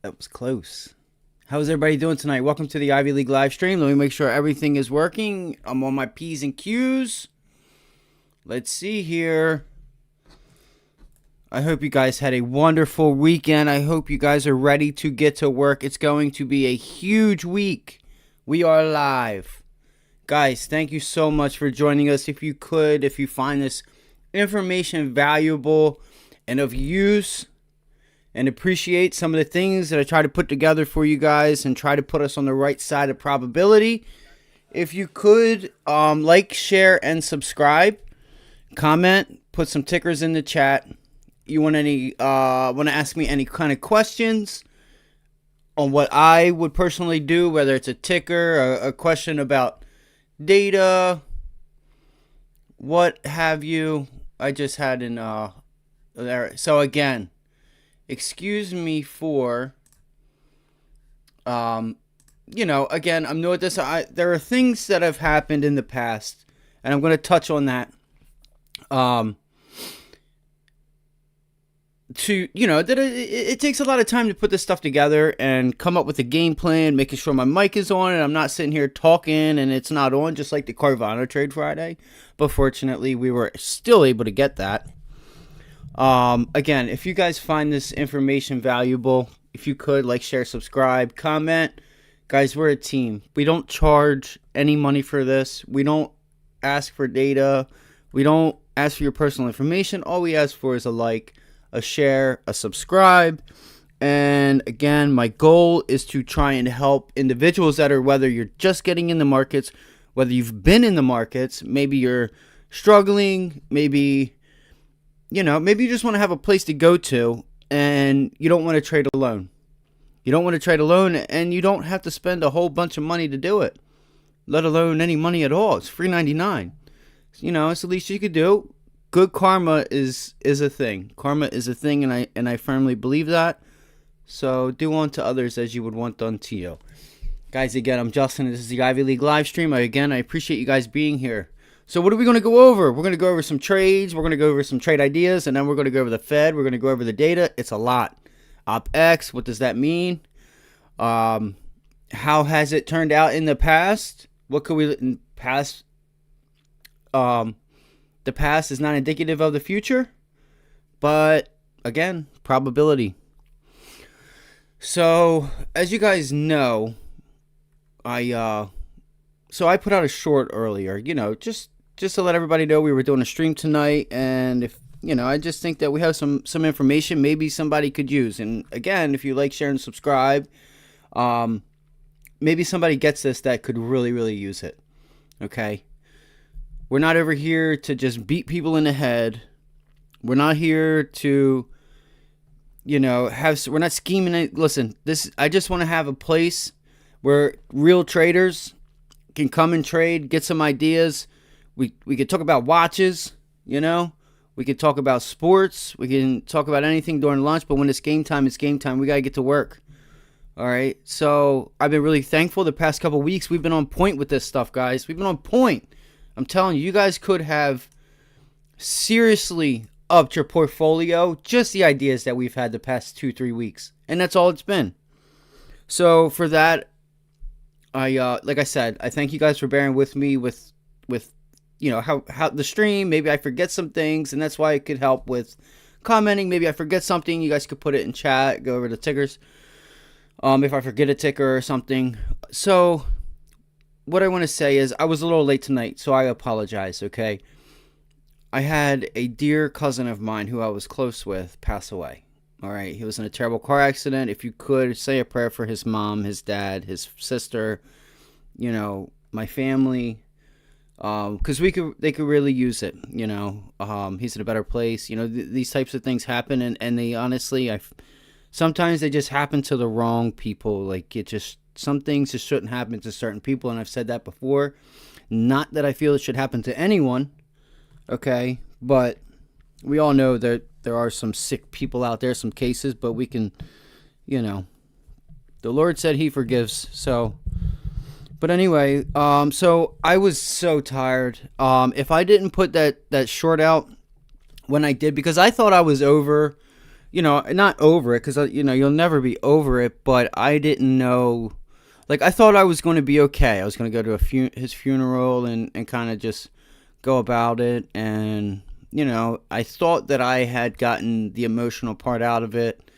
That was close. How's everybody doing tonight? Welcome to the Ivy League live stream. Let me make sure everything is working. I'm on my P's and Q's. Let's see here. I hope you guys had a wonderful weekend. I hope you guys are ready to get to work. It's going to be a huge week. We are live. Guys, thank you so much for joining us. If you find this information valuable and of use, and appreciate some of the things that I try to put together for you guys and try to put us on the right side of probability. If you could like, share, and subscribe, comment, put some tickers in the chat. You want to ask me any kind of questions on what I would personally do, whether it's a ticker, a question about data, what have you. I just had there. So again, excuse me for, again, I'm new at this. There are things that have happened in the past, and I'm going to touch on that. It takes a lot of time to put this stuff together and come up with a game plan, making sure my mic is on and I'm not sitting here talking and it's not on, just like the Carvana trade Friday. But fortunately, we were still able to get that. Again, if you guys find this information valuable, if you could like, share, subscribe, comment. Guys, we're a team. We don't charge any money for this. We don't ask for data. We don't ask for your personal information. All we ask for is a like, a share, a subscribe. And again, my goal is to try and help individuals that are, whether you're just getting in the markets, whether you've been in the markets, maybe you're struggling, maybe you just want to have a place to go to and you don't want to trade alone. You don't want to trade alone, and you don't have to spend a whole bunch of money to do it, let alone any money at all. It's $3.99. It's the least you could do. Good karma is a thing. Karma is a thing, and I firmly believe that. So do unto others as you would want done to you. Guys, again, I'm Justin, and this is the Ivy League live stream. I appreciate you guys being here. So what are we going to go over? We're going to go over some trades. We're going to go over some trade ideas, and then we're going to go over the Fed. We're going to go over the data. It's a lot. OPEX, what does that mean? How has it turned out in the past? What could we in past? The past is not indicative of the future, but again, probability. So as you guys know, I put out a short earlier, just to let everybody know we were doing a stream tonight, and if I just think that we have some information maybe somebody could use. And again, if you like, share, and subscribe, maybe somebody gets this that could really, really use it. Okay, we're not over here to just beat people in the head. We're not here to we're not scheming. Listen, I just want to have a place where real traders can come and trade, get some ideas. We could talk about watches, we could talk about sports, we can talk about anything during lunch, but when it's game time, it's game time. We got to get to work. All right. So I've been really thankful the past couple of weeks. We've been on point with this stuff, guys. We've been on point. I'm telling you, you guys could have seriously upped your portfolio, just the ideas that we've had the past 2-3 weeks. And that's all it's been. So for that, like I said, I thank you guys for bearing with me with how the stream. Maybe I forget some things, and that's why it could help with commenting. Maybe I forget something, you guys could put it in chat, go over the tickers. If I forget a ticker or something. So what I want to say is I was a little late tonight, so I apologize, okay? I had a dear cousin of mine who I was close with pass away. All right, he was in a terrible car accident. If you could, say a prayer for his mom, his dad, his sister, my family, because they could really use it. He's in a better place. These types of things happen, and they honestly, sometimes they just happen to the wrong people. Like some things just shouldn't happen to certain people, and I've said that before. Not that I feel it should happen to anyone, okay, but we all know that there are some sick people out there, some cases, but we can, the Lord said he forgives. So, but anyway, so I was so tired. If I didn't put that short out when I did, because I thought I was over not over it, because, you'll never be over it, but I didn't know. Like, I thought I was going to be okay. I was going to go to his funeral and kind of just go about it. And, I thought that I had gotten the emotional part out of it.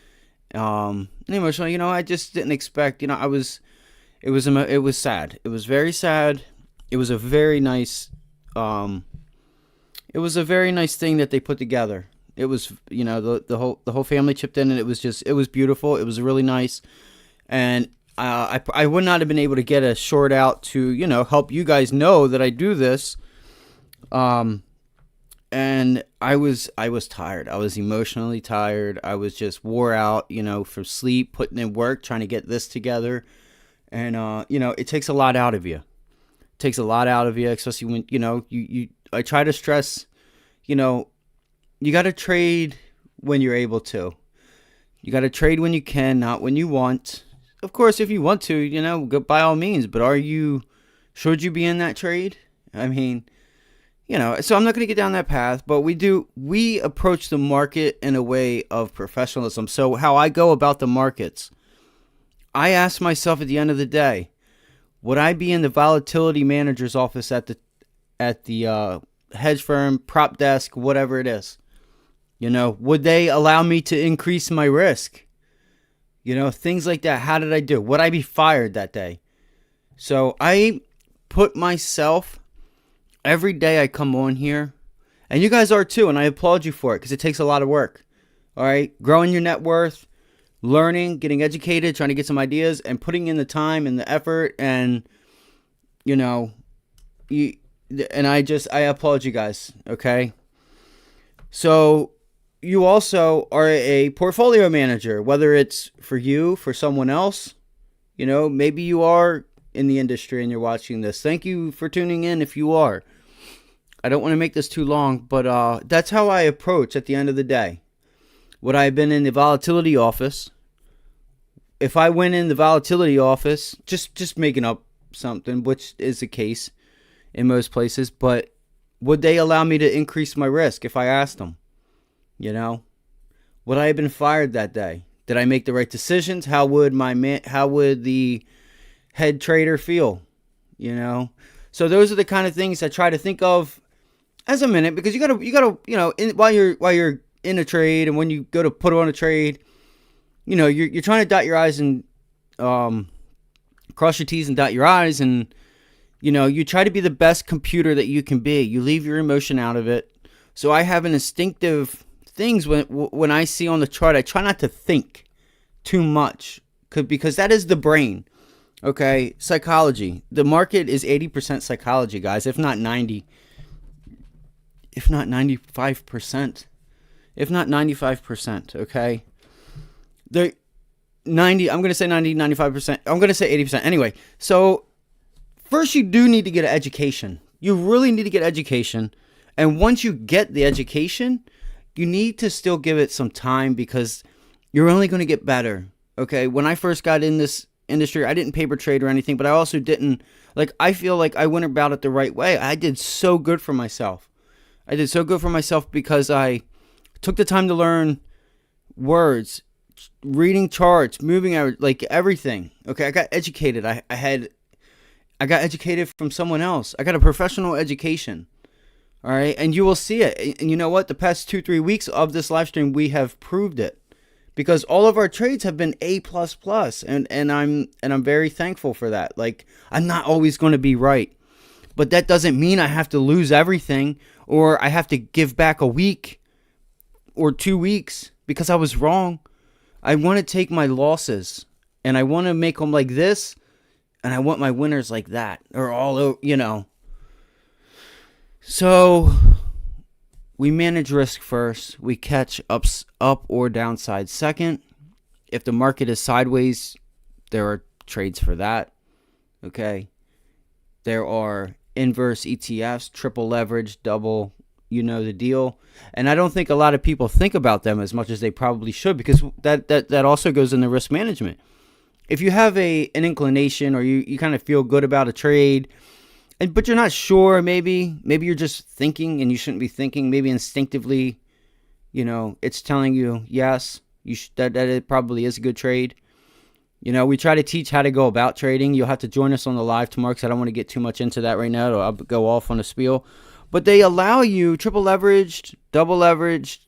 The emotional, I just didn't expect, it was sad. It was very sad. It was a very nice, thing that they put together. It was, the whole family chipped in, and it was beautiful. It was really nice. And I would not have been able to get a short out to, help you guys know that I do this. And I was tired. I was emotionally tired. I was just wore out, from sleep, putting in work, trying to get this together. And, it takes a lot out of you. It takes a lot out of you, especially when, I try to stress, you got to trade when you're able to. You got to trade when you can, not when you want. Of course, if you want to, go by all means. But should you be in that trade? I mean, so I'm not going to get down that path. But we approach the market in a way of professionalism. So how I go about the markets, I ask myself at the end of the day, would I be in the volatility manager's office at the hedge firm, prop desk, whatever it is? Would they allow me to increase my risk? Things like that. How did I do? Would I be fired that day? So I put myself, every day I come on here, and you guys are too, and I applaud you for it, because it takes a lot of work. All right? Growing your net worth, learning, getting educated, trying to get some ideas, and putting in the time and the effort, and, I applaud you guys, okay? So you also are a portfolio manager, whether it's for you, for someone else. Maybe you are in the industry and you're watching this. Thank you for tuning in if you are. I don't want to make this too long, but that's how I approach at the end of the day. Would I have been in the volatility office? If I went in the volatility office, just making up something, which is the case in most places, but would they allow me to increase my risk if I asked them? Would I have been fired that day? Did I make the right decisions? How would the head trader feel? So those are the kind of things I try to think of as a minute, because you gotta, while you're in a trade, and when you go to put on a trade, you're trying to dot your I's and cross your T's and dot your I's, and you try to be the best computer that you can be. You leave your emotion out of it. So I have an instinctive things when I see on the chart. I try not to think too much, because that is the brain. Okay, psychology. The market is 80% psychology, guys, if not 90, if not 95%, if not 95%. Okay, I'm going to say 90, 95%. I'm going to say 80%. Anyway, so first you do need to get an education. You really need to get education. And once you get the education, you need to still give it some time, because you're only going to get better. Okay, when I first got in this industry, I didn't paper trade or anything, but I also didn't, I feel like I went about it the right way. I did so good for myself. Because I took the time to learn words, reading charts, moving average, everything. Okay, I got educated. I got educated from someone else. I got a professional education. All right, and you will see it. And you know what? The past 2-3 weeks of this live stream, we have proved it, because all of our trades have been A++, and I'm very thankful for that. I'm not always going to be right, but that doesn't mean I have to lose everything, or I have to give back a week or 2 weeks because I was wrong. I want to take my losses, and I want to make them like this, and I want my winners like that, or all over, So we manage risk first. We catch up or downside second. If the market is sideways, there are trades for that. Okay. There are inverse ETFs, triple leverage, double, the deal. And I don't think a lot of people think about them as much as they probably should, because that also goes in the risk management. If you have an inclination, or you kind of feel good about a trade, but you're not sure, maybe you're just thinking, and you shouldn't be thinking. Maybe instinctively, it's telling you yes. That it probably is a good trade. We try to teach how to go about trading. You'll have to join us on the live tomorrow because I don't want to get too much into that right now. I'll go off on a spiel. But they allow you triple leveraged, double leveraged.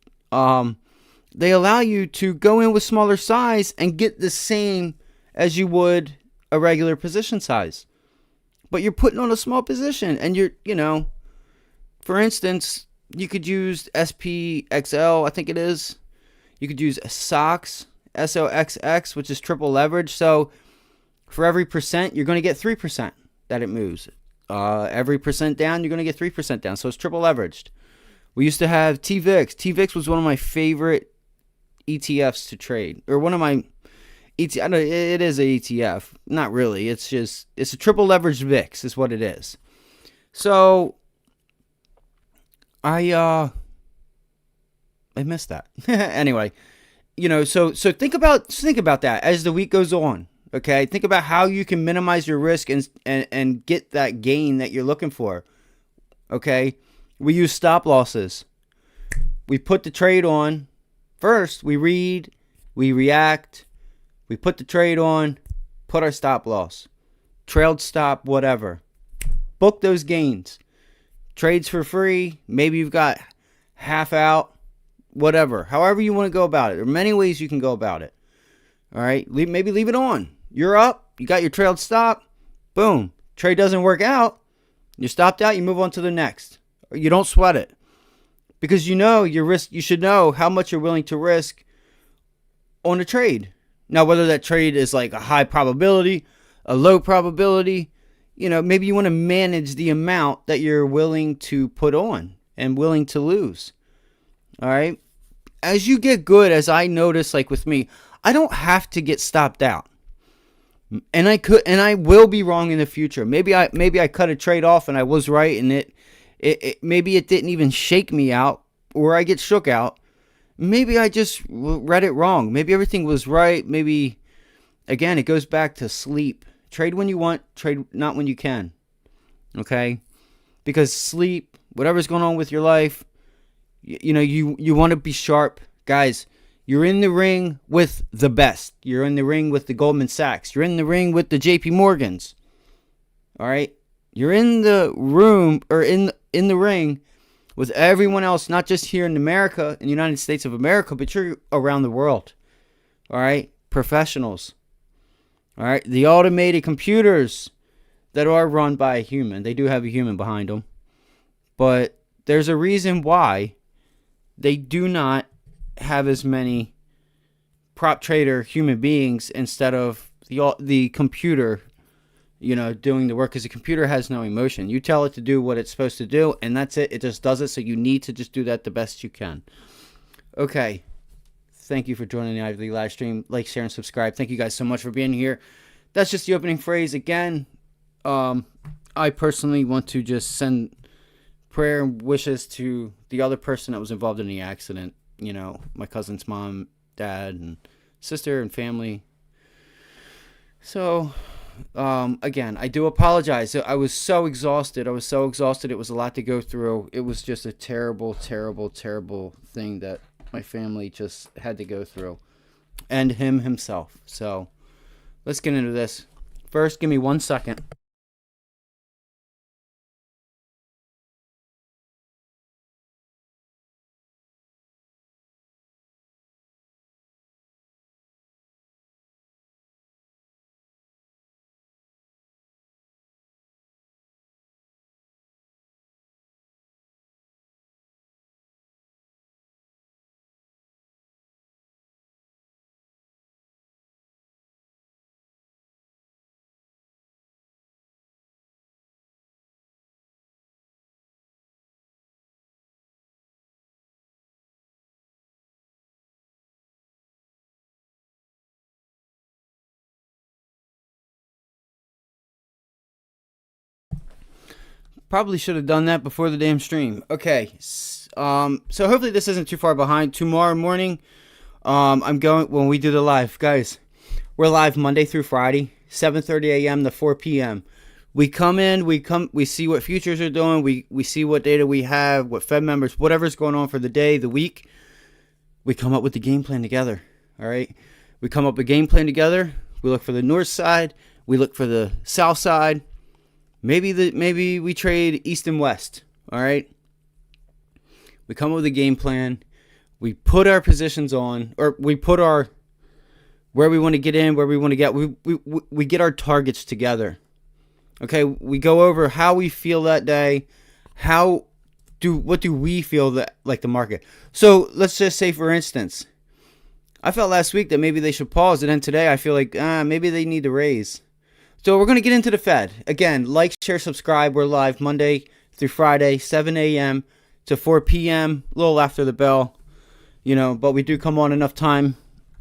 They allow you to go in with smaller size and get the same as you would a regular position size. But you're putting on a small position, and for instance, you could use SPXL, I think it is. You could use SOX, SOXX, which is triple leverage. So for every percent, you're going to get 3% that it moves. Every percent down, you're going to get 3% down. So it's triple leveraged. We used to have TVIX. TVIX was one of my favorite ETFs to trade, or one of my ETF. It is a ETF, not really. It's a triple leveraged VIX, is what it is. So I missed that. Anyway, so think about that as the week goes on. Okay, think about how you can minimize your risk and get that gain that you're looking for. Okay, we use stop losses. We put the trade on. First, we read, we react, we put the trade on, put our stop loss, trailed stop, whatever. Book those gains. Trades for free. Maybe you've got half out, whatever. However you want to go about it. There are many ways you can go about it. All right, maybe leave it on. You're up. You got your trailed stop. Boom. Trade doesn't work out. You're stopped out. You move on to the next. You don't sweat it. Because your risk, you should know how much you're willing to risk on a trade. Now, whether that trade is like a high probability, a low probability, maybe you want to manage the amount that you're willing to put on and willing to lose. All right. As you get good, as I notice, like with me, I don't have to get stopped out. And I will be wrong in the future. Maybe I cut a trade off and I was right, and maybe it didn't even shake me out, or I get shook out. Maybe I just read it wrong. Maybe everything was right. Maybe, again, it goes back to sleep. Trade when you want, trade not when you can. Okay? Because sleep, whatever's going on with your life, you want to be sharp. Guys, you're in the ring with the best. You're in the ring with the Goldman Sachs. You're in the ring with the JP Morgans. All right? You're in the room, or in the ring with everyone else, not just here in America, in the United States of America, but you're around the world. All right? Professionals. All right? The automated computers that are run by a human. They do have a human behind them. But there's a reason why they do not have as many prop trader human beings instead of the computer doing the work, because the computer has no emotion. You tell it to do what it's supposed to do, and that's it. It just does it, so you need to just do that the best you can. Okay. Thank you for joining the Ivy League live stream. Like, share, and subscribe. Thank you guys so much for being here. That's just the opening phrase. Again, I personally want to just send prayer and wishes to the other person that was involved in the accident. My cousin's mom, dad, and sister, and family. So... again, I do apologize. I was so exhausted. It was a lot to go through. It was just a terrible, terrible, terrible thing that my family just had to go through. And him himself. So, let's get into this. First, give me 1 second. Probably should have done that before the damn stream. Okay. So hopefully this isn't too far behind. Tomorrow morning, I'm going, when we do the live, guys, we're live Monday through Friday, 7:30 a.m. to 4 p.m. We come in, we see what futures are doing, we see what data we have, what Fed members, whatever's going on for the day, the week. We come up with the game plan together. All right. We come up with a game plan together. We look for the north side. We look for the south side. Maybe we trade east and west. All right. We come up with a game plan. We put our positions on, or we put our where we want to get in, where we want to get. We get our targets together. Okay. We go over how we feel that day. What do we feel that like the market? So let's just say, for instance, I felt last week that maybe they should pause, and then today I feel like maybe they need to raise. So we're going to get into the Fed. Again, like, share, subscribe. We're live Monday through Friday, 7 a.m. to 4 p.m., a little after the bell, but we do come on enough time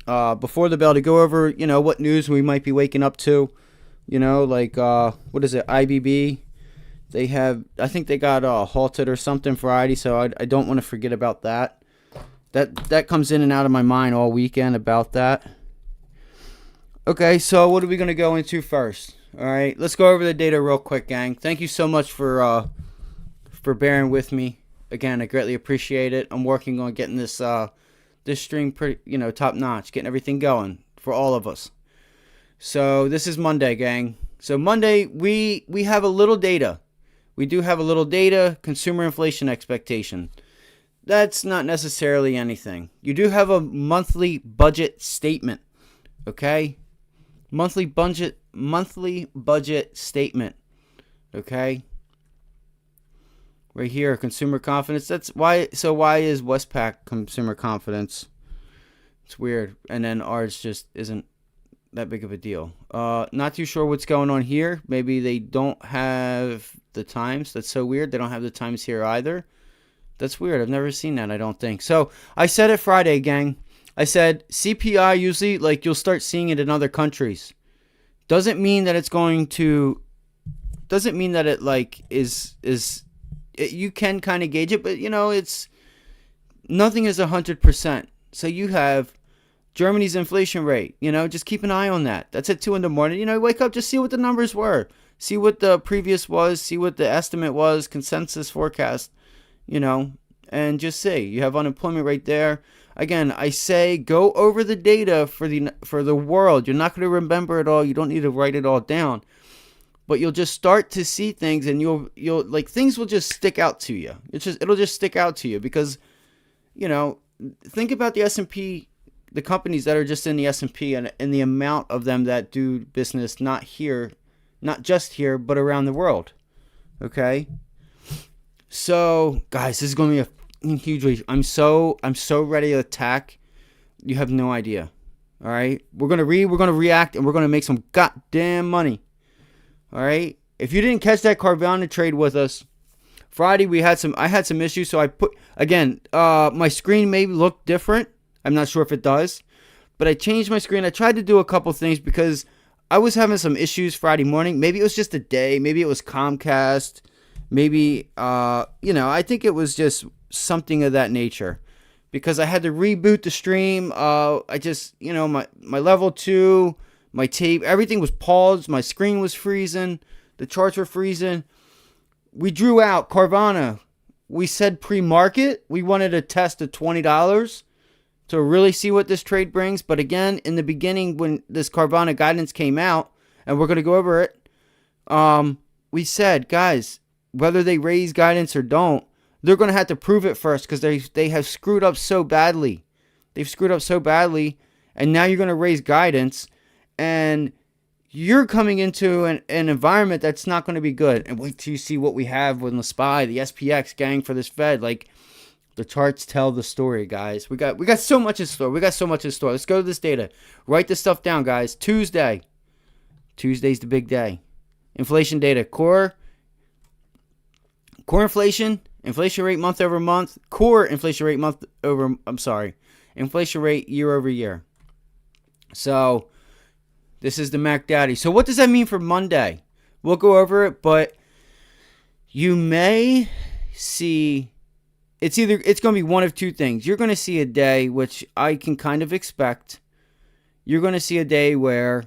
before the bell to go over, what news we might be waking up to, what is it, IBB? I think they got halted or something Friday, so I don't want to forget about that. That comes in and out of my mind all weekend about that. Okay, so what are we going to go into first? All right, let's go over the data real quick, gang. Thank you so much for bearing with me. Again, I greatly appreciate it. I'm working on getting this stream pretty, top notch, getting everything going for all of us. So this is Monday, gang. So Monday we have a little data. We do have a little data, consumer inflation expectation. That's not necessarily anything. You do have a monthly budget statement, okay? Monthly budget statement, okay? Right here, consumer confidence. That's why. So why is Westpac consumer confidence? It's weird. And then ours just isn't that big of a deal. Not too sure what's going on here. Maybe they don't have the times. That's so weird. They don't have the times here either. That's weird. I've never seen that, I don't think. So I said it Friday, gang. I said CPI usually, you'll start seeing it in other countries. Doesn't mean that it's going to. Doesn't mean that it you can kind of gauge it, but it's nothing is 100%. So you have Germany's inflation rate. Just keep an eye on that. That's at 2 a.m. Wake up, just see what the numbers were, see what the previous was, see what the estimate was, consensus forecast. And just see. You have unemployment rate there. Again, I say go over the data for the world. You're not going to remember it all. You don't need to write it all down. But you'll just start to see things, and you'll things will just stick out to you. It'll just stick out to you because, think about the S&P, the companies that are just in the S&P and the amount of them that do business not just here, but around the world. Okay? So, guys, this is going to be a huge week. I'm so ready to attack. You have no idea. All right? We're going to react, and we're going to make some goddamn money. All right? If you didn't catch that Carvana trade with us, Friday I had some issues, so I put, again, my screen may look different. I'm not sure if it does, but I changed my screen. I tried to do a couple things because I was having some issues Friday morning. Maybe it was just a day. Maybe it was Comcast. Maybe, I think it was just something of that nature because I had to reboot the stream. I just, my level 2, my tape, everything was paused. My screen was freezing. The charts were freezing. We drew out Carvana. We said pre-market. We wanted to test at $20 to really see what this trade brings. But again, in the beginning, when this Carvana guidance came out, and we're going to go over it, we said, guys, whether they raise guidance or don't, they're going to have to prove it first because they have screwed up so badly. They've screwed up so badly, and now you're going to raise guidance, and you're coming into an environment that's not going to be good. And wait till you see what we have with the SPY, the SPX gang for this Fed. The charts tell the story, guys. We got so much in store. Let's go to this data. Write this stuff down, guys. Tuesday's the big day. Inflation data. Core inflation rate month over month, core inflation rate inflation rate year over year. So this is the Mac Daddy. So what does that mean for Monday? We'll go over it, but you may see it's going to be one of two things. You're going to see a day, which I can kind of expect. You're going to see a day where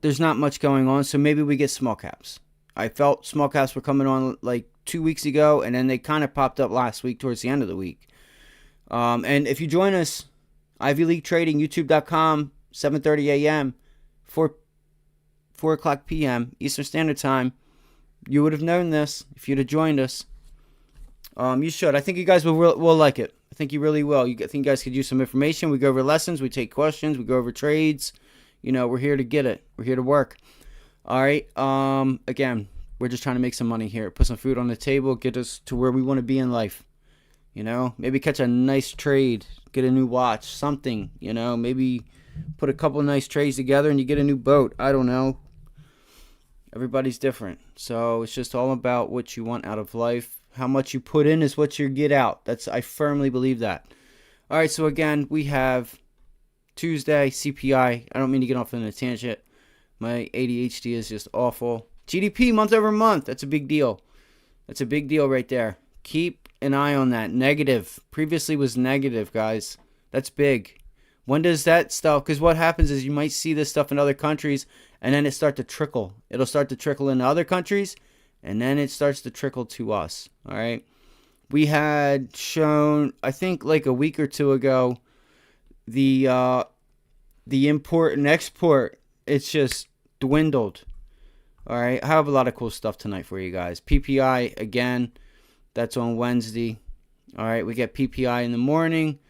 there's not much going on, so maybe we get small caps. I felt small caps were coming on 2 weeks ago, and then they kind of popped up last week towards the end of the week. And if you join us Ivy League Trading, youtube.com, 7:30 a.m., 4 o'clock p.m. Eastern Standard Time. You would have known this if you'd have joined us. You should. I think you guys will like it. I think you really will. I think you guys could use some information. We go over lessons. We take questions. We go over trades. We're here to get it. We're here to work. All right. Again, we're just trying to make some money here. Put some food on the table. Get us to where we want to be in life. Maybe catch a nice trade. Get a new watch. Something. Maybe put a couple of nice trades together and you get a new boat. I don't know. Everybody's different. So it's just all about what you want out of life. How much you put in is what you get out. I firmly believe that. All right, so again, we have Tuesday, CPI. I don't mean to get off on a tangent. My ADHD is just awful. GDP month over month. That's a big deal. That's a big deal right there. Keep an eye on that. Negative. Previously was negative, guys. That's big. When does that stuff? Because what happens is you might see this stuff in other countries, and then it start to trickle. It'll start to trickle into other countries, and then it starts to trickle to us. All right. We had shown, I think, like a week or two ago, the import and export. It's just dwindled. All right. I have a lot of cool stuff tonight for you guys. PPI again. That's on Wednesday. All right. We get PPI in the morning.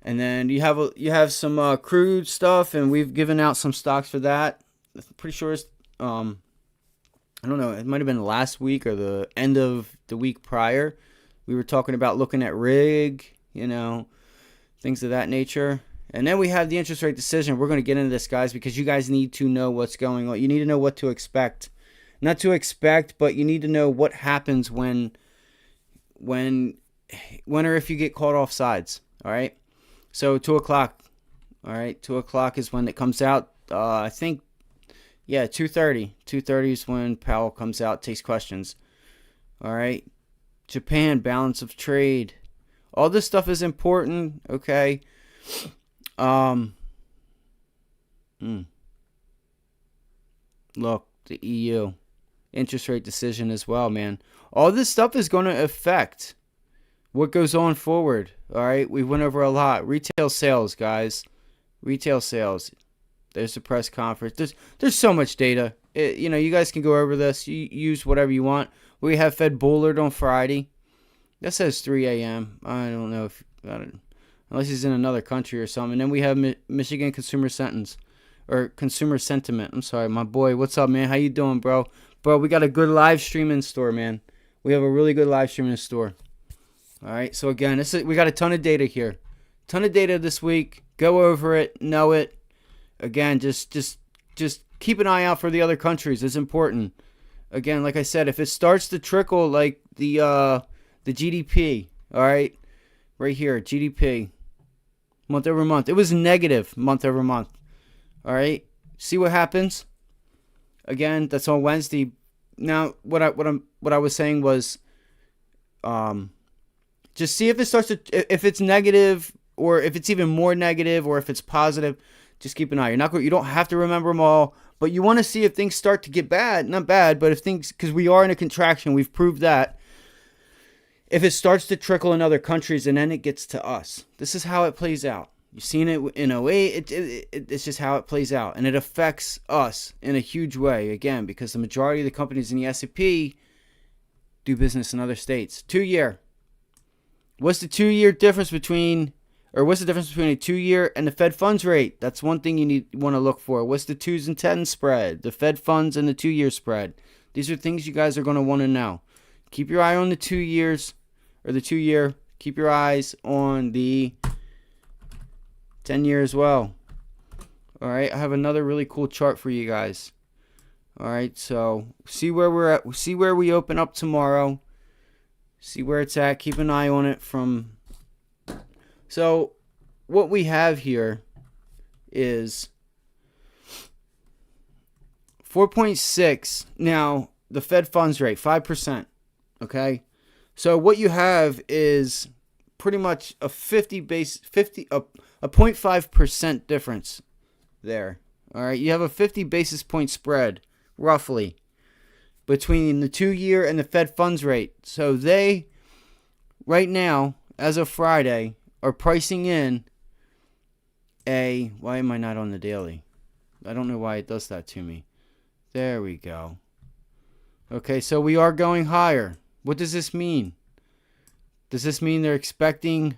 And then you have some crude stuff, and we've given out some stocks for that. I'm pretty sure it's I don't know. It might have been last week or the end of the week prior. We were talking about looking at rig, things of that nature. And then we have the interest rate decision. We're going to get into this, guys, because you guys need to know what's going on. You need to know what to expect. Not to expect, but you need to know what happens when or if you get caught off sides. All right. So 2 o'clock, all right, 2 o'clock is when it comes out. I think, 2:30. 2:30 is when Powell comes out, takes questions. All right. Japan, balance of trade. All this stuff is important, okay? Look, the EU. Interest rate decision as well, man. All this stuff is going to affect what goes on forward. All right, we went over a lot. Retail sales, guys. Retail sales. There's the press conference. There's so much data. You guys can go over this. You use whatever you want. We have Fed Bullard on Friday. That says 3 a.m. I don't know unless he's in another country or something. And then we have Michigan Consumer Sentiment. I'm sorry, my boy. What's up, man? How you doing, bro? Bro, we got a good live stream in store, man. We have a really good live stream in store. All right, so again, we got a ton of data here. Ton of data this week. Go over it, know it. Again, just keep an eye out for the other countries. It's important. Again, like I said, if it starts to trickle like the GDP, all right, right here, GDP, month over month. It was negative month over month. All right, see what happens. Again, that's on Wednesday. Now, what I was saying was, just see if it starts to, if it's negative, or if it's even more negative, or if it's positive. Just keep an eye. You don't have to remember them all, but you want to see if things start to get bad. Not bad, but if things, because we are in a contraction, we've proved that. If it starts to trickle in other countries and then it gets to us, this is how it plays out. You've seen it in 08. It's just how it plays out, and it affects us in a huge way. Again, because the majority of the companies in the S&P do business in other states. 2-year. What's the 2-year difference between? Or what's the difference between a 2-year and the Fed funds rate? That's one thing you want to look for. What's the 2s and 10s spread? The Fed funds and the 2-year spread. These are things you guys are going to want to know. Keep your eye on the 2 years or the 2-year. Keep your eyes on the 10-year as well. All right, I have another really cool chart for you guys. All right, so see where we're at. See where we open up tomorrow. See where it's at. Keep an eye on it from. So what we have here is 4.6. Now, the Fed funds rate, 5%. Okay? So what you have is pretty much a 0.5% difference there. All right? You have a 50 basis point spread, roughly, between the 2-year and the Fed funds rate. So they, right now, as of Friday, are pricing in why am I not on the daily? I don't know why it does that to me. There we go. Okay, so we are going higher. What does this mean? Does this mean they're expecting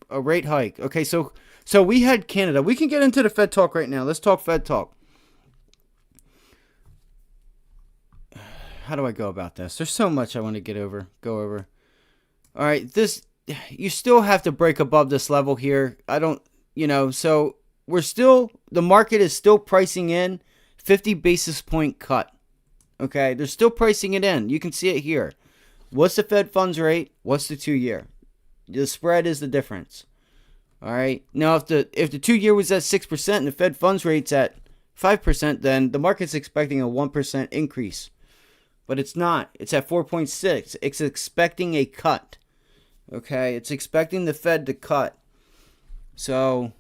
a rate hike? Okay, so we had Canada. We can get into the Fed talk right now. Let's talk Fed talk. How do I go about this? There's so much I want to go over. All right, you still have to break above this level here. So the market is still pricing in 50 basis point cut. Okay, they're still pricing it in. You can see it here. What's the Fed funds rate? What's the 2-year? The spread is the difference. All right. Now, if the 2-year was at 6% and the Fed funds rate's at 5%, then the market's expecting a 1% increase. But it's not. It's at 4.6. It's expecting a cut. Okay, it's expecting the Fed to cut. So,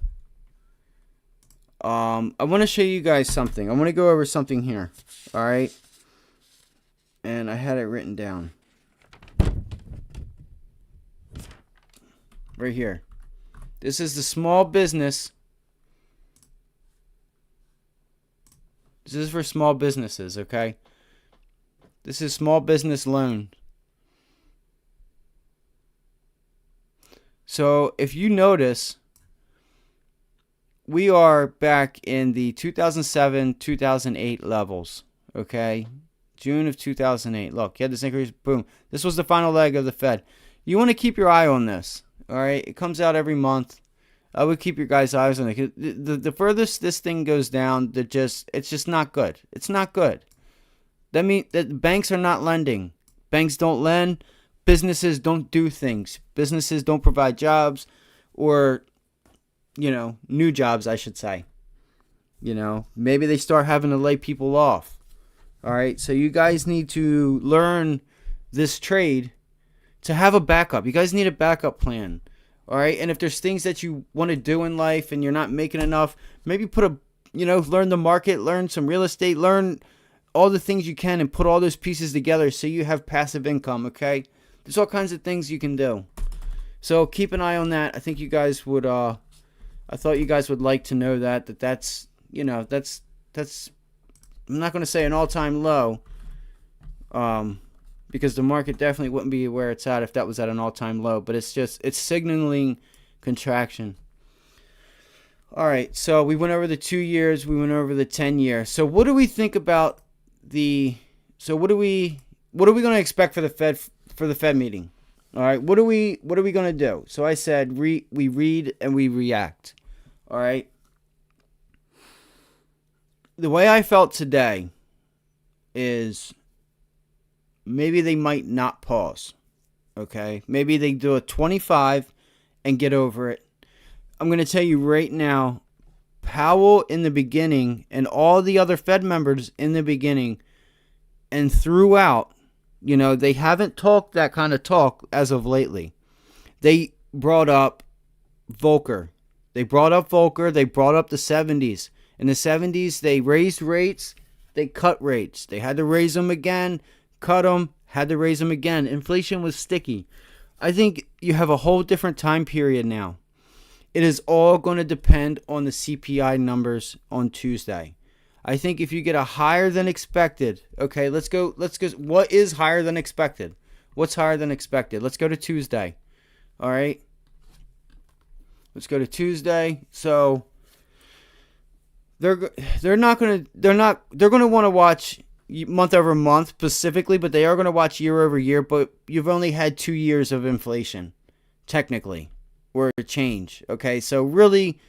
I want to show you guys something. I want to go over something here. All right. And I had it written down. Right here. This is the small business. This is for small businesses, okay? This is small business loan. So if you notice, we are back in the 2007-2008 levels, okay? June of 2008. Look, you had this increase. Boom. This was the final leg of the Fed. You want to keep your eye on this. All right. It comes out every month. I would keep your guys' eyes on it. The furthest this thing goes down, it's just not good. It's not good. That means that banks are not lending. Banks don't lend. Businesses don't do things. Businesses don't provide jobs or, new jobs, I should say. Maybe they start having to lay people off. All right, so you guys need to learn this trade to have a backup. You guys need a backup plan. All right, and if there's things that you want to do in life and you're not making enough, maybe learn the market, learn some real estate, learn all the things you can and put all those pieces together so you have passive income, okay? There's all kinds of things you can do. So keep an eye on that. I think you guys would, I thought you guys would like to know that's I'm not going to say an all-time low, because the market definitely wouldn't be where it's at if that was at an all-time low. But it's signaling contraction. All right, so we went over the 2 years, we went over the 10-year. So what do we think about what are we going to expect for the Fed meeting? All right, what are we going to do? So I said we read and we react. All right. The way I felt today is maybe they might not pause. Okay? Maybe they do a 25 and get over it. I'm going to tell you right now, Powell in the beginning and all the other Fed members in the beginning and throughout, they haven't talked that kind of talk as of lately. They brought up Volcker. They brought up the 70s. In the 70s, they raised rates, they cut rates. They had to raise them again, cut them, had to raise them again. Inflation was sticky. I think you have a whole different time period now. It is all going to depend on the CPI numbers on Tuesday. I think if you get a higher than expected, okay, let's go. What is higher than expected? What's higher than expected? Let's go to Tuesday. All right. Let's go to Tuesday. So they're going to want to watch month over month specifically, but they are going to watch year over year. But you've only had 2 years of inflation, technically, or a change. Okay, so really,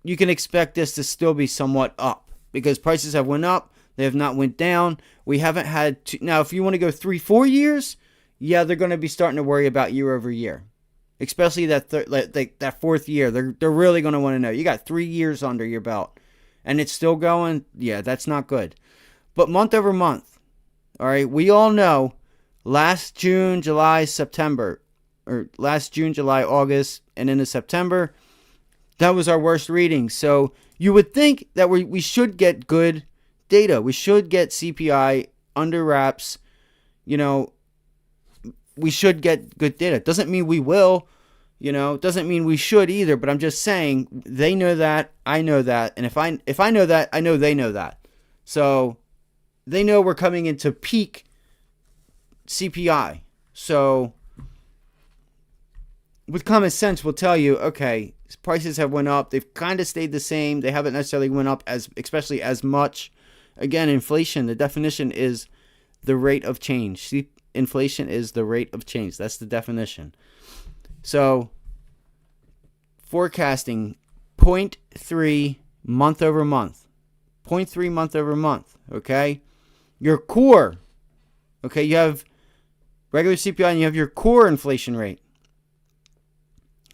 you can expect this to still be somewhat up because prices have went up, they have not went down. We haven't had now. If you want to go 3-4 years, yeah, they're going to be starting to worry about year over year, especially that fourth year. They're really going to want to know. You got 3 years under your belt, and it's still going. Yeah, that's not good. But month over month, all right, we all know last June, July, September, or last June, July, August, and into September, that was our worst reading. So you would think that we should get good data. We should get CPI under wraps. We should get good data. Doesn't mean we will. Doesn't mean we should either, but I'm just saying they know that, I know that, and if I know that, I know they know that. So they know we're coming into peak CPI. So with common sense, we'll tell you, okay, prices have went up. They've kind of stayed the same. They haven't necessarily went up especially as much. Again, inflation, the definition is the rate of change. Inflation is the rate of change. That's the definition. So forecasting 0.3 month over month. 0.3 month over month. Okay. Your core. Okay. You have regular CPI and you have your core inflation rate.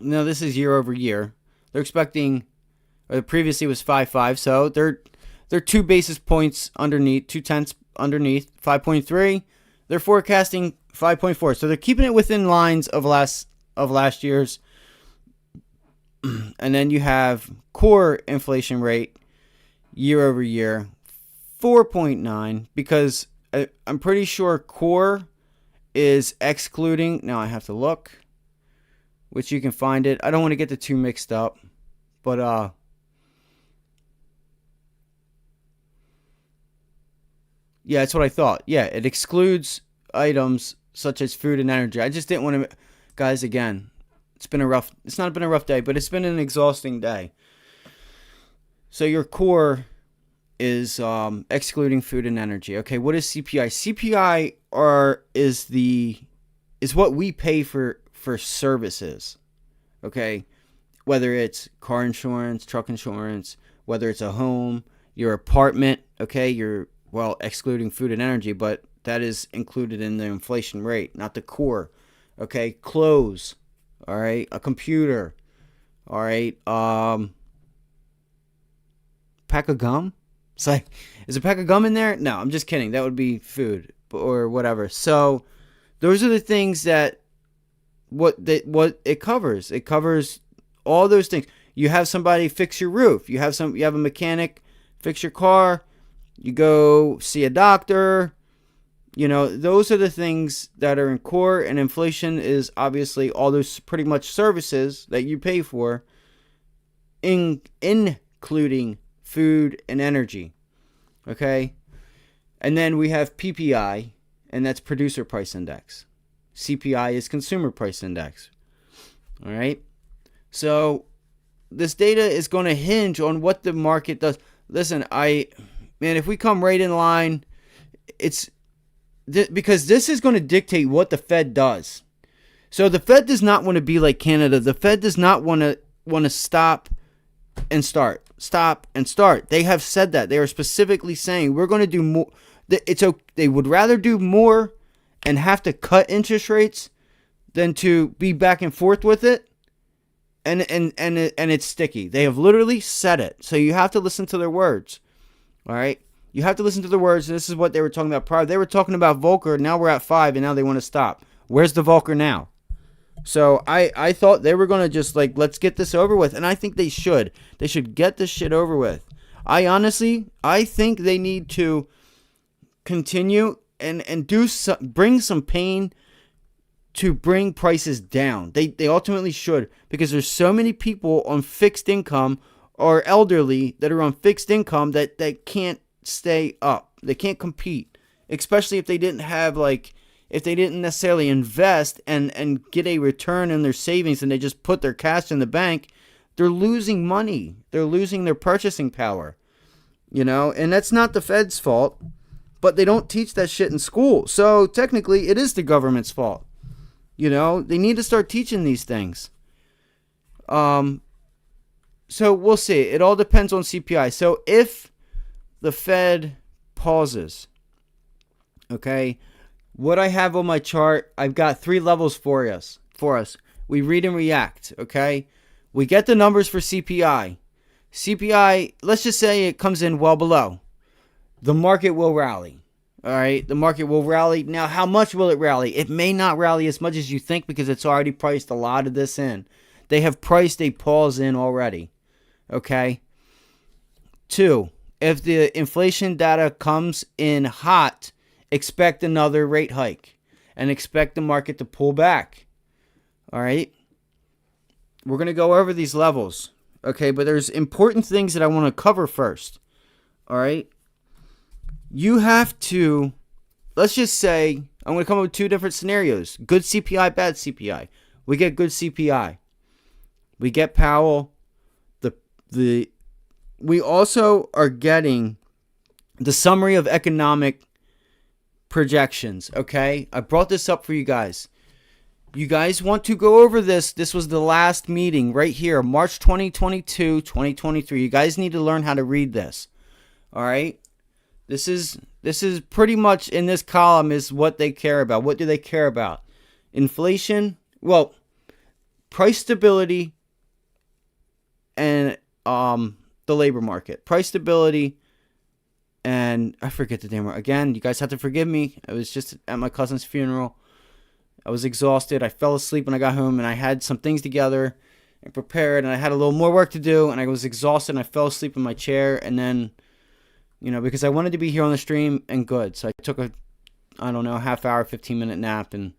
Now this is year over year. They're expecting, or previously was 5.5, so they're 2 basis points underneath, 0.2 underneath, 5.3. They're forecasting 5.4, so they're keeping it within lines of last year's. And then you have core inflation rate year over year, 4.9, because I'm pretty sure core is excluding. Now I have to look. Which you can find it. I don't want to get the two mixed up. But, yeah, that's what I thought. Yeah, it excludes items such as food and energy. I just didn't want to, guys, again, it's not been a rough day, but it's been an exhausting day. So your core is excluding food and energy. Okay, what is CPI? CPI is what we pay for services, okay? Whether it's car insurance, truck insurance, whether it's a home, your apartment, okay? Excluding food and energy, but that is included in the inflation rate, not the core, okay? Clothes, all right? A computer, all right? Pack of gum? It's like, is a pack of gum in there? No, I'm just kidding. That would be food or whatever. So those are the things that what it covers. It covers all those things. You have somebody fix your roof. You have a mechanic fix your car. You go see a doctor. Those are the things that are in core, and inflation is obviously all those pretty much services that you pay for, including food and energy. Okay? And then we have PPI, and that's producer price index. CPI is consumer price index. All right. So this data is going to hinge on what the market does. Listen, if we come right in line, it's because this is going to dictate what the Fed does. So the Fed does not want to be like Canada. The Fed does not want to stop and start. Stop and start. They have said that. They are specifically saying we're going to do more. They would rather do more and have to cut interest rates than to be back and forth with it, and it's sticky. They have literally said it, so you have to listen to their words. All right, you have to listen to the words. This is what they were talking about prior. They were talking about Volcker. Now we're at 5, and now they want to stop. Where's the Volcker now? So I thought they were gonna just let's get this over with, and I think they should. They should get this shit over with. I think they need to continue and bring some pain to bring prices down. They ultimately should, because there's so many people on fixed income or elderly that are on fixed income that can't stay up. They can't compete, especially if they didn't have if they didn't necessarily invest and get a return in their savings and they just put their cash in the bank. They're losing money. They're losing their purchasing power. And that's not the Fed's fault. But they don't teach that shit in school. So technically, it is the government's fault. They need to start teaching these things. So we'll see. It all depends on CPI. So if the Fed pauses, okay, what I have on my chart, I've got 3 levels for us. We read and react, okay? We get the numbers for CPI. CPI, let's just say it comes in well below. The market will rally. All right, the market will rally. Now, how much will it rally? It may not rally as much as you think because it's already priced a lot of this in. They have priced a pause in already. Okay. 2, if the inflation data comes in hot, expect another rate hike and expect the market to pull back. All right. we're going to go over these levels. Okay, but there's important things that I want to cover first. All right? You have to, let's just say, I'm going to come up with two different scenarios. Good CPI, bad CPI. We get good CPI. We get Powell. We also are getting the summary of economic projections, okay? I brought this up for you guys. You guys want to go over this. This was the last meeting right here, March 2022, 2023. You guys need to learn how to read this. All right? This is pretty much in this column is what they care about. What do they care about? Inflation, well, price stability, and the labor market. Price stability, and I forget the damn word. Again, you guys have to forgive me. I was just at my cousin's funeral. I was exhausted. I fell asleep when I got home, and I had some things together and prepared, and I had a little more work to do, and I was exhausted, and I fell asleep in my chair, and then, because I wanted to be here on the stream and good. So I took a half hour, 15-minute nap, and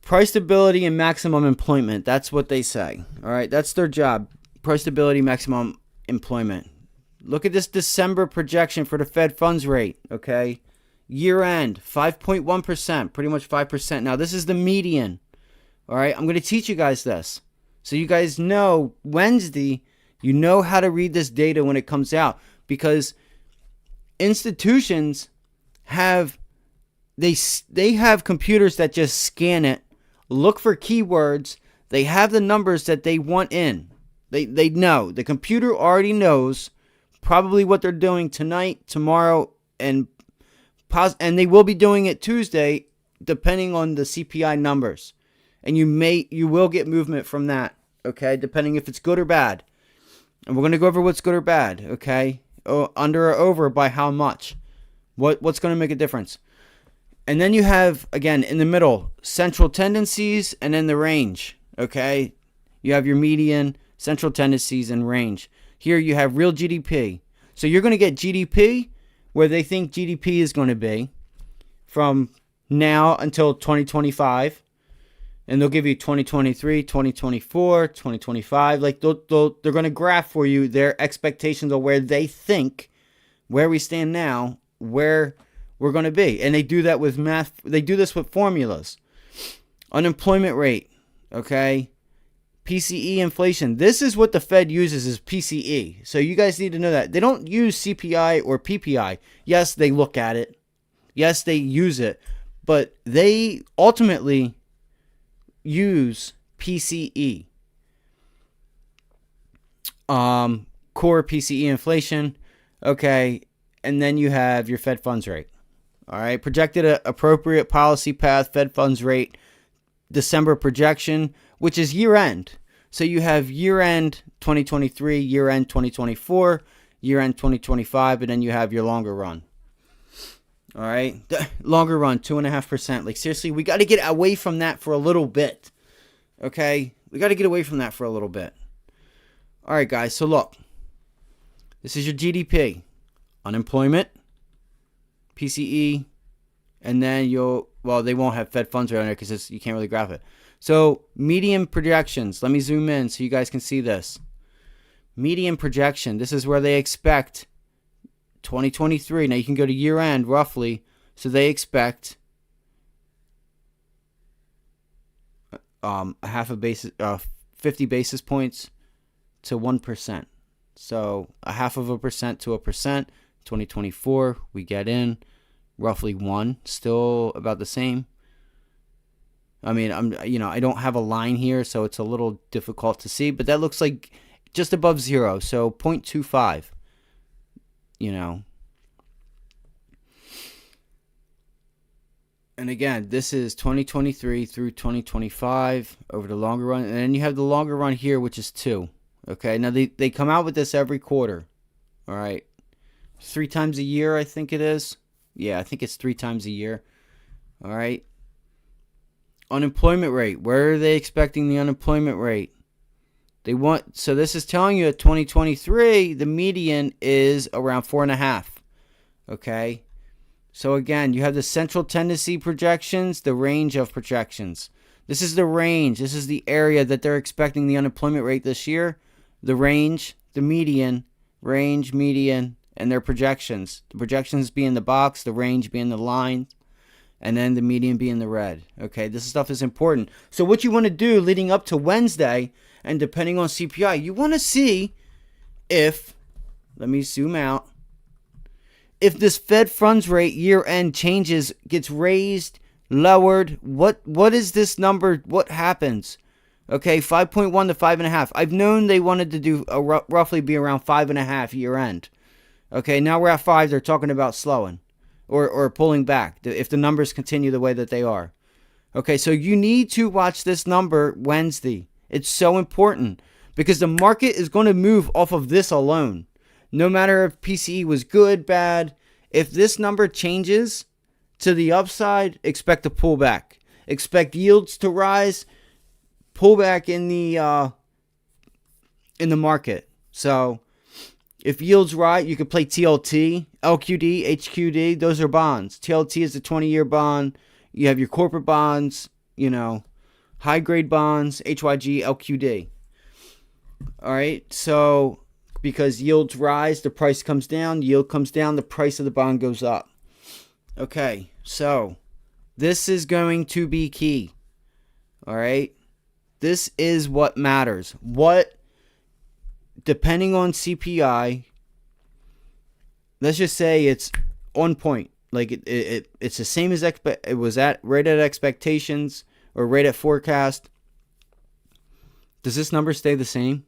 price stability and maximum employment. That's what they say. All right, that's their job. Price stability, maximum employment. Look at this December projection for the Fed funds rate, okay? Year end, 5.1%, pretty much 5%. Now, this is the median, all right? I'm going to teach you guys this. So you guys know Wednesday, you know how to read this data when it comes out, because institutions have, they have computers that just scan it, look for keywords, they have the numbers that they want in. They know. The computer already knows probably what they're doing tonight, tomorrow, and they will be doing it Tuesday, depending on the CPI numbers. And you will get movement from that, okay, depending if it's good or bad. And we're going to go over what's good or bad, okay? Under or over by how much. What's going to make a difference. And then you have, again, in the middle, central tendencies and then the range, okay? You have your median, central tendencies, and range. Here you have real GDP. So you're going to get GDP where they think GDP is going to be from now until 2025. And they'll give you 2023, 2024, 2025. Like they're going to graph for you their expectations of where they think, where we stand now, where we're going to be. And they do that with math. They do this with formulas. Unemployment rate, okay? PCE inflation. This is what the Fed uses is PCE. So you guys need to know that. They don't use CPI or PPI. Yes, they look at it. Yes, they use it. But they ultimately use PCE. Core PCE inflation. Okay. And then you have your Fed funds rate. All right. Projected appropriate policy path, Fed funds rate, December projection, which is year end. So you have year end 2023, year end 2024, year end 2025, and then you have your longer run. All right. Longer run, 2.5%. Like, seriously, we got to get away from that for a little bit. Okay. We got to get away from that for a little bit. All right, guys. So look, this is your GDP, unemployment, PCE, and then they won't have Fed funds rate on there because you can't really graph it. So median projections, let me zoom in so you guys can see this. Median projection, this is where they expect 2023. Now you can go to year end roughly. So they expect a half a basis, 50 basis points to 1%. So a half of a percent to a percent. 2024, we get in roughly 1, still about the same. I mean, I don't have a line here, so it's a little difficult to see, but that looks like just above 0, so 0.25, And again, this is 2023 through 2025 over the longer run, and then you have the longer run here, which is 2. Okay, now they come out with this every quarter, all right? 3 times a year, I think it is. Yeah, I think it's 3 times a year, all right? Unemployment rate. Where are they expecting the unemployment rate? So this is telling you at 2023, the median is around 4.5. Okay. So again, you have the central tendency projections, the range of projections. This is the range. This is the area that they're expecting the unemployment rate this year. The range, the median, range, median, and their projections. The projections being the box, the range being the line, and then the median being the red. Okay, this stuff is important. So what you want to do leading up to Wednesday, and depending on CPI, you want to see if, let me zoom out, if this Fed funds rate year-end changes, gets raised, lowered, what is this number? What happens? Okay, 5.1 to 5.5. I've known they wanted to do roughly be around 5.5 year-end. Okay, now we're at 5. They're talking about slowing or pulling back if the numbers continue the way that they are. Okay, so you need to watch this number Wednesday. It's so important because the market is going to move off of this alone. No matter if PCE was good, bad, if this number changes to the upside, expect a pullback. Expect yields to rise, pullback in the market. So if yields rise, you could play TLT, LQD, HQD. Those are bonds. TLT is the 20-year bond. You have your corporate bonds, high grade bonds, HYG, LQD. All right. So because yields rise, the price comes down. Yield comes down, the price of the bond goes up. Okay. So this is going to be key. All right. This is what matters. Depending on CPI, let's just say it's on point. Like it's the same as it was right at expectations or right at forecast. Does this number stay the same?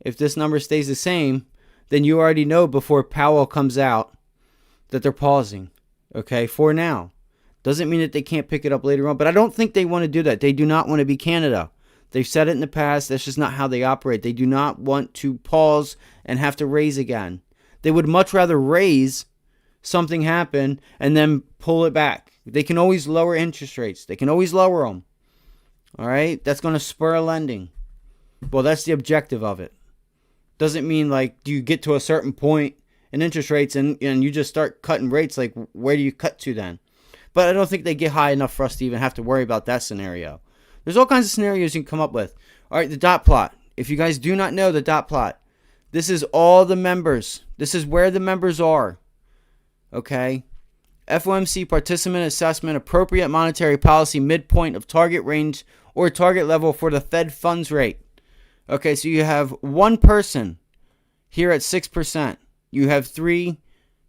If this number stays the same, then you already know before Powell comes out that they're pausing. Okay, for now. Doesn't mean that they can't pick it up later on, but I don't think they want to do that. They do not want to be Canada. They've said it in the past. That's just not how they operate. They do not want to pause and have to raise again. They would much rather raise, something happen, and then pull it back. They can always lower interest rates. They can always lower them. All right? That's going to spur lending. Well, that's the objective of it. Doesn't mean like you get to a certain point in interest rates and you just start cutting rates. Like, where do you cut to then? But I don't think they get high enough for us to even have to worry about that scenario. There's all kinds of scenarios you can come up with. All right, the dot plot. If you guys do not know the dot plot, this is all the members. This is where the members are. Okay? FOMC participant assessment, appropriate monetary policy, midpoint of target range or target level for the Fed funds rate. Okay, so you have one person here at 6%. You have 3,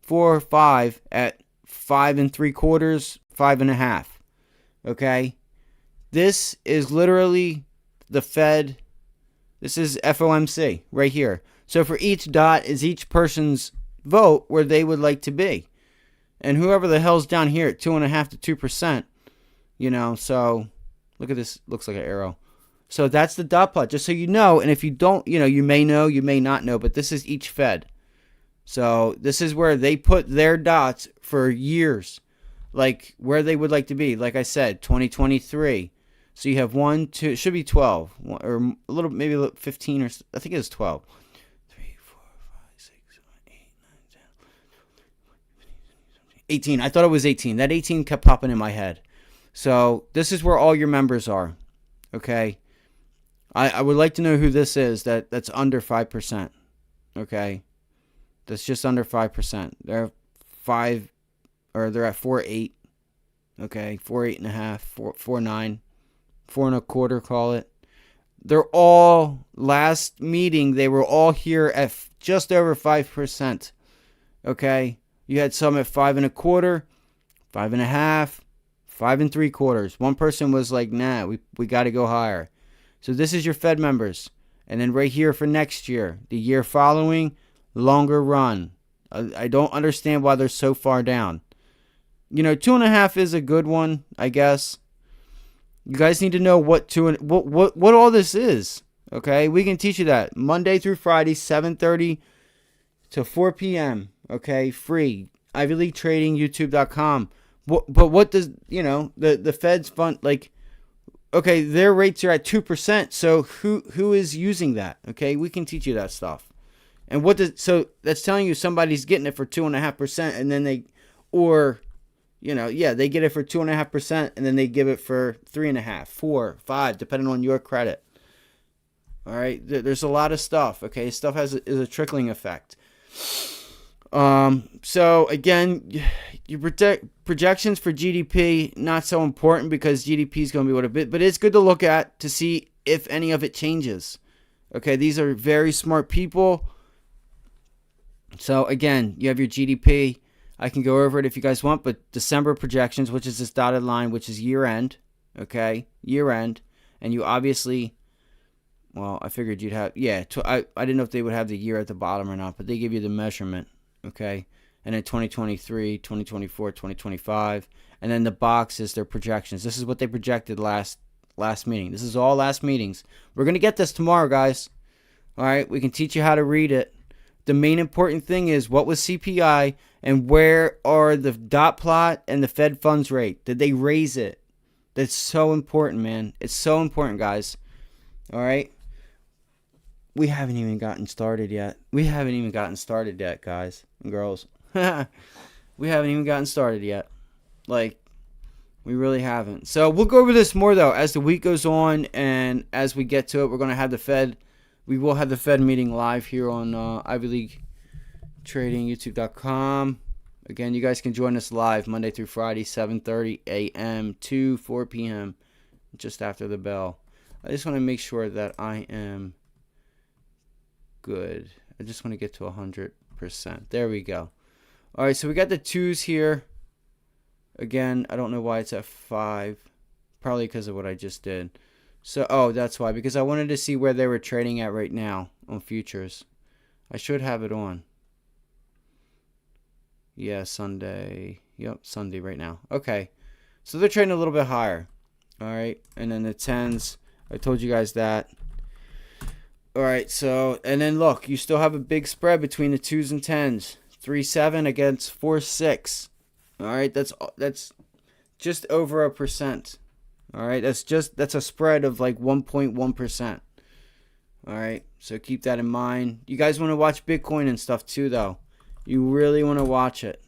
4, 5 at 5 3/4, 5.5. Okay? This is literally the Fed. This is FOMC right here. So for each dot is each person's vote where they would like to be. And whoever the hell's down here at 2.5 to 2%, so look at this. Looks like an arrow. So that's the dot plot, just so you know. And if you don't, you may know, you may not know, but this is each Fed. So this is where they put their dots for years, like where they would like to be. Like I said, 2023. So you have 1, 2, it should be 12, or a little, maybe 15, or I think it was 12. 3, 4, 5, 6, 7, 8, 9, 10, 18. I thought it was 18. That 18 kept popping in my head. So this is where all your members are. Okay. I would like to know who this is that's under 5%. Okay. That's just under 5%. They're 5, or they're at 4.8. Okay. 4.8.5, 4.9. 4.25, call it. They're all, last meeting, they were all here at just over 5%. Okay? You had some at 5.25, 5.5, 5 3/4. One person was like, nah, we got to go higher. So this is your Fed members. And then right here for next year, the year following, longer run. I don't understand why they're so far down. 2.5 is a good one, I guess. You guys need to know what all this is. Okay, we can teach you that Monday through Friday, 7:30 to 4 p.m. Okay, free. Ivy League Trading, YouTube.com. But what does the Fed's fund like? Okay, their rates are at 2%. So who is using that? Okay, we can teach you that stuff. And so that's telling you somebody's getting it for 2.5%, and then Yeah, they get it for 2.5%, and then they give it for 3.5, 4, 5, depending on your credit. All right, there's a lot of stuff. Okay, stuff is a trickling effect. So again, your projections for GDP not so important because GDP is going to be what it is, but it's good to look at to see if any of it changes. Okay, these are very smart people. So again, you have your GDP. I can go over it if you guys want, but December projections, which is this dotted line, which is year end. Okay, year end, and you obviously. Well, I figured you'd have, I didn't know if they would have the year at the bottom or not, but they give you the measurement, okay? And then 2023, 2024, 2025, and then the box is their projections. This is what they projected last meeting. This is all last meetings. We're going to get this tomorrow, guys. All right, we can teach you how to read it. The main important thing is what was CPI and where are the dot plot and the Fed funds rate? Did they raise it? That's so important, man. It's so important, guys. All right? We haven't even gotten started yet. Guys and girls. We haven't even gotten started yet. Like, we really haven't. So we'll go over this more, though, as the week goes on. And as we get to it, we're going to have the Fed. We will have the Fed meeting live here on Ivy League Trading, YouTube.com. Again, you guys can join us live Monday through Friday, 7:30 a.m. to 4 p.m. just after the bell. I just want to make sure that I am good. I just want to get to 100%. There we go. All right, so we got the twos here. Again, I don't know why it's at 5. Probably because of what I just did. So, that's why. Because I wanted to see where they were trading at right now on futures. I should have it on. Yeah, Sunday. Yep, Sunday right now. Okay. So they're trading a little bit higher. All right. And then the 10s. I told you guys that. All right, so, and then look, you still have a big spread between the 2s and 10s. 3.7 against 4.6. All right, that's just over 1%. All right, that's a spread of like 1.1%. All right, so keep that in mind. You guys want to watch Bitcoin and stuff too, though. You really want to watch it.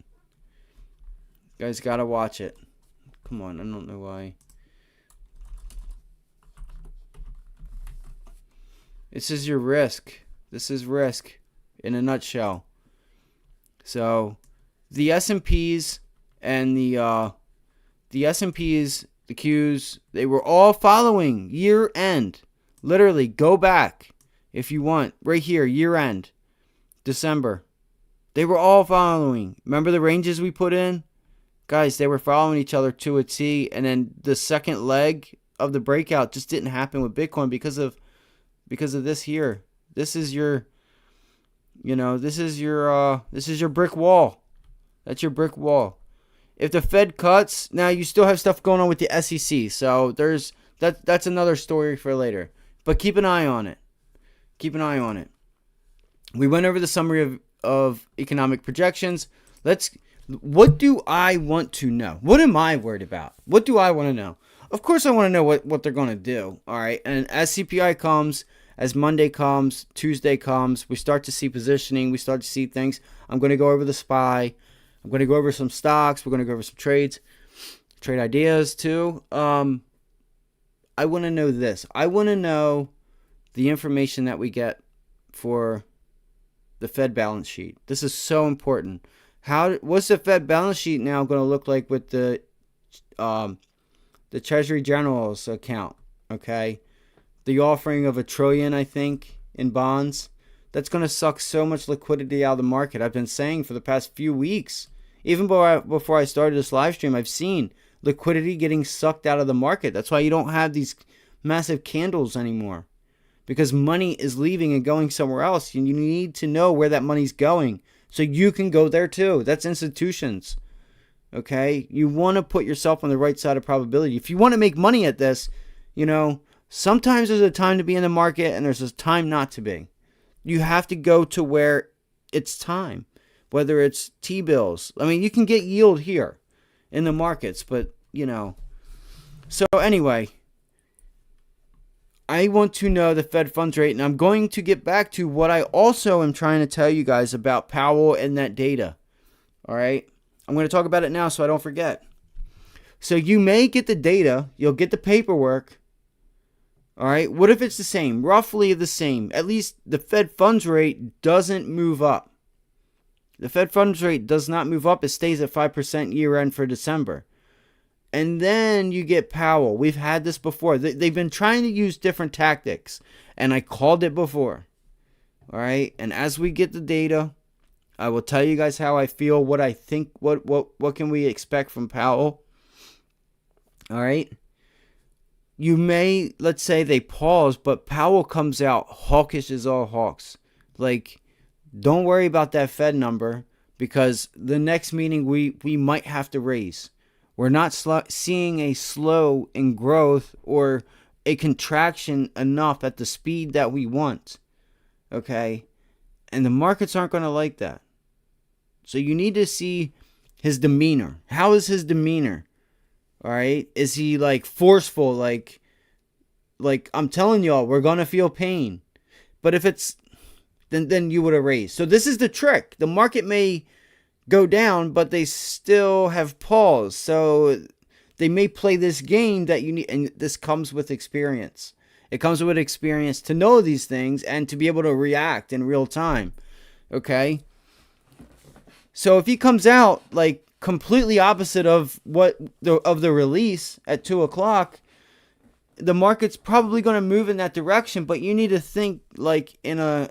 You guys got to watch it. Come on, I don't know why. This is your risk. This is risk in a nutshell. So, the S&Ps and the S&Ps, the Qs, they were all following year end. Literally, go back if you want. Right here, year end, December. They were all following. Remember the ranges we put in? Guys, they were following each other to a T, and then the second leg of the breakout just didn't happen with Bitcoin because of this here. This is your brick wall. That's your brick wall. If the Fed cuts, now you still have stuff going on with the SEC. So that's another story for later. But keep an eye on it. We went over the summary of economic projections. What do I want to know? What am I worried about? What do I want to know? Of course I want to know what they're going to do. All right. And as CPI comes, as Monday comes, Tuesday comes, we start to see positioning. We start to see things. I'm going to go over the SPY. I'm going to go over some stocks. We're going to go over some trade ideas too. I want to know this. I want to know the information that we get for the Fed balance sheet. This is so important. What's the Fed balance sheet now going to look like with the Treasury General's account? Okay. The offering of $1 trillion, I think, in bonds. That's going to suck so much liquidity out of the market. I've been saying for the past few weeks, even before I started this live stream, I've seen liquidity getting sucked out of the market. That's why you don't have these massive candles anymore, because money is leaving and going somewhere else. And you need to know where that money's going so you can go there too. That's institutions. Okay? You want to put yourself on the right side of probability. If you want to make money at this, sometimes there's a time to be in the market and there's a time not to be. You have to go to where it's time, whether it's T-bills. I mean, you can get yield here in the markets, but, So anyway, I want to know the Fed funds rate, and I'm going to get back to what I also am trying to tell you guys about Powell and that data. All right? I'm going to talk about it now so I don't forget. So you may get the data, you'll get the paperwork. All right, what if it's the same, roughly the same? At least the Fed funds rate doesn't move up. The Fed funds rate does not move up. It stays at 5% year end for December. And then you get Powell. We've had this before. They've been trying to use different tactics, and I called it before. All right, and as we get the data, I will tell you guys how I feel, what I think, what can we expect from Powell. All right. You may, let's say they pause, but Powell comes out hawkish as all hawks. Like, don't worry about that Fed number, because the next meeting we might have to raise. We're not seeing a slow in growth or a contraction enough at the speed that we want. Okay? And the markets aren't going to like that. So you need to see his demeanor. How is his demeanor? All right? Is he like forceful? Like I'm telling y'all, we're going to feel pain. But if it's, then you would have raised. So this is the trick. The market may go down, but they still have pause. So they may play this game that you need. And this comes with experience. It comes with experience to know these things and to be able to react in real time. Okay? So if he comes out like completely opposite of the release at 2:00, the market's probably going to move in that direction. But you need to think like in a,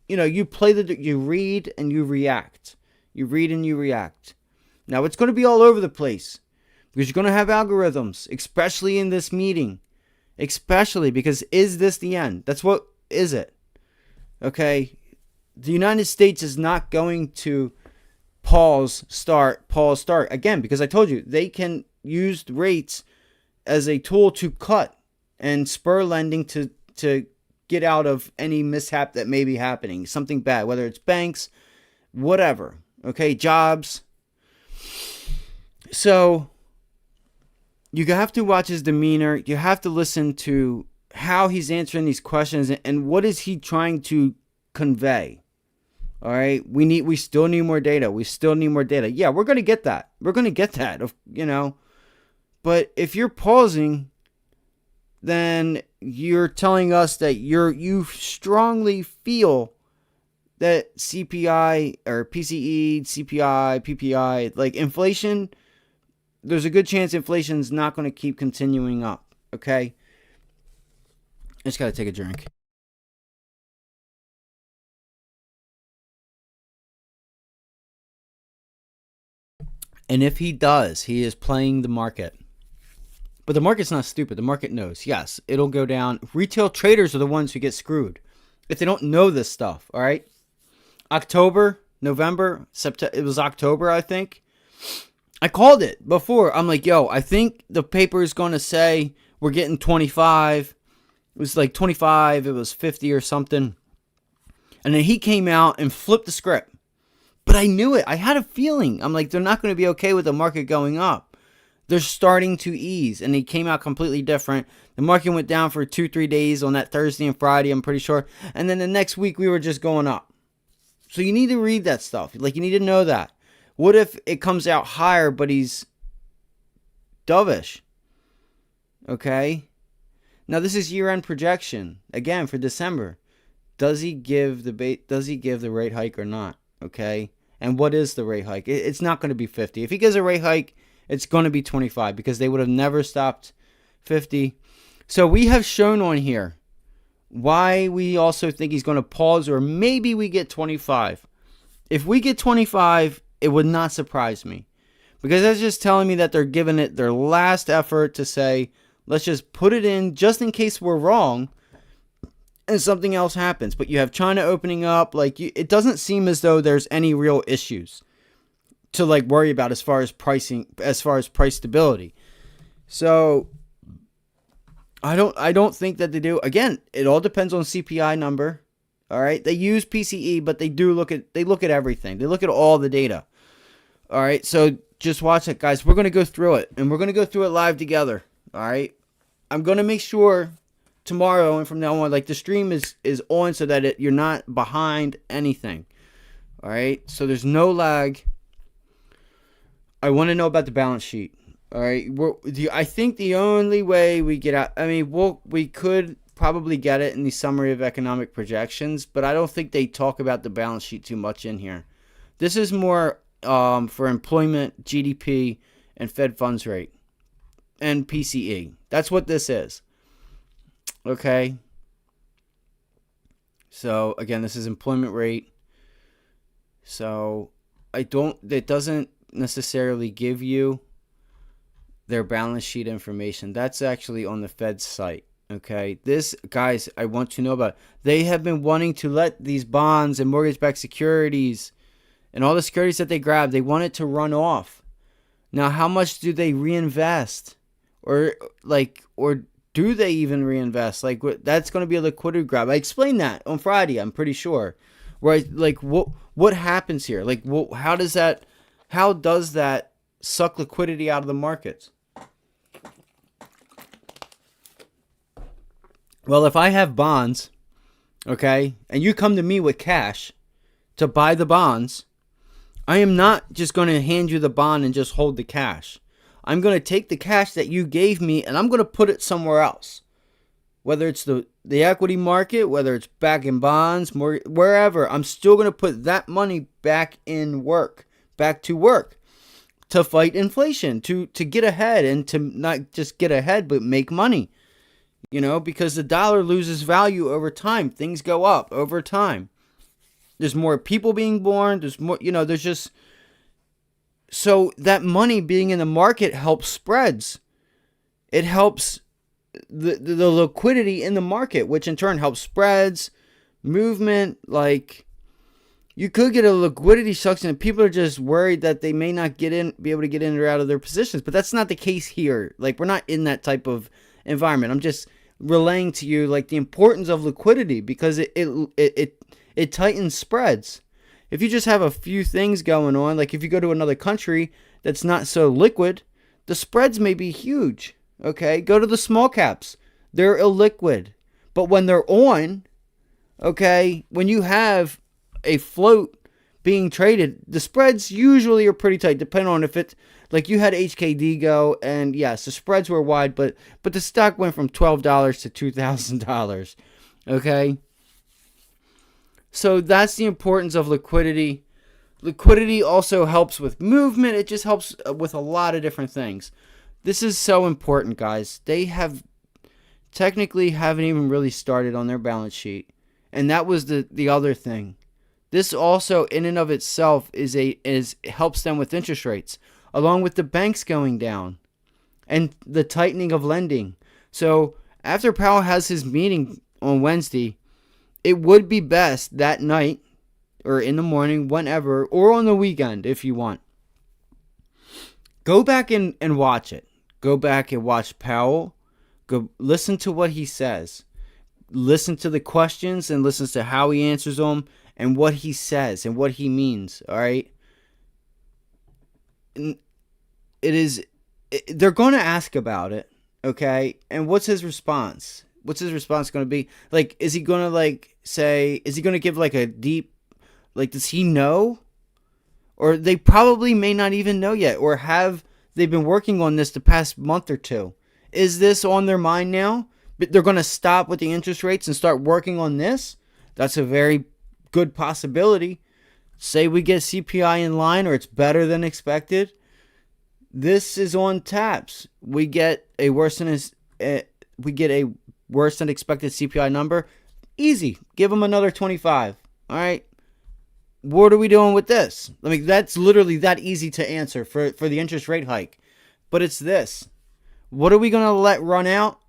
you read and you react. You read and you react. Now it's going to be all over the place because you're going to have algorithms, especially in this meeting. Especially because is this the end? That's what is it? Okay, the United States is not going to pause, start again, because I told you they can use rates as a tool to cut and spur lending to get out of any mishap that may be happening, something bad, whether it's banks, whatever, okay, jobs. So you have to watch his demeanor. You have to listen to how he's answering these questions and what is he trying to convey. All right, we still need more data. We still need more data. Yeah, we're going to get that. We're going to get that, But if you're pausing, then you're telling us that you strongly feel that CPI or PCE, CPI, PPI, like inflation, there's a good chance inflation's not going to keep continuing up, okay? I just got to take a drink. And if he does, he is playing the market. But the market's not stupid. The market knows. Yes, it'll go down. Retail traders are the ones who get screwed if they don't know this stuff, all right? October, November, September. It was October, I think. I called it before. I'm like, yo, I think the paper is going to say we're getting 25. It was like 25. It was 50 or something. And then he came out and flipped the script. But I knew it. I had a feeling. I'm like, they're not going to be okay with the market going up. They're starting to ease. And he came out completely different. The market went down for 2-3 days on that Thursday and Friday, I'm pretty sure. And then the next week, we were just going up. So you need to read that stuff. Like, you need to know that. What if it comes out higher, but he's dovish? Okay? Now, this is year-end projection. Again, for December. Does he give the rate hike or not? Okay, and what is the rate hike? It's not going to be 50. If he gives a rate hike, it's going to be 25 because they would have never stopped 50. So we have shown on here why we also think he's going to pause, or maybe we get 25. If we get 25, it would not surprise me because that's just telling me that they're giving it their last effort to say, let's just put it in just in case we're wrong. And something else happens. But you have China opening up. Like, it doesn't seem as though there's any real issues to like worry about as far as pricing, as far as price stability. So I don't think that they do. Again, it all depends on CPI number. All right, they use PCE, but they look at everything. They look at all the data. All right, so just watch it, guys. We're gonna go through it, and we're gonna go through it live together. All right, I'm gonna make sure tomorrow and from now on, like the stream is on so that you're not behind anything. All right, so there's no lag. I want to know about the balance sheet. All right. I think the only way we get out, I mean, we could probably get it in the summary of economic projections, but I don't think they talk about the balance sheet too much in here. This is more for employment, GDP, and Fed funds rate, and PCE. That's what this is. Okay. So again, this is employment rate. So it doesn't necessarily give you their balance sheet information. That's actually on the Fed's site. Okay, this, guys, I want you to know about it. They have been wanting to let these bonds and mortgage-backed securities and all the securities that they grab, they want it to run off. Now, how much do they reinvest? Or do they even reinvest? Like, that's going to be a liquidity grab. I explained that on Friday, I'm pretty sure. Right? Like, what happens here? Like, how does that suck liquidity out of the markets? Well, if I have bonds, okay, and you come to me with cash to buy the bonds, I am not just going to hand you the bond and just hold the cash. I'm going to take the cash that you gave me and I'm going to put it somewhere else. Whether it's the equity market, whether it's back in bonds, wherever, I'm still going to put that money back to work, to fight inflation, to get ahead, and to not just get ahead, but make money. You know, because the dollar loses value over time. Things go up over time. There's more people being born. There's more, there's just... So that money being in the market helps spreads. It helps the liquidity in the market, which in turn helps spreads, movement. Like, you could get a liquidity suction and people are just worried that they may not be able to get in or out of their positions. But that's not the case here. Like, we're not in that type of environment. I'm just relaying to you like the importance of liquidity, because it tightens spreads. If you just have a few things going on, like if you go to another country that's not so liquid, the spreads may be huge. Okay, go to the small caps. They're illiquid. But when they're on, okay, when you have a float being traded, the spreads usually are pretty tight, depending on if it's like you had HKD go, and yes, the spreads were wide, but the stock went from $12 to $2,000. Okay, so that's the importance of liquidity. Liquidity also helps with movement. It just helps with a lot of different things. This is so important, guys. They technically haven't even really started on their balance sheet, and that was the other thing. This also, in and of itself, helps them with interest rates, along with the banks going down and the tightening of lending. So after Powell has his meeting on Wednesday, it would be best that night or in the morning, whenever, or on the weekend if you want. Go back and watch it. Go back and watch Powell. Go listen to what he says. Listen to the questions and listen to how he answers them and what he says and what he means. All right. They're going to ask about it. Okay. And what's his response? What's his response going to be? Like, is he going to is he going to give like a deep, does he know? Or they probably may not even know yet, or they've been working on this the past month or two. Is this on their mind now? But they're going to stop with the interest rates and start working on this? That's a very good possibility. Say we get CPI in line, or it's better than expected. This is on taps. We get a worse than expected CPI number. Easy. Give them another 25. All right. What are we doing with this? I mean, that's literally that easy to answer for the interest rate hike. But it's this. What are we going to let run out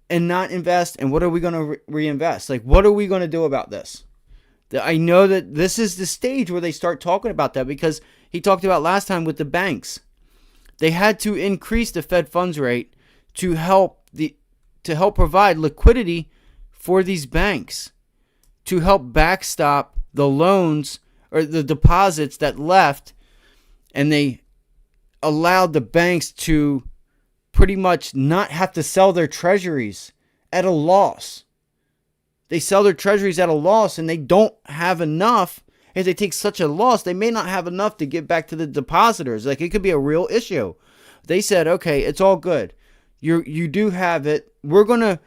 and not invest? And what are we going to reinvest? Like, what are we going to do about this? I know that this is the stage where they start talking about that, because he talked about last time with the banks. They had to increase the Fed funds rate to help provide liquidity for these banks, to help backstop the loans or the deposits that left, and they allowed the banks to pretty much not have to sell their treasuries at a loss. They sell their treasuries at a loss and they don't have enough, If they take such a loss, they may not have enough to give back to the depositors. Like, it could be a real issue. They said, okay, it's all good. You do have it. We're gonna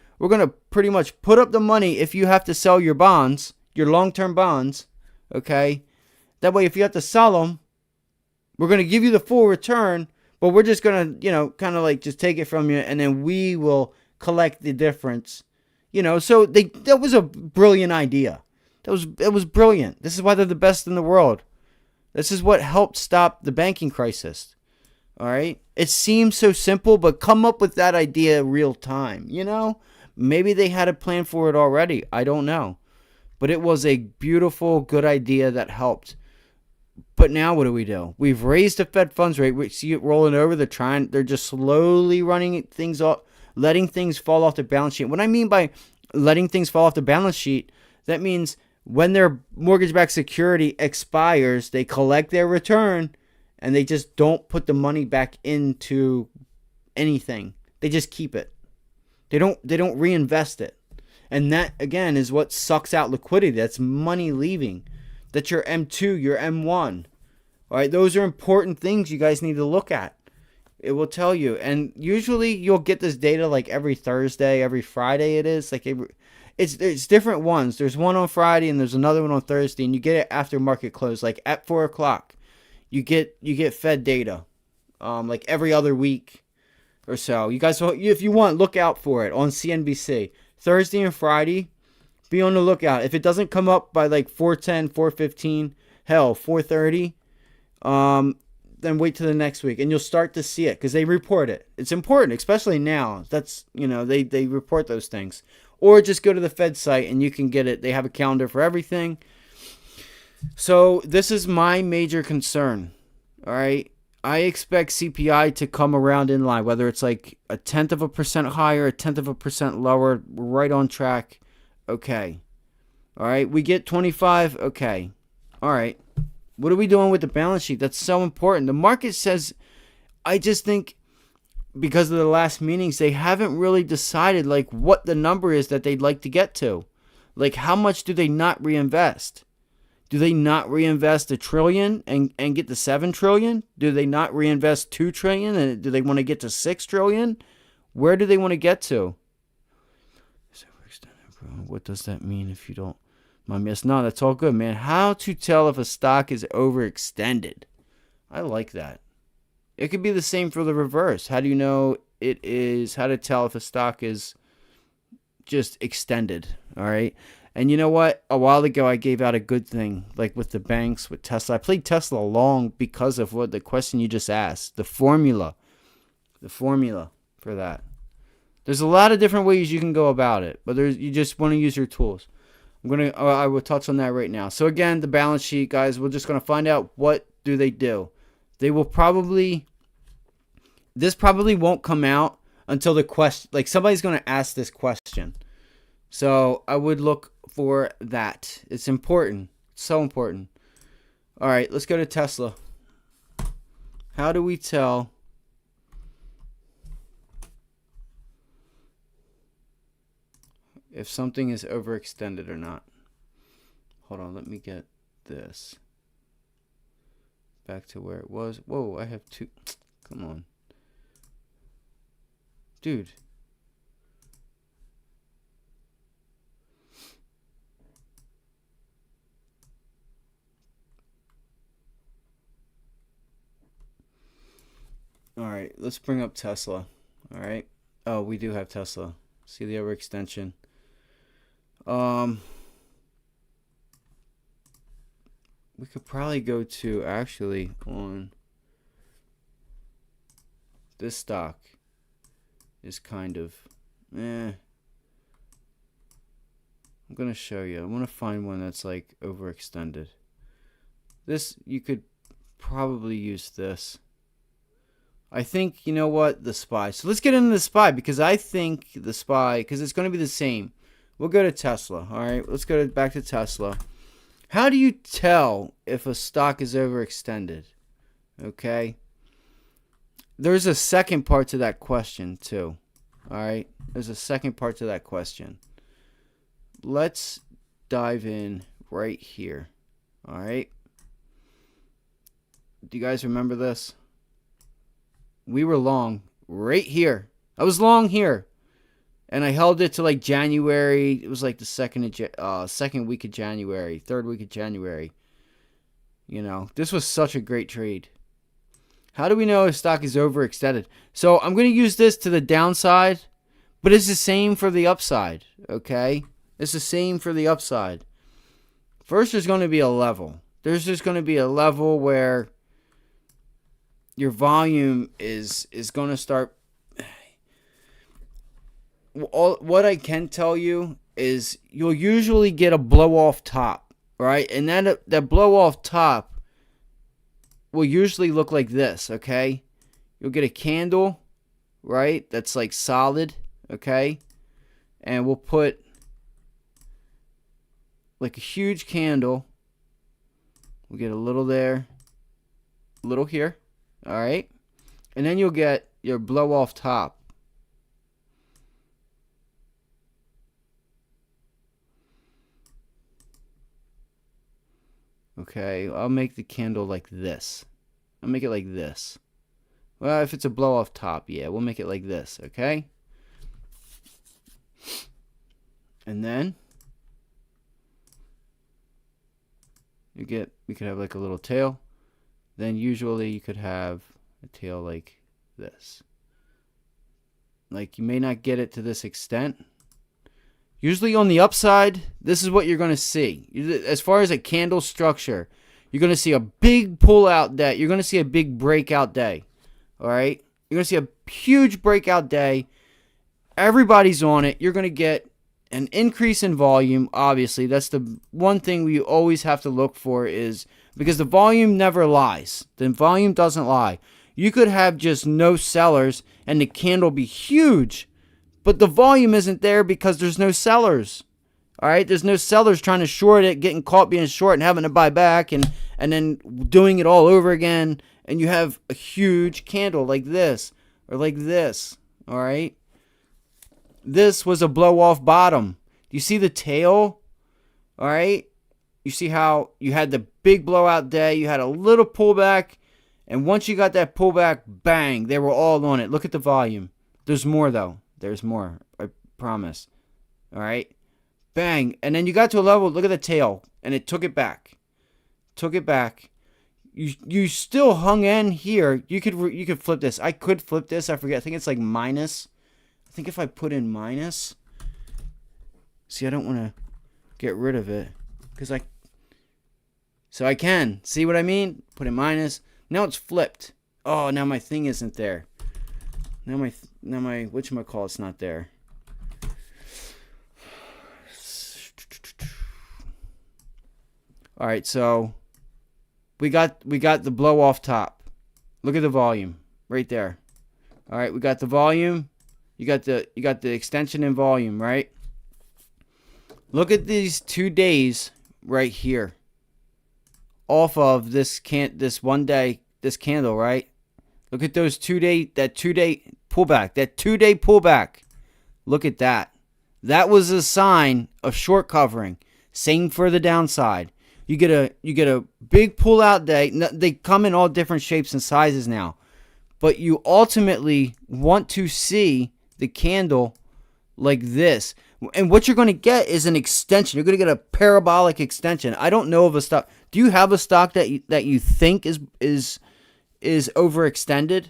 pretty much put up the money if you have to sell your bonds, your long-term bonds. Okay, that way if you have to sell them, we're gonna give you the full return, but we're just gonna kind of like just take it from you, and then we will collect the difference. So that was a brilliant idea. It was brilliant. This is why they're the best in the world. This is what helped stop the banking crisis. All right. It seems so simple, but come up with that idea real time. Maybe they had a plan for it already. I don't know. But it was a beautiful, good idea that helped. But now what do? We've raised the Fed funds rate. We see it rolling over. They're just slowly running things off, letting things fall off the balance sheet. What I mean by letting things fall off the balance sheet, that means when their mortgage-backed security expires, they collect their return, and they just don't put the money back into anything. They just keep it. They don't reinvest it. And that, again, is what sucks out liquidity. That's money leaving. That's your M2, your M1. All right, those are important things you guys need to look at. It will tell you. And usually you'll get this data like every Thursday, every Friday it is. Like it's different ones. There's one on Friday and there's another one on Thursday, and you get it after market close, like at 4 o'clock. You get Fed data, like every other week or so. You guys, if you want, look out for it on CNBC. Thursday and Friday, be on the lookout. If it doesn't come up by like 4:10, 4:15, hell, 4:30, then wait till the next week, and you'll start to see it because they report it. It's important, especially now. That's they report those things. Or just go to the Fed site and you can get it. They have a calendar for everything. So this is my major concern. All right. I expect CPI to come around in line, whether it's like 0.1% higher, 0.1% lower. We're right on track. Okay. All right. We get 25. Okay. All right. What are we doing with the balance sheet? That's so important. The market says, I just think because of the last meetings, they haven't really decided like what the number is that they'd like to get to. Like, how much do they not reinvest? Do they not reinvest $1 trillion and get to $7 trillion? Do they not reinvest $2 trillion and do they want to get to $6 trillion? Where do they want to get to? What does that mean if you don't mind me asking? No, that's all good, man. How to tell if a stock is overextended? I like that. It could be the same for the reverse. How do you know it is? How to tell if a stock is just extended? All right. And you know what? A while ago, I gave out a good thing, like with the banks, with Tesla. I played Tesla long because of what the question you just asked. The formula for that. There's a lot of different ways you can go about it, but you just want to use your tools. I will touch on that right now. So again, the balance sheet, guys, we're just going to find out what do they do. They will this probably won't come out until the question, like somebody's going to ask this question. So I would look for that. It's important. It's so important. All right, let's go to Tesla. How do we tell if something is overextended or not? Hold on, let me get this back to where it was. Whoa, I have two. Come on. Dude. All right, let's bring up Tesla. All right. Oh, we do have Tesla. See the overextension. We could probably go to actually on this stock is kind of I'm going to show you. I want to find one that's like overextended. This, you could probably use this. I think, you know what, the SPY. So let's get into the SPY because I think the SPY, because it's going to be the same. We'll go to Tesla. All right, let's go back to Tesla. How do you tell if a stock is overextended? Okay. There's a second part to that question too. All right. There's a second part to that question. Let's dive in right here. All right. Do you guys remember this? We were long right here. I was long here. And I held it to like January. It was like the second week of January, third week of January. You know, this was such a great trade. How do we know if stock is overextended? So I'm going to use this to the downside, but it's the same for the upside, okay? It's the same for the upside. First, there's going to be a level. There's just going to be a level where your volume is going to start. What I can tell you is you'll usually get a blow off top, right? And that blow off top will usually look like this, okay? You'll get a candle, right? That's like solid, okay? And we'll put like a huge candle. We'll get a little there, a little here, all right? And then you'll get your blow off top. Okay, I'll make the candle like this. I'll make it like this. Well, if it's a blow off top, yeah, we'll make it like this, okay? And then we could have like a little tail. Then usually you could have a tail like this. Like you may not get it to this extent. Usually on the upside, this is what you're going to see. As far as a candle structure, you're going to see a big pull-out day. You're going to see a big breakout day. All right? You're going to see a huge breakout day. Everybody's on it. You're going to get an increase in volume, obviously. That's the one thing we always have to look for is because the volume never lies. The volume doesn't lie. You could have just no sellers and the candle be huge. But the volume isn't there because there's no sellers. All right? There's no sellers trying to short it, getting caught being short and having to buy back and then doing it all over again. And you have a huge candle like this or like this. All right? This was a blow-off bottom. You see the tail? All right? You see how you had the big blowout day. You had a little pullback. And once you got that pullback, bang, they were all on it. Look at the volume. There's more, though. There's more, I promise. All right? Bang. And then you got to a level, look at the tail, and it took it back. Took it back. You still hung in here. You could flip this. I could flip this. I forget. I think it's like minus. I think if I put in minus. See, I don't want to get rid of it. So I can. See what I mean? Put in minus. Now it's flipped. Oh, now my thing isn't there. Now my whatchamacallit's not there. All right, so we got the blow off top. Look at the volume right there. All right, we got the volume. You got the extension in volume, right? Look at these 2 days right here. Off of this one day, this candle, right? Look at those 2 day pullback. That 2 day pullback. Look at that. That was a sign of short covering. Same for the downside. You get a big pull out day. They come in all different shapes and sizes now. But you ultimately want to see the candle like this. And what you're going to get is an extension. You're going to get a parabolic extension. I don't know of a stock. Do you have a stock that you think is overextended?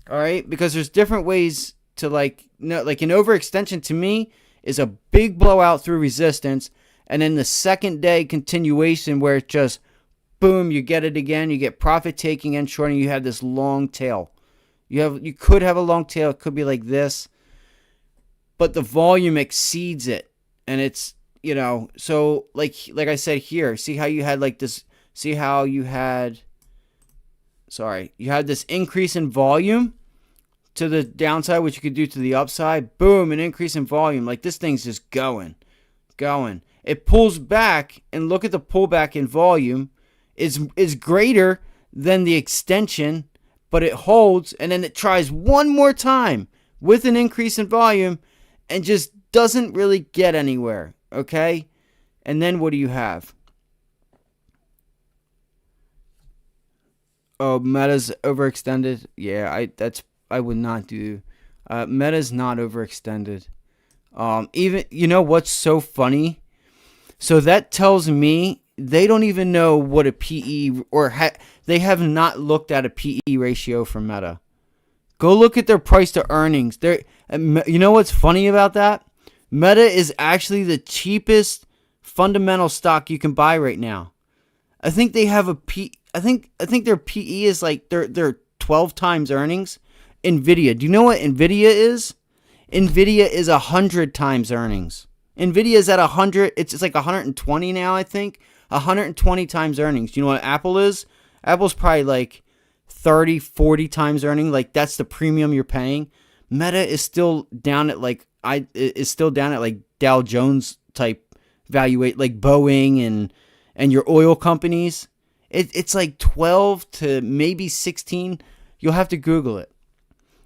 All right, because there's different ways to like an overextension to me is a big blowout through resistance, and then the second day continuation where it just boom, you get it again. You get profit taking and shorting. You have this long tail. You could have a long tail. It could be like this, but the volume exceeds it, and it's so like I said here. See how you had like this. See how you had. Sorry, you had this increase in volume to the downside, which you could do to the upside. Boom, an increase in volume. Like this thing's just going. It pulls back, and look at the pullback in volume is greater than the extension, but it holds, and then it tries one more time with an increase in volume and just doesn't really get anywhere, okay? And then what do you have? Oh, Meta's overextended. Yeah, I would not do. Meta's not overextended. Even you know what's so funny? So that tells me they don't even know what a PE or they have not looked at a PE ratio for Meta. Go look at their price to earnings. You know what's funny about that? Meta is actually the cheapest fundamental stock you can buy right now. I think they have I think their PE is like they're 12 times earnings. Nvidia. Do you know what Nvidia is? Nvidia is 100 times earnings. Nvidia is at 100. It's like 120 now, I think. 120 times earnings. Do you know what Apple is? Apple's probably like 30, 40 times earning. Like that's the premium you're paying. Meta is still down at like Dow Jones type valuate, like Boeing and your oil companies. It's like 12 to maybe 16. You'll have to Google it.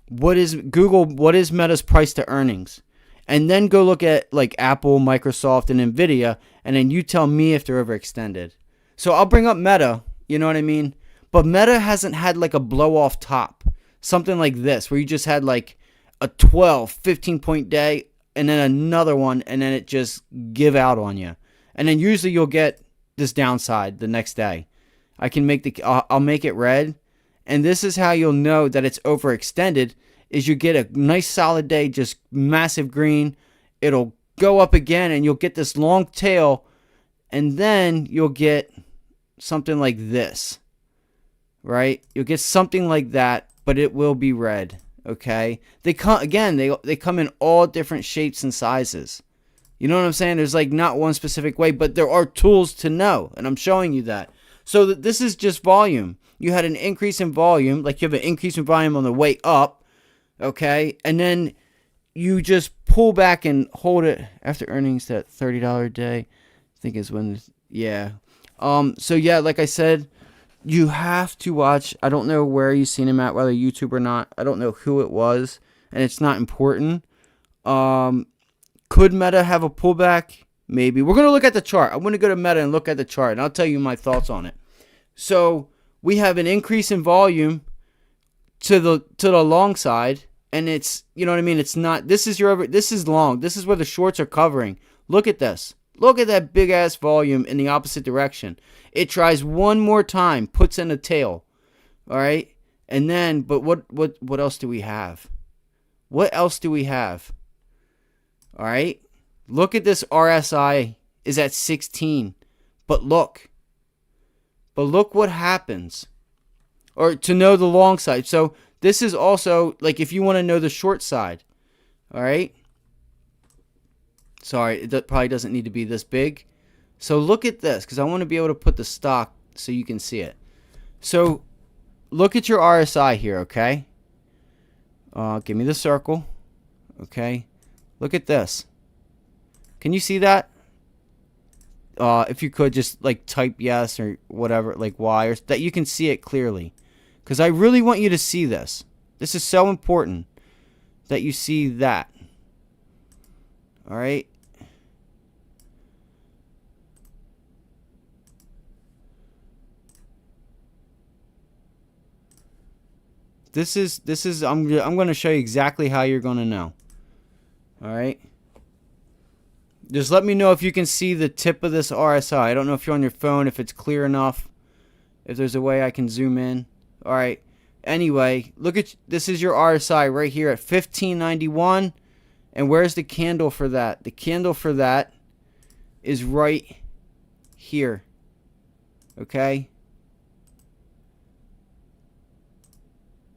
What is Meta's price to earnings? And then go look at like Apple, Microsoft, and Nvidia, and then you tell me if they're overextended. So I'll bring up Meta, you know what I mean? But Meta hasn't had like a blow off top. Something like this, where you just had like a 12, 15 point day, and then another one, and then it just give out on you. And then usually you'll get this downside the next day. I'll make it red. And this is how you'll know that it's overextended, is you get a nice solid day, just massive green. It'll go up again and you'll get this long tail, and then you'll get something like this, right? You'll get something like that, but it will be red, okay? They come in all different shapes and sizes. You know what I'm saying? There's like not one specific way, but there are tools to know, and I'm showing you that. So this is just volume. You had an increase in volume, like you have an increase in volume on the way up, okay? And then you just pull back and hold it after earnings. That $30 a day, I think is when, yeah. So yeah, like I said, you have to watch. I don't know where you've seen him at, whether YouTube or not. I don't know who it was, and it's not important. Could Meta have a pullback? Maybe. We're going to look at the chart. I'm going to go to Meta and look at the chart, and I'll tell you my thoughts on it. So we have an increase in volume to the long side, and it's, you know what I mean? It's not, this is long. This is where the shorts are covering. Look at this. Look at that big ass volume in the opposite direction. It tries one more time, puts in a tail. All right? And then, but what else do we have? What else do we have? All right? Look at this. RSI is at 16. But look what happens. Or to know the long side. So this is also, like, if you want to know the short side. All right? Sorry, it probably doesn't need to be this big. So look at this, because I want to be able to put the stock so you can see it. So look at your RSI here, okay? Give me the circle. Okay? Look at this. Can you see that? If you could just like type yes or whatever, like Y, or that you can see it clearly. Because I really want you to see this. This is so important that you see that. All right? This is I'm going to show you exactly how you're going to know. All right? Just let me know if you can see the tip of this RSI. I don't know if you're on your phone, if it's clear enough, if there's a way I can zoom in. All right. Anyway, look at this is your RSI right here at 1591. And where's the candle for that? The candle for that is right here. Okay?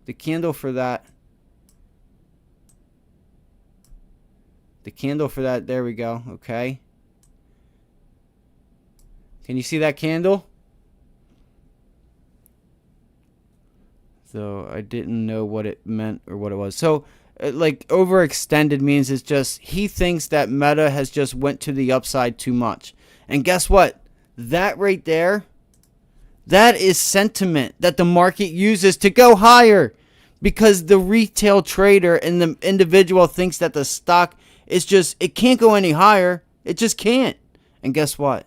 The candle for that. The candle for that, there we go, okay? Can you see that candle? So I didn't know what it meant or what it was. So like overextended means it's just he thinks that Meta has just went to the upside too much. And guess what? That right there, that is sentiment that the market uses to go higher, because the retail trader and the individual thinks that the stock is just, it can't go any higher. It just can't. And guess what?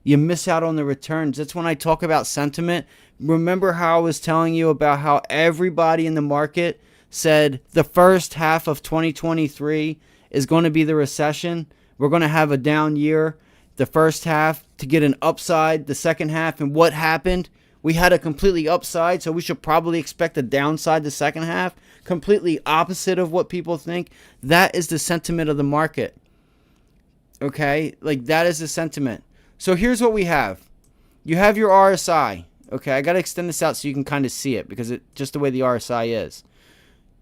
You miss out on the returns. That's when I talk about sentiment. Remember how I was telling you about how everybody in the market said the first half of 2023 is going to be the recession? We're going to have a down year. The first half to get an upside, the second half. And what happened? We had a completely upside, so we should probably expect a downside the second half. Completely opposite of what people think. That is the sentiment of the market. Okay? Like, that is the sentiment. So here's what we have. You have your RSI. Okay, I got to extend this out so you can kind of see it because it just the way the RSI is.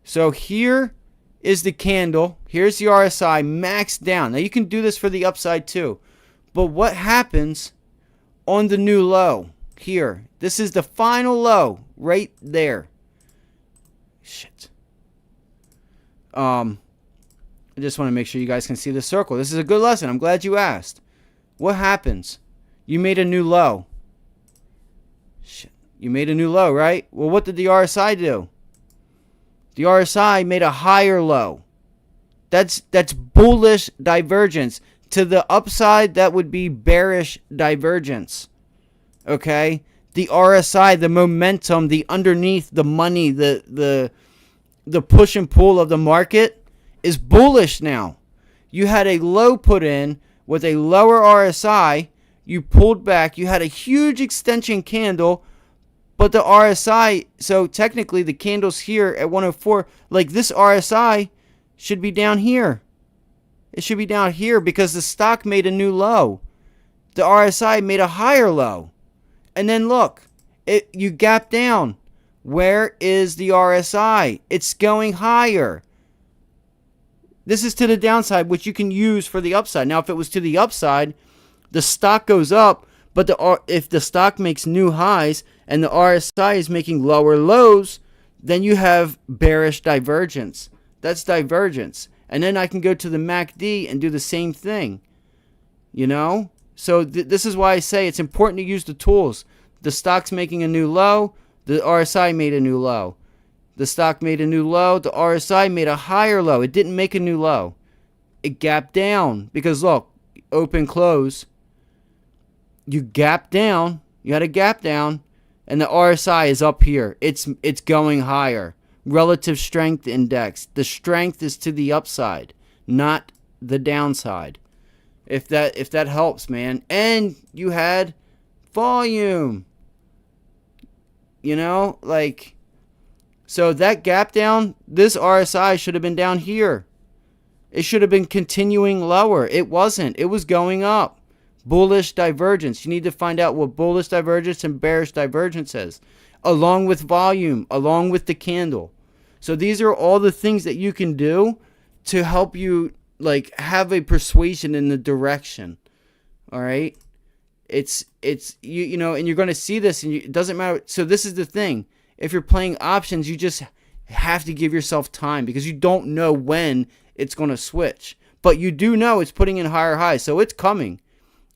So here is the candle. Here's the RSI maxed down. Now you can do this for the upside too. But what happens on the new low here? This is the final low right there. Shit. I just want to make sure you guys can see the circle. This is a good lesson. I'm glad you asked. What happens? You made a new low. Shit. You made a new low, right? Well, what did the RSI do? The RSI made a higher low. That's bullish divergence. To the upside, that would be bearish divergence. Okay? The RSI, the momentum, the underneath, the money, the push and pull of the market is bullish now. You had a low put in with a lower RSI. You pulled back. You had a huge extension candle. But the RSI, so technically the candle's here at 104. Like this RSI should be down here. It should be down here because the stock made a new low. The RSI made a higher low. And then look, you gap down. Where is the RSI? It's going higher. This is to the downside, which you can use for the upside. Now, if it was to the upside, the stock goes up, but if the stock makes new highs and the RSI is making lower lows, then you have bearish divergence. That's divergence. And then I can go to the MACD and do the same thing. You know? So this is why I say it's important to use the tools. The stock's making a new low. The RSI made a new low. The stock made a new low. The RSI made a higher low. It didn't make a new low. It gapped down. Because look, open, close. You gap down. You had a gap down. And the RSI is up here. It's going higher. Relative strength index. The strength is to the upside, not the downside. If that helps, man. And you had volume. You know, like, so that gap down, this RSI should have been down here. It should have been continuing lower. It wasn't. It was going up. Bullish divergence. You need to find out what bullish divergence and bearish divergence is, along with volume, along with the candle. So these are all the things that you can do to help you, like, have a persuasion in the direction. All right? It's you know, and you're going to see this, and it doesn't matter. So this is the thing. If you're playing options, you just have to give yourself time because you don't know when it's going to switch. But you do know it's putting in higher highs, so it's coming.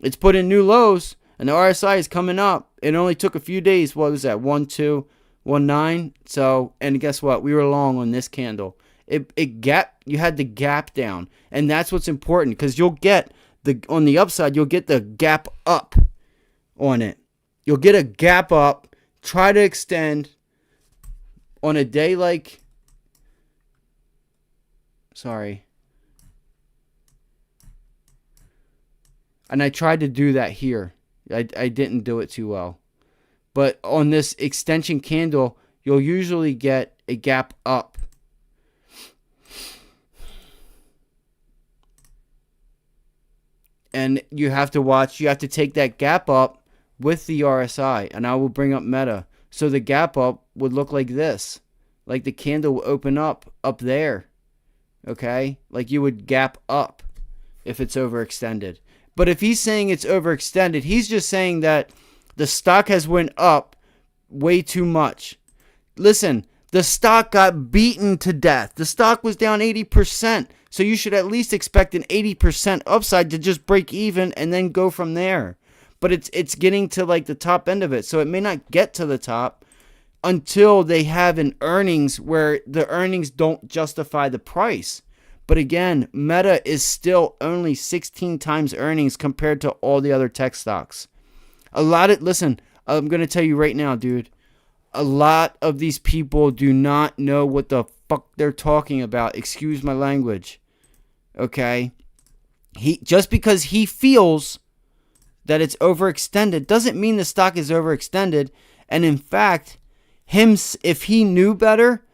It's put in new lows, and the RSI is coming up. It only took a few days. What was that? 1219. So, and guess what? We were long on this candle. You had the gap down, and that's what's important because you'll get on the upside. You'll get the gap up on it. You'll get a gap up. Try to extend on a day like. Sorry. And I tried to do that here. I didn't do it too well. But on this extension candle, you'll usually get a gap up. And you have to watch, you have to take that gap up with the RSI. And I will bring up Meta. So the gap up would look like this. Like the candle will open up there. Okay? Like you would gap up if it's overextended. But if he's saying it's overextended, he's just saying that the stock has went up way too much. Listen, the stock got beaten to death. The stock was down 80%. So you should at least expect an 80% upside to just break even and then go from there. But it's getting to like the top end of it. So it may not get to the top until they have an earnings where the earnings don't justify the price. But again, Meta is still only 16 times earnings compared to all the other tech stocks. A lot of I'm going to tell you right now, dude. A lot of these people do not know what the fuck they're talking about. Excuse my language. Okay? Just because he feels that it's overextended doesn't mean the stock is overextended. And in fact, if he knew better,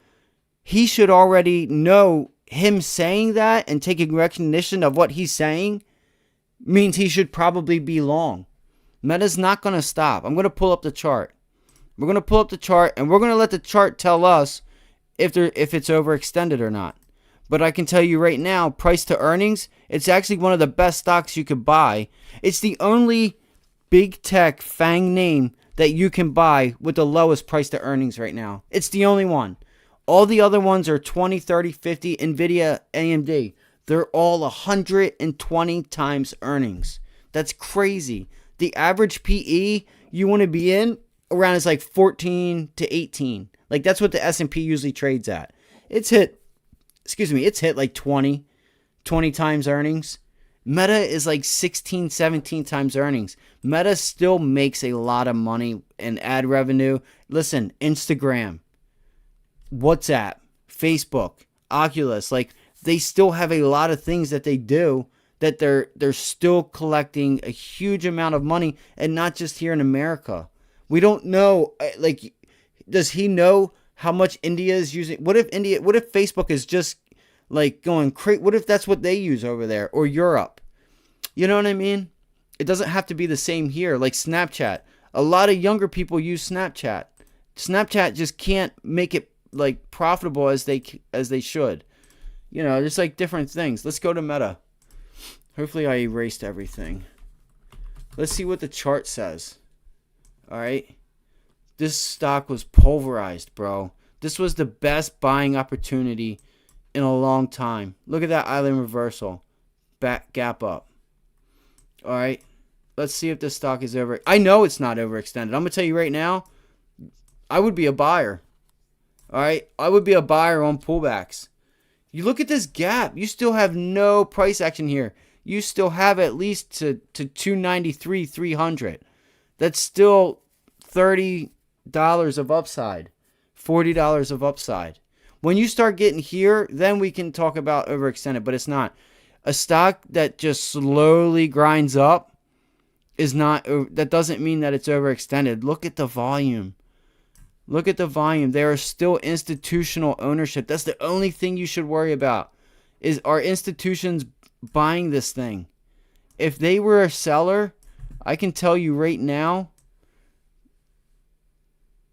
he should already know him saying that and taking recognition of what he's saying means he should probably be long. Meta's not going to stop. I'm going to pull up the chart. We're going to pull up the chart and we're going to let the chart tell us if it's overextended or not. But I can tell you right now, price to earnings, it's actually one of the best stocks you could buy. It's the only big tech FANG name that you can buy with the lowest price to earnings right now. It's the only one. All the other ones are 20, 30, 50, NVIDIA, AMD. They're all 120 times earnings. That's crazy. The average PE you want to be in around is like 14 to 18. Like that's what the S&P usually trades at. It's hit like 20 times earnings. Meta is like 16, 17 times earnings. Meta still makes a lot of money in ad revenue. Listen, Instagram, WhatsApp, Facebook, Oculus, like they still have a lot of things that they do that they're still collecting a huge amount of money, and not just here in America. We don't know, like, does he know how much India is using? What if Facebook is just like going crazy? What if that's what they use over there, or Europe? You know what I mean? It doesn't have to be the same here. Like Snapchat, a lot of younger people use Snapchat. Snapchat just can't make it like profitable as they should. You know, just like different things. Let's go to Meta. Hopefully I erased everything. Let's see what the chart says. All right. This stock was pulverized, bro. This was the best buying opportunity in a long time. Look at that island reversal. Back gap up. All right. Let's see if this stock is over. I know it's not overextended. I'm going to tell you right now, I would be a buyer. All right. I would be a buyer on pullbacks. You look at this gap. You still have no price action here. You still have at least to 293, 300. That's still $30 of upside, $40 of upside. When you start getting here, then we can talk about overextended, but it's not. A stock that just slowly grinds up is not, that doesn't mean that it's overextended. Look at the volume. Look at the volume. There is still institutional ownership. That's the only thing you should worry about. Are institutions buying this thing? If they were a seller, I can tell you right now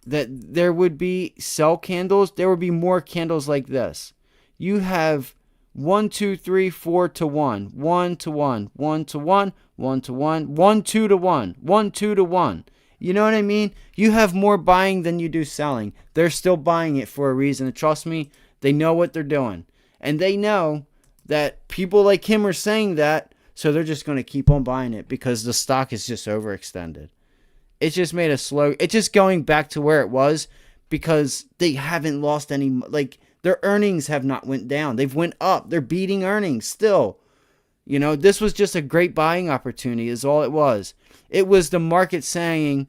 that there would be sell candles. There would be more candles like this. You have 1, 2, 3, 4 to 1, 1 to 1, 1 to 1, 1 to 1, 1, 2 to 1, 1, 2 to 1. You know what I mean? You have more buying than you do selling. They're still buying it for a reason. And trust me, they know what they're doing. And they know that people like him are saying that, so they're just going to keep on buying it because the stock is just overextended. It's just made a slow... It's just going back to where it was because they haven't lost any... Like, their earnings have not went down. They've went up. They're beating earnings still. You know, this was just a great buying opportunity is all it was. It was the market saying,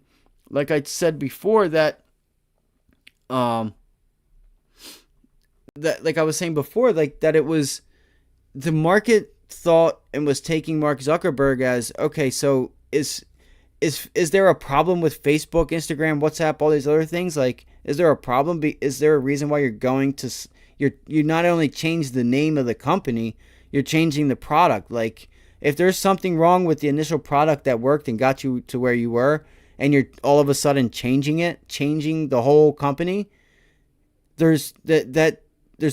like I said before, that... like I was saying before, like that it was... The market thought and was taking Mark Zuckerberg as, okay, so is there a problem with Facebook, Instagram, WhatsApp, all these other things? Like, is there a problem? Is there a reason why you're going to... You not only change the name of the company, you're changing the product. Like, if there's something wrong with the initial product that worked and got you to where you were, and you're all of a sudden changing the whole company, there's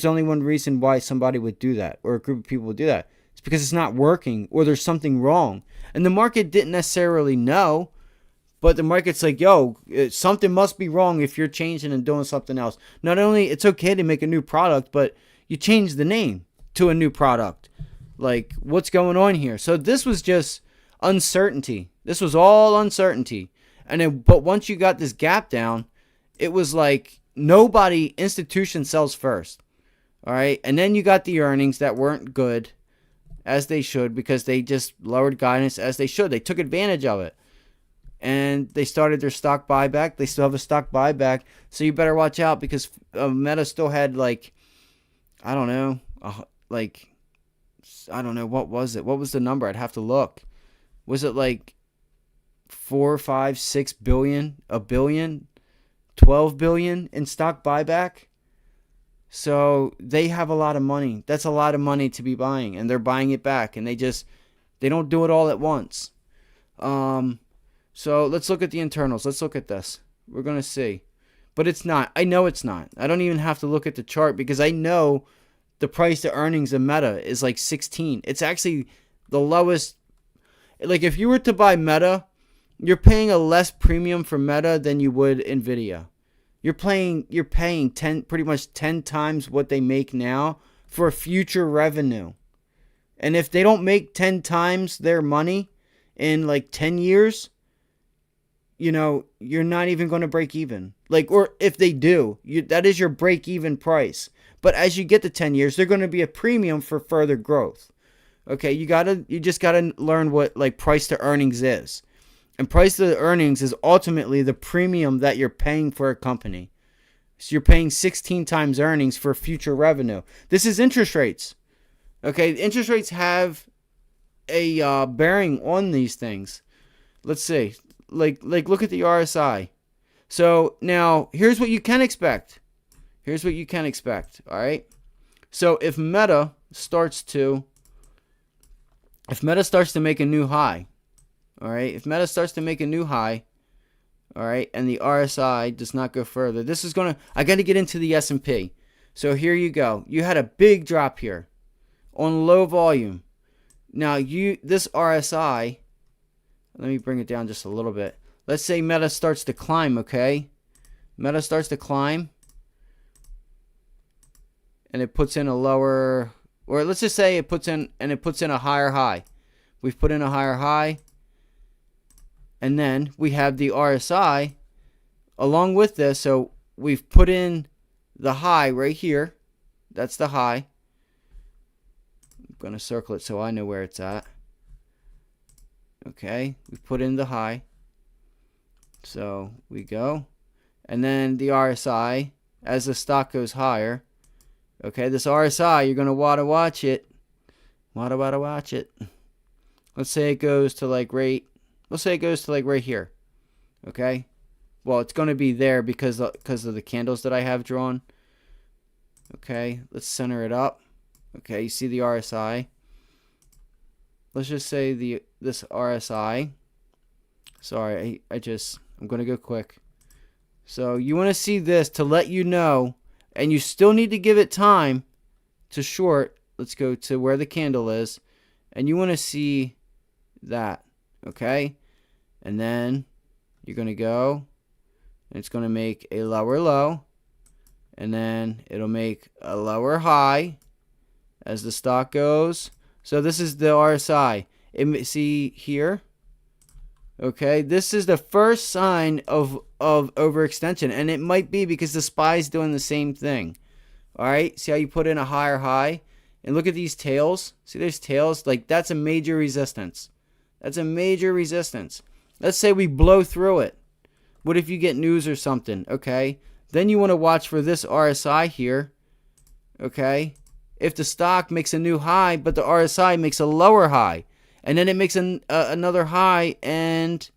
only one reason why somebody would do that, or a group of people would do that. It's because it's not working, or there's something wrong. And the market didn't necessarily know, but the market's like, yo, something must be wrong if you're changing and doing something else. Not only it's okay to make a new product, but you change the name to a new product. Like, what's going on here? So this was just uncertainty. This was all uncertainty. But once you got this gap down, it was like institution sells first. All right. And then you got the earnings that weren't good as they should because they just lowered guidance as they should. They took advantage of it. and they started their stock buyback. They still have a stock buyback, so you better watch out because Meta still had like, I don't know, I don't know, what was it? What was the number? I'd have to look. Was it like 4, 5, 6 billion, a billion, 12 billion in stock buyback? So they have a lot of money. That's a lot of money to be buying, and they're buying it back, and they don't do it all at once. So let's look at the internals. Let's look at this. We're going to see. But it's not. I know it's not. I don't even have to look at the chart because I know the price to earnings of Meta is like 16. It's actually the lowest. Like if you were to buy Meta, you're paying a less premium for Meta than you would Nvidia. You're paying pretty much 10 times what they make now for future revenue. And if they don't make 10 times their money in like 10 years, you're not even going to break even. Or if they do, that is your break even price. But as you get to 10 years, they're going to be a premium for further growth. Okay, you just got to learn what like price to earnings is. And price to earnings is ultimately the premium that you're paying for a company. So you're paying 16 times earnings for future revenue. This is interest rates. Okay, interest rates have a bearing on these things. Let's see. Like look at the RSI. So now here's what you can expect. All right. So if Meta starts to make a new high, all right. If Meta starts to make a new high, all right, and the RSI does not go further, I got to get into the S&P. So here you go. You had a big drop here on low volume. Now this RSI, let me bring it down just a little bit. Let's say Meta starts to climb, okay? Meta starts to climb. And it puts in a lower, or let's just say it puts in a higher high. We've put in a higher high. And then we have the RSI along with this. So we've put in the high right here. That's the high. I'm going to circle it so I know where it's at. Okay, we've put in the high. So we go. And then the RSI, as the stock goes higher. Okay, this RSI, you're going to want to watch it. Watch it. Let's say it goes to like right here. Okay? Well, it's going to be there because of the candles that I have drawn. Okay, let's center it up. Okay, you see the RSI. Let's just say this RSI. Sorry, I'm going to go quick. So you want to see this to let you know, and you still need to give it time to short. Let's go to where the candle is, and you want to see that, okay? And then you're going to go, and it's going to make a lower low, and then it'll make a lower high as the stock goes. So this is the RSI. See here? Okay, this is the first sign of overextension, and it might be because the SPY's doing the same thing. All right, see how you put in a higher high? And look at these tails. See those tails? Like, that's a major resistance. That's a major resistance. Let's say we blow through it. What if you get news or something? Okay, then you want to watch for this RSI here. Okay, if the stock makes a new high, but the RSI makes a lower high, and then it makes another high and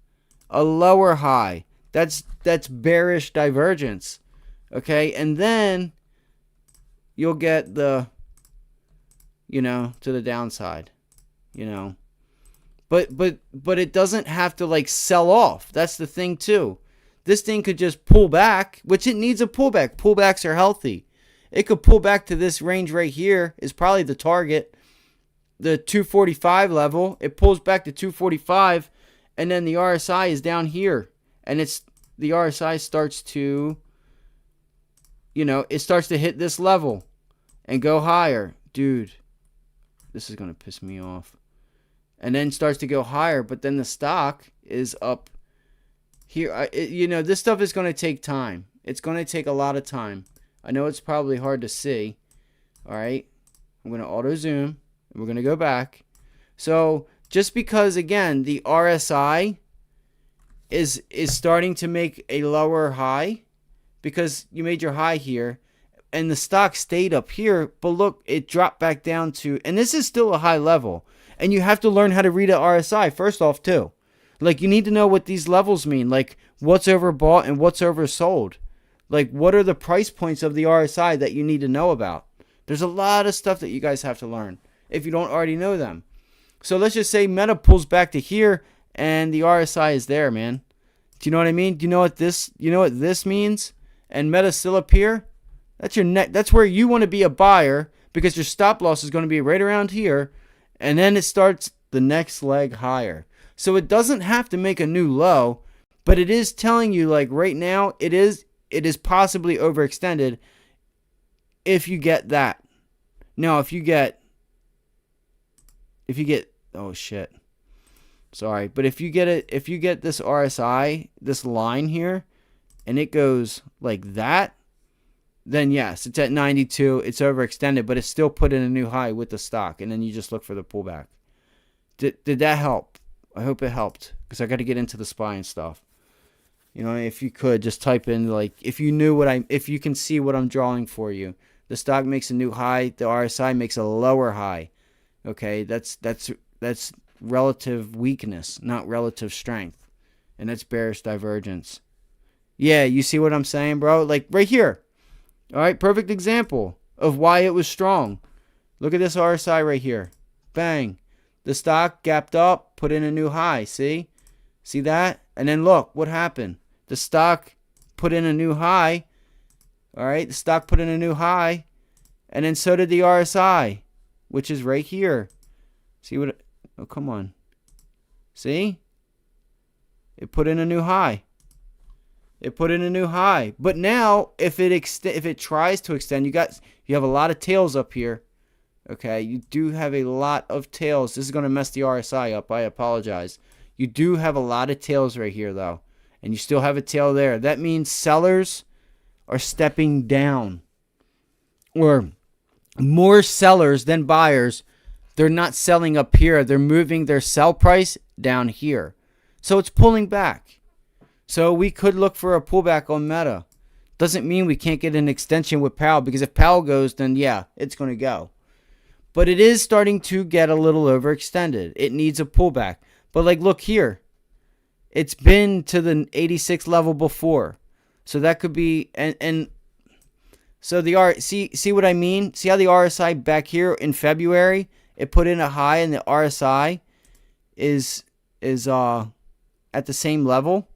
a lower high. That's bearish divergence. Okay, and then you'll get the, to the downside, But it doesn't have to like sell off. That's the thing too. This thing could just pull back, which it needs a pullback. Pullbacks are healthy. It could pull back to this range right here is probably the target. The 245 level, it pulls back to 245, and then the RSI is down here, and the RSI starts to, it starts to hit this level and go higher. Dude, this is going to piss me off. And then starts to go higher, but then the stock is up here. This stuff is going to take time. It's going to take a lot of time. I know it's probably hard to see. All right, I'm going to auto zoom. We're going to go back. So just because, again, the RSI is starting to make a lower high because you made your high here and the stock stayed up here, but look, it dropped back down to, and this is still a high level, and you have to learn how to read an RSI first off too. Like, you need to know what these levels mean, like what's overbought and what's oversold. Like, what are the price points of the RSI that you need to know about? There's a lot of stuff that you guys have to learn if you don't already know them. So let's just say Meta pulls back to here and the RSI is there, man. Do you know what I mean? Do you know what this means? And Meta's still up here. That's your net. That's where you want to be a buyer because your stop loss is going to be right around here, and then it starts the next leg higher. So it doesn't have to make a new low, but it is telling you, like, right now it is possibly overextended if you get that. Now, if you get oh shit. Sorry, but if you get this RSI, this line here, and it goes like that, then yes, it's at 92. It's overextended, but it's still put in a new high with the stock, and then you just look for the pullback. Did that help? I hope it helped because I got to get into the SPY and stuff. You know, if you could just type in, like, if you can see what I'm drawing for you. The stock makes a new high. The RSI makes a lower high. Okay, that's relative weakness, not relative strength, and that's bearish divergence. Yeah, you see what I'm saying, bro? Like right here. All right, perfect example of why it was strong. Look at this RSI right here. Bang. The stock gapped up, put in a new high. See that? And then look what happened. The stock put in a new high. All right, the stock put in a new high, and then so did the RSI, which is right here. See what? Oh, come on. See? It put in a new high. It put in a new high. But now, if it tries to extend, you have a lot of tails up here. Okay, you do have a lot of tails. This is going to mess the RSI up. I apologize. You do have a lot of tails right here, though, and you still have a tail there. That means sellers are stepping down, or more sellers than buyers. They're not selling up here. They're moving their sell price down here. So it's pulling back. So we could look for a pullback on Meta. Doesn't mean we can't get an extension with Powell, because if Powell goes, then yeah, it's going to go. But it is starting to get a little overextended. It needs a pullback. But like, look here. It's been to the 86 level before. So that could be, and so see what I mean? See how the RSI back here in February, it put in a high, and the RSI is at the same level.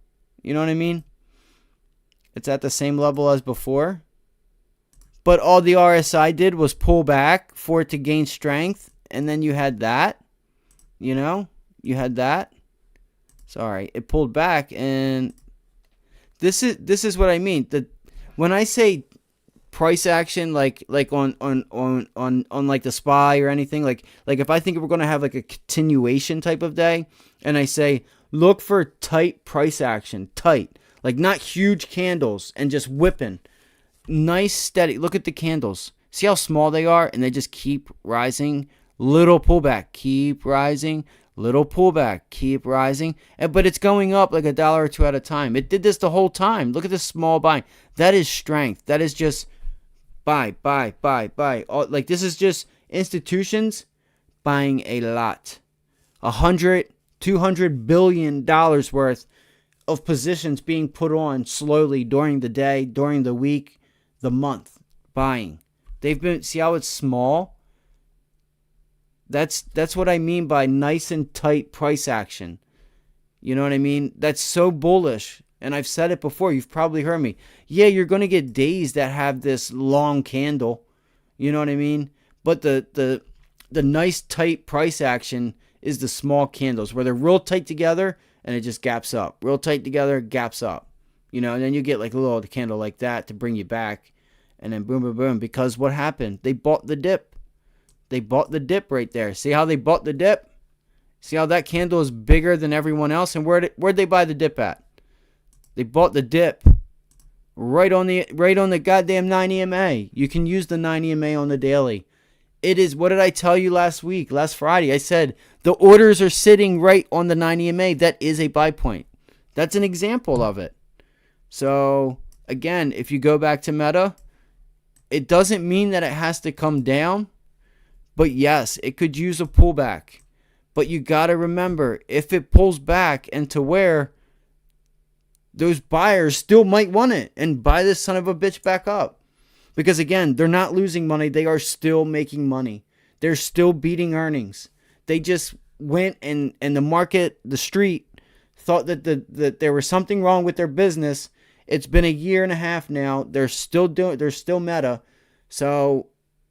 You know what I mean? It's at the same level as before. But all the RSI did was pull back for it to gain strength, and then you had that. You know? You had that. Sorry, it pulled back, and this is what I mean. When I say price action, like on like the SPY or anything, like if I think we're gonna have like a continuation type of day, and I say look for tight price action, tight, like not huge candles and just whipping, nice steady. Look at the candles. See how small they are, and they just keep rising. Little pullback, keep rising. Little pullback, keep rising. But it's going up like $1 or $2 at a time. It did this the whole time. Look at this small buying. That is strength. That is just buy. Like, this is just institutions buying a lot. $200 billion worth of positions being put on slowly during the day, during the week, the month, buying. See how it's small? That's what I mean by nice and tight price action. You know what I mean? That's so bullish. And I've said it before. You've probably heard me. Yeah, you're going to get days that have this long candle. You know what I mean? But the nice tight price action is the small candles where they're real tight together and it just gaps up. Real tight together, gaps up. You know, and then you get like a little candle like that to bring you back. And then boom, boom, boom. Because what happened? They bought the dip. They bought the dip right there. See how they bought the dip? See how that candle is bigger than everyone else? And where'd they buy the dip at? They bought the dip right on the goddamn 9 EMA. You can use the 9 EMA on the daily. It is, what did I tell you last Friday? I said the orders are sitting right on the 9 EMA. That is a buy point. That's an example of it. So again, if you go back to Meta, it doesn't mean that it has to come down, but yes, it could use a pullback. But you got to remember, if it pulls back and to where those buyers still might want it and buy this son of a bitch back up. Because again, they're not losing money. They are still making money. They're still beating earnings. They just went and the market, the street, thought that there was something wrong with their business. It's been a year and a half now. They're still Meta. So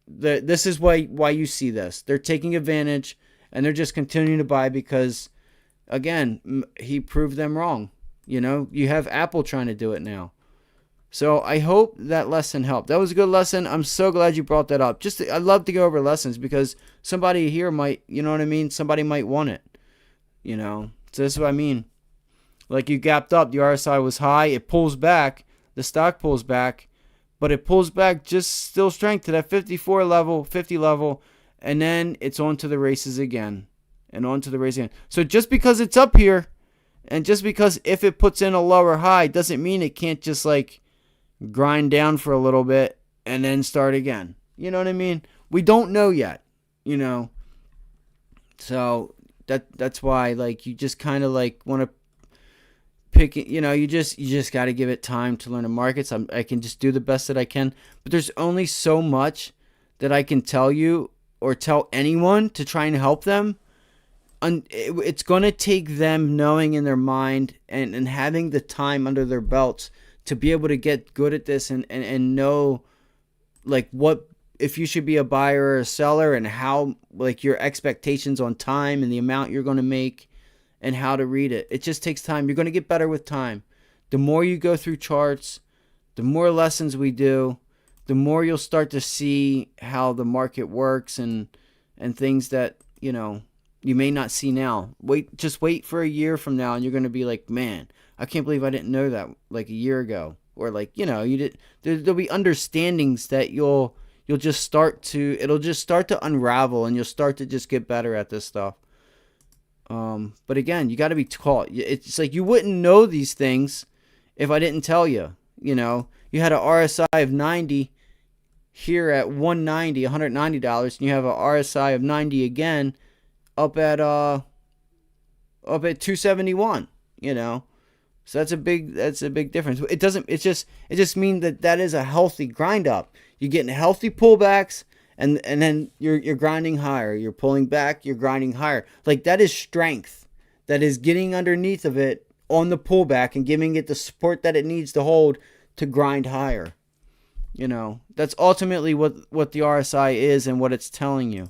this is why you see this. They're taking advantage and they're just continuing to buy because, again, he proved them wrong. You know, you have Apple trying to do it now. So I hope that lesson helped. That was a good lesson. I'm so glad you brought that up. I love to go over lessons because somebody here might, you know what I mean? Somebody might want it, you know? So this is what I mean. Like you gapped up, the RSI was high, it pulls back, the stock pulls back, but it pulls back just still strength to that 54 level, 50 level, and then it's on to the races again. And on to the race again. So just because it's up here, and just because if it puts in a lower high, doesn't mean it can't just like grind down for a little bit and then start again. You know what I mean? We don't know yet, you know. So that's why like you just kind of like want to pick it, you know, you just got to give it time to learn the markets. I can just do the best that I can, but there's only so much that I can tell you or tell anyone to try and help them. It's going to take them knowing in their mind and having the time under their belts to be able to get good at this and know like what, if you should be a buyer or a seller and how like your expectations on time and the amount you're going to make and how to read it. It just takes time. You're going to get better with time. The more you go through charts, the more lessons we do, the more you'll start to see how the market works and things that, you know, you may not see now. Just wait for a year from now and you're going to be like, man, I can't believe I didn't know that like a year ago. Or like, you know, there'll be understandings that it'll just start to unravel and you'll start to just get better at this stuff. But again, you got to be taught. It's like you wouldn't know these things if I didn't tell you. You know, you had an RSI of 90 here at $190, $190, and you have an RSI of 90 again up at 271. You know, so that's a big difference. It just means that is a healthy grind up. You're getting healthy pullbacks. And then you're grinding higher. You're pulling back. You're grinding higher. Like that is strength. That is getting underneath of it on the pullback and giving it the support that it needs to hold to grind higher. You know, that's ultimately what the RSI is and what it's telling you.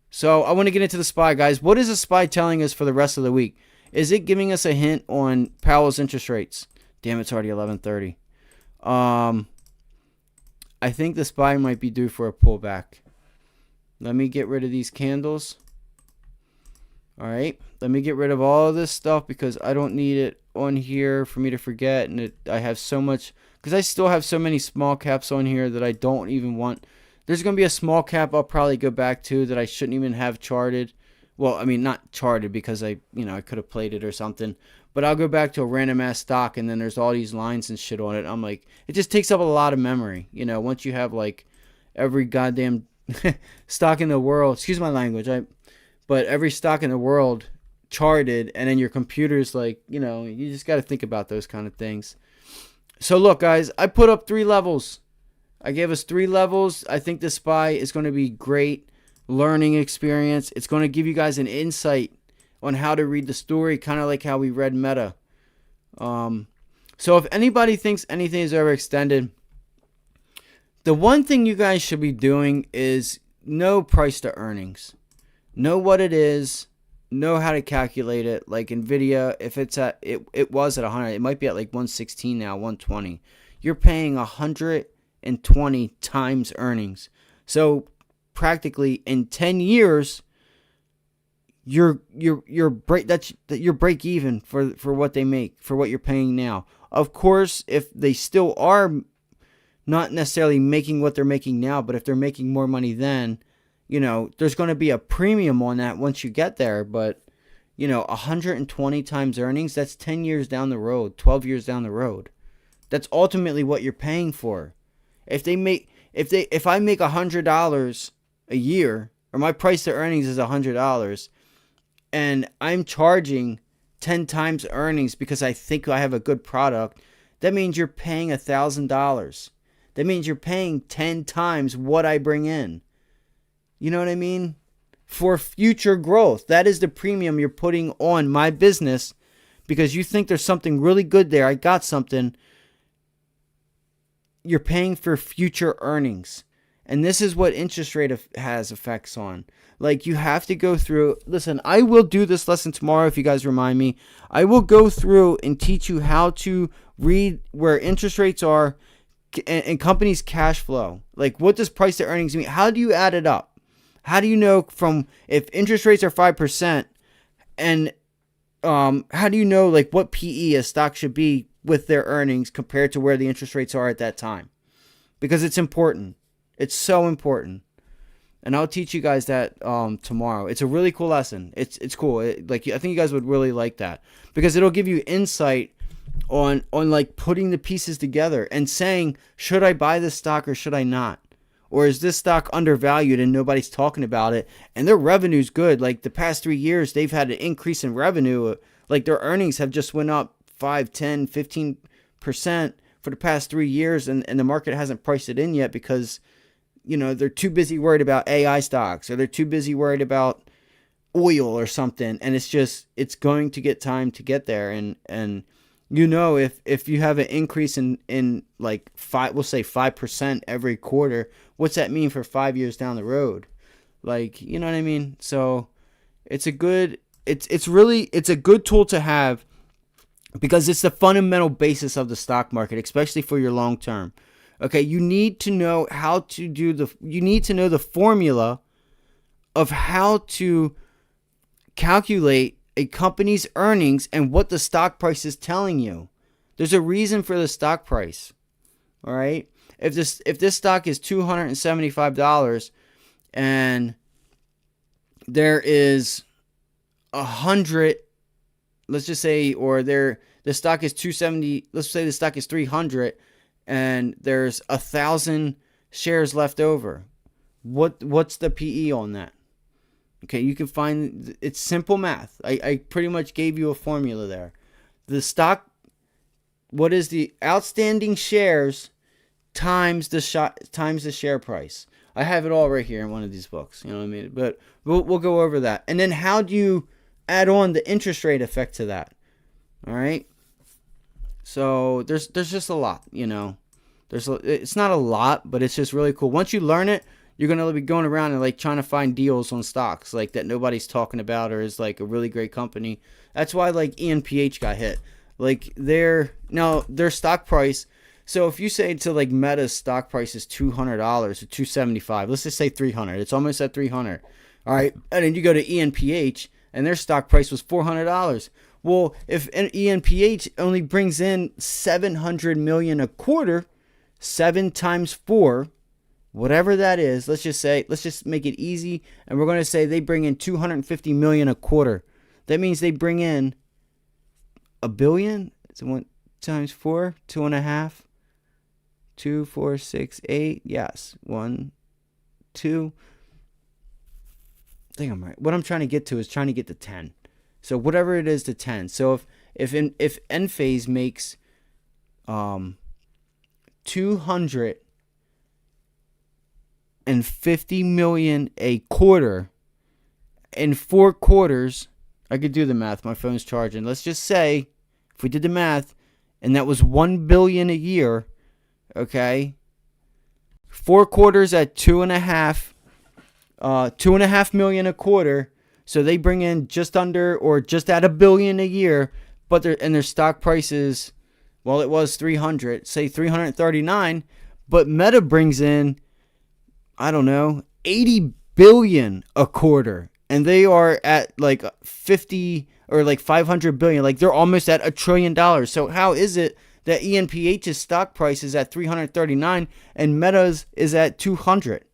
So I want to get into the SPY, guys. What is the SPY telling us for the rest of the week? Is it giving us a hint on Powell's interest rates? Damn, it's already 11:30. I think the SPY might be due for a pullback. Let me get rid of these candles. All right. Let me get rid of all of this stuff because I don't need it on here for me to forget. And I have so much, because I still have so many small caps on here that I don't even want. There's going to be a small cap I'll probably go back to that I shouldn't even have charted. Well, I mean, not charted because I could have played it or something. But I'll go back to a random ass stock and then there's all these lines and shit on it. I'm like, it just takes up a lot of memory. You know, once you have like every goddamn stock in the world, excuse my language, but every stock in the world charted and then your computer's like, you know, you just got to think about those kind of things. So look, guys, I put up 3 levels. I gave us 3 levels. I think the SPY is going to be great learning experience. It's going to give you guys an insight on how to read the story, kind of like how we read Meta. So if anybody thinks anything is overextended, the one thing you guys should be doing is know price to earnings. Know what it is. Know how to calculate it. Like Nvidia, if it's at, it was at 100. It might be at like 116 now, 120. You're paying 120 times earnings. So practically in 10 years, you're break even for what they make, for what you're paying now. Of course, if they still are not necessarily making what they're making now, but if they're making more money then, you know, there's going to be a premium on that once you get there. But, 120 times earnings, that's 10 years down the road, 12 years down the road. That's ultimately what you're paying for. If I make $100 a year, or my price to earnings is $100, and I'm charging 10 times earnings because I think I have a good product, that means you're paying $1,000. That means you're paying 10 times what I bring in. You know what I mean? For future growth. That is the premium you're putting on my business because you think there's something really good there. I got something. You're paying for future earnings. And this is what interest rate has effects on. Like, you have to go through. Listen, I will do this lesson tomorrow if you guys remind me. I will go through and teach you how to read where interest rates are and companies' cash flow. Like, what does price to earnings mean? How do you add it up? How do you know from if interest rates are 5% and how do you know like what PE a stock should be with their earnings compared to where the interest rates are at that time? Because it's important. It's so important. And I'll teach you guys that tomorrow. It's a really cool lesson. It's cool. I think you guys would really like that because it'll give you insight on like putting the pieces together and saying, should I buy this stock or should I not? Or is this stock undervalued and nobody's talking about it? And their revenue's good. Like the past 3 years, they've had an increase in revenue. Like their earnings have just went up 5, 10, 15% for the past 3 years. And the market hasn't priced it in yet because, they're too busy worried about AI stocks or they're too busy worried about oil or something. And it's going to get time to get there. And if you have an increase in like we'll say 5% every quarter, what's that mean for 5 years down the road? Like, you know what I mean? So it's a good tool to have because it's the fundamental basis of the stock market, especially for your long term. Okay, you need to know you need to know the formula of how to calculate a company's earnings and what the stock price is telling you. There's a reason for the stock price. All right? If this stock is $275 and there is 100, let's just say, or the stock is 270, let's say the stock is 300 and there's 1,000 shares left over. What's the PE on that? Okay, you can find, it's simple math. I pretty much gave you a formula there. The stock, what is the outstanding shares times the share price? I have it all right here in one of these books. You know what I mean? But we'll go over that. And then how do you add on the interest rate effect to that? All right. So there's just a lot. It's not a lot, but it's just really cool. Once you learn it, you're going to be going around and like trying to find deals on stocks like that nobody's talking about or is like a really great company. That's why like ENPH got hit. Like their stock price. So if you say to like Meta's stock price is $200 or $275, let's just say $300. It's almost at $300. All right. And then you go to ENPH and their stock price was $400. Well, if an ENPH only brings in $700 million a quarter, 7 times 4, whatever that is, let's just make it easy, and we're going to say they bring in $250 million a quarter. That means they bring in $1 billion. So 1 times 4, 2.5, 2, 4, 6, 8. Yes, 1, 2. I think I'm right. What I'm trying to get to is trying to get to 10. So whatever it is to 10. So if Enphase makes $250 million a quarter in 4 quarters, I could do the math. My phone's charging. Let's just say if we did the math and that was $1 billion a year, okay, 4 quarters at $2.5 million a quarter. So they bring in just under or just at $1 billion a year, but their stock price is, well, it was 300, say 339, but Meta brings in, I don't know, 80 billion a quarter, and they are at like 50 or like 500 billion, like they're almost at $1 trillion. So how is it that ENPH's stock price is at 339 and Meta's is at 200?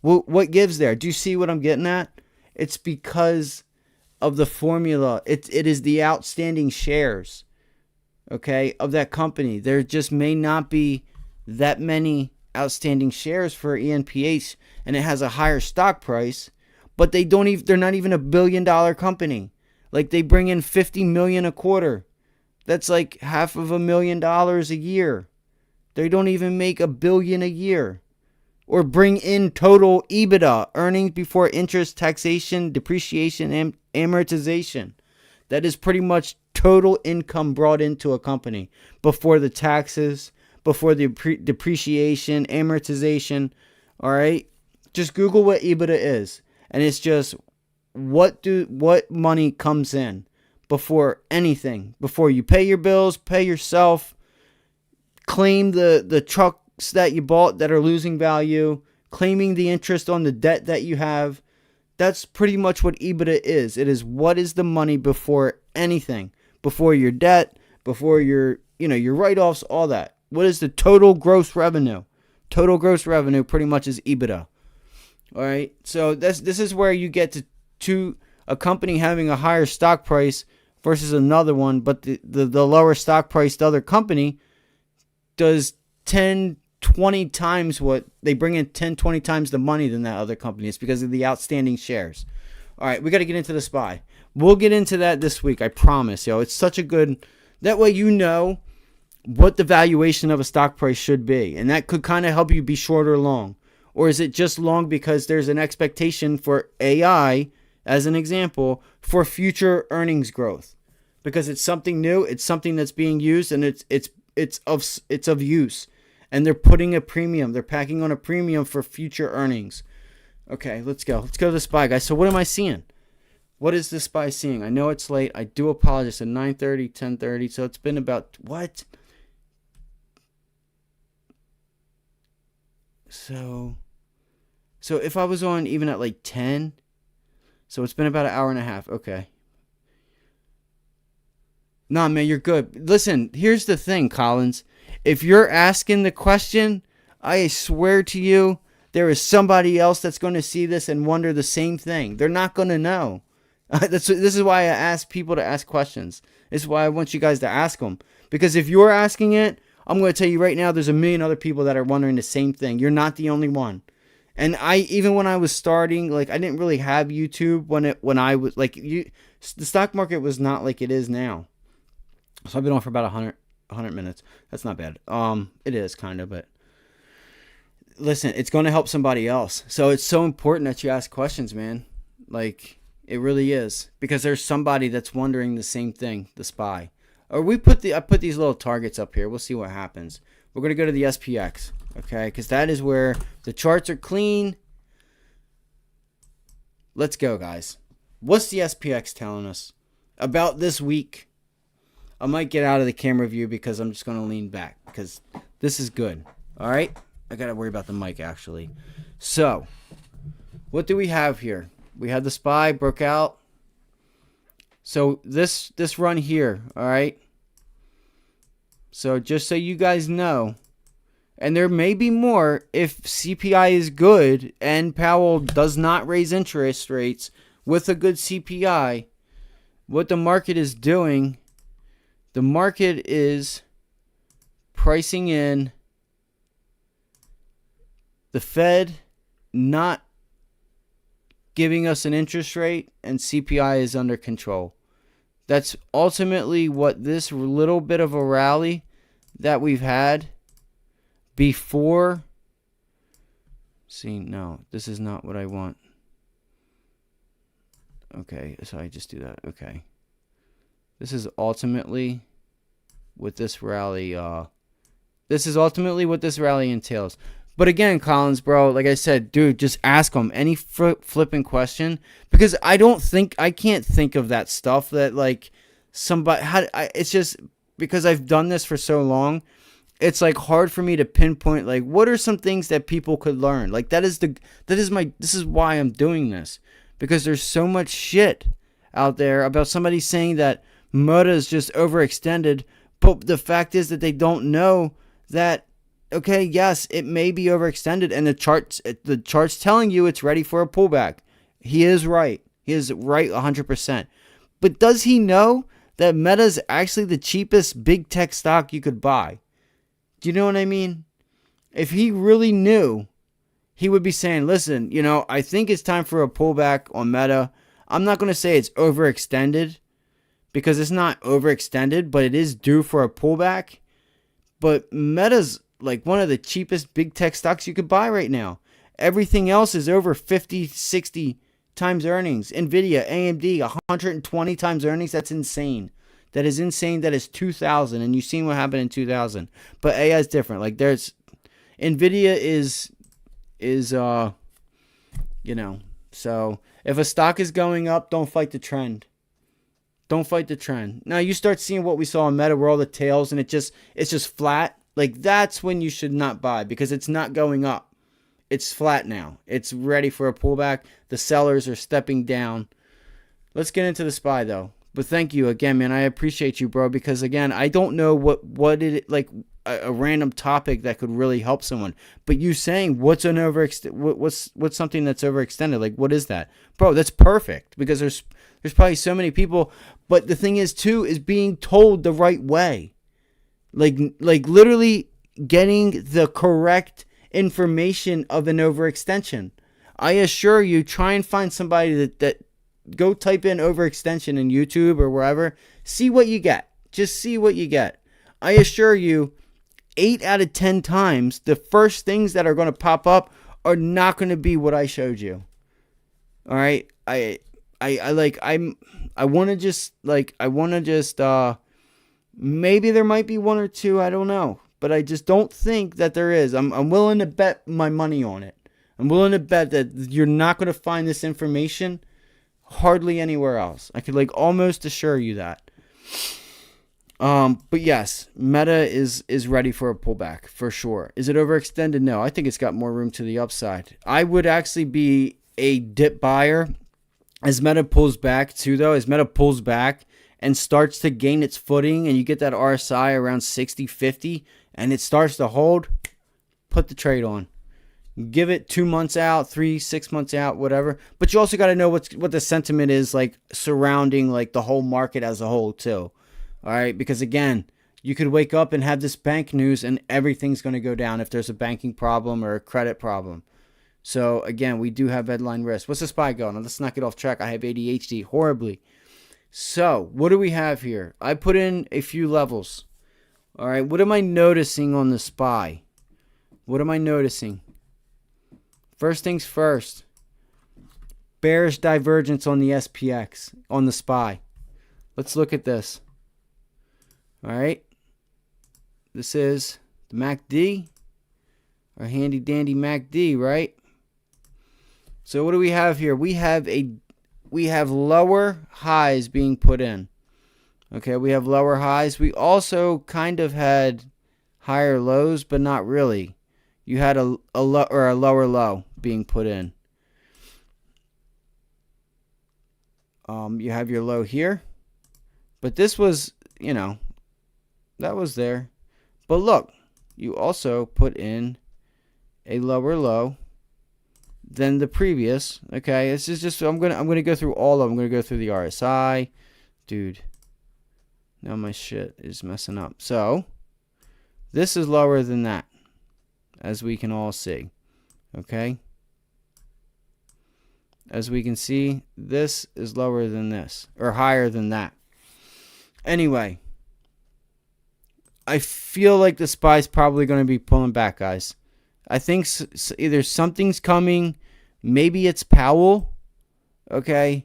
Well, what gives there? Do you see what I'm getting at? It's because of the formula. It is the outstanding shares, okay, of that company. There just may not be that many outstanding shares for ENPH, and it has a higher stock price, but they're not even $1 billion company. Like, they bring in $50 million a quarter. That's like $500,000 a year. They don't even make $1 billion a year. Or bring in total EBITDA, earnings before interest, taxation, depreciation, and amortization. That is pretty much total income brought into a company before the taxes, before the depreciation, amortization. All right, just Google what EBITDA is, and it's just what money comes in before anything, before you pay your bills, pay yourself, claim the trucks that you bought that are losing value, claiming the interest on the debt that you have. That's pretty much what EBITDA is. It is what is the money before anything, before your debt, before your write-offs, all that. What is the total gross revenue? Total gross revenue pretty much is EBITDA. All right. So this is where you get to a company having a higher stock price versus another one, but the lower stock price, the other company does 10, 20 times what they bring in, 10, 20 times the money than that other company. It's because of the outstanding shares. All right, we got to get into the SPY. We'll get into that this week, I promise. It's such a good, that way you know what the valuation of a stock price should be, and that could kind of help you be short or long. Or is it just long because there's an expectation for AI, as an example, for future earnings growth, because it's something new, it's something that's being used, and it's of use. And they're putting a premium. They're packing on a premium for future earnings. Okay, let's go. Let's go to the SPY, guys. So what am I seeing? What is the SPY seeing? I know it's late. I do apologize. At 9:30, 10:30. So it's been about, what? So if I was on even at like 10, so it's been about an hour and a half. Okay. Nah, man, you're good. Listen, here's the thing, Collins. If you're asking the question, I swear to you, there is somebody else that's going to see this and wonder the same thing. They're not going to know. This is why I ask people to ask questions. This is why I want you guys to ask them. Because if you're asking it, I'm going to tell you right now, there's a million other people that are wondering the same thing. You're not the only one. And even when I was starting, like, I didn't really have YouTube when I was like, the stock market was not like it is now. So I've been on for about 100 minutes. That's not bad. It is kind of, but listen, it's going to help somebody else. So it's so important that you ask questions, man. Like, it really is, because there's somebody that's wondering the same thing, the SPY. Or I put these little targets up here. We'll see what happens. We're going to go to the SPX, okay? Because that is where the charts are clean. Let's go, guys. What's the SPX telling us about this week? I might get out of the camera view because I'm just going to lean back because this is good. All right? I got to worry about the mic, actually. So, what do we have here? We had the SPY broke out. So, this run here, all right? So, just so you guys know, and there may be more if CPI is good and Powell does not raise interest rates with a good CPI, what the market is doing, the market is pricing in the Fed not giving us an interest rate and CPI is under control. That's ultimately what this little bit of a rally that we've had before. See, no, this is not what I want. Okay, so I just do that. Okay. This is ultimately what this rally entails. But again, Collins, bro, like I said, dude, just ask them any flipping question, because I can't think of that stuff that like somebody it's just because I've done this for so long. It's like hard for me to pinpoint like what are some things that people could learn. Like this is why I'm doing this, because there's so much shit out there about somebody saying that Moda is just overextended, but the fact is that they don't know that, okay, yes, it may be overextended, and the chart's telling you it's ready for a pullback. He is right. He is right 100%. But does he know that Meta is actually the cheapest big tech stock you could buy? Do you know what I mean? If he really knew, he would be saying, listen, I think it's time for a pullback on Meta. I'm not going to say it's overextended because it's not overextended, but it is due for a pullback. But Meta's like one of the cheapest big tech stocks you could buy right now. Everything else is over 50, 60 times earnings. Nvidia, AMD, 120 times earnings. That's insane. That is insane. That is 2000. And you've seen what happened in 2000. But AI is different. Like there's Nvidia is so if a stock is going up, don't fight the trend. Don't fight the trend. Now you start seeing what we saw in Meta where all the tails and it's just flat. Like that's when you should not buy because it's not going up. It's flat now. It's ready for a pullback. The sellers are stepping down. Let's get into the SPY though. But thank you again, man. I appreciate you, bro, because again, I don't know what it like a random topic that could really help someone. But you saying what's something that's overextended? Like what is that? Bro, that's perfect because there's probably so many people, but the thing is too is being told the right way. Like literally getting the correct information of an overextension. I assure you, try and find somebody that go type in overextension in YouTube or wherever. See what you get. Just see what you get. I assure you, 8 out of 10 times, the first things that are going to pop up are not going to be what I showed you. All right? I want to just maybe there might be one or two, I don't know. But I just don't think that there is. I'm willing to bet my money on it. I'm willing to bet that you're not going to find this information hardly anywhere else. I could almost assure you that. But yes, Meta is ready for a pullback for sure. Is it overextended? No, I think it's got more room to the upside. I would actually be a dip buyer as Meta pulls back too, though. As Meta pulls back and starts to gain its footing and you get that RSI around 60, 50 and it starts to hold, put the trade on. Give it 2 months out, 3, 6 months out, whatever. But you also got to know what the sentiment is like surrounding like the whole market as a whole too. All right, because again, you could wake up and have this bank news and everything's going to go down if there's a banking problem or a credit problem. So again, we do have headline risk. What's the SPY going? Let's not get off track. I have ADHD horribly. So what do we have here? I put in a few levels. All right, what am I noticing on the SPY? What am I noticing? First things first. Bearish divergence on the SPX, on the SPY. Let's look at this. All right. This is the MACD, our handy dandy MACD, right? So what do we have here? We have lower highs being put in. Okay, we have lower highs. We also kind of had higher lows, but not really. You had a lower low being put in. You have your low here, but this was, that was there. But look, you also put in a lower low than the previous. Okay, this is just I'm gonna go through all of them. I'm gonna go through the RSI, dude. Now my shit is messing up. So this is lower than that, as we can all see. Okay. As we can see, this is lower than this, or higher than that. Anyway, I feel like the SPY is probably going to be pulling back, guys. I think either something's coming, maybe it's Powell, okay?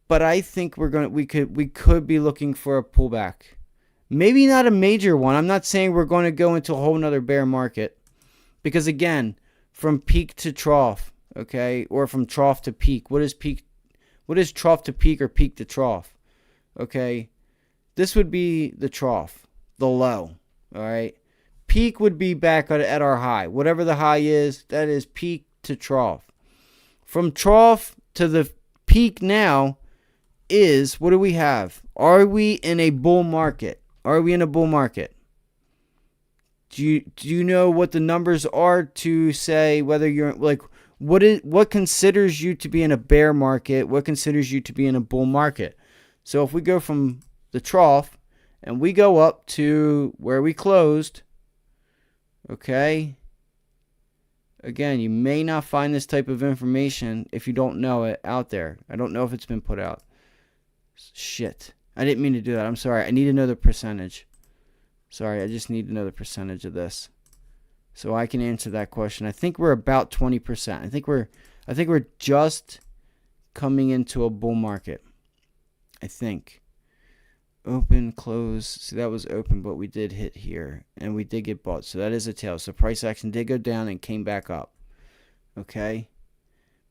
But I think we could be looking for a pullback. Maybe not a major one. I'm not saying we're going to go into a whole nother bear market, because again, from peak to trough, okay, or from trough to peak. What is peak? What is trough to peak or peak to trough? Okay, this would be the trough, the low. All right, peak would be back at our high. Whatever the high is, that is peak to trough. From trough to the peak now is, what do we have? Are we in a bull market? Are we in a bull market? Do you know what the numbers are to say whether you're like, what considers you to be in a bear market? What considers you to be in a bull market? So if we go from the trough and we go up to where we closed, okay? Again, you may not find this type of information if you don't know it out there. I don't know if it's been put out. Shit. I didn't mean to do that. I'm sorry. I need to know the percentage. Sorry, I just need to know the percentage of this, so I can answer that question. I think we're about 20%. I think we're just coming into a bull market. I think. Open, close. See, that was open, but we did hit here, and we did get bought. So that is a tail. So price action did go down and came back up. Okay.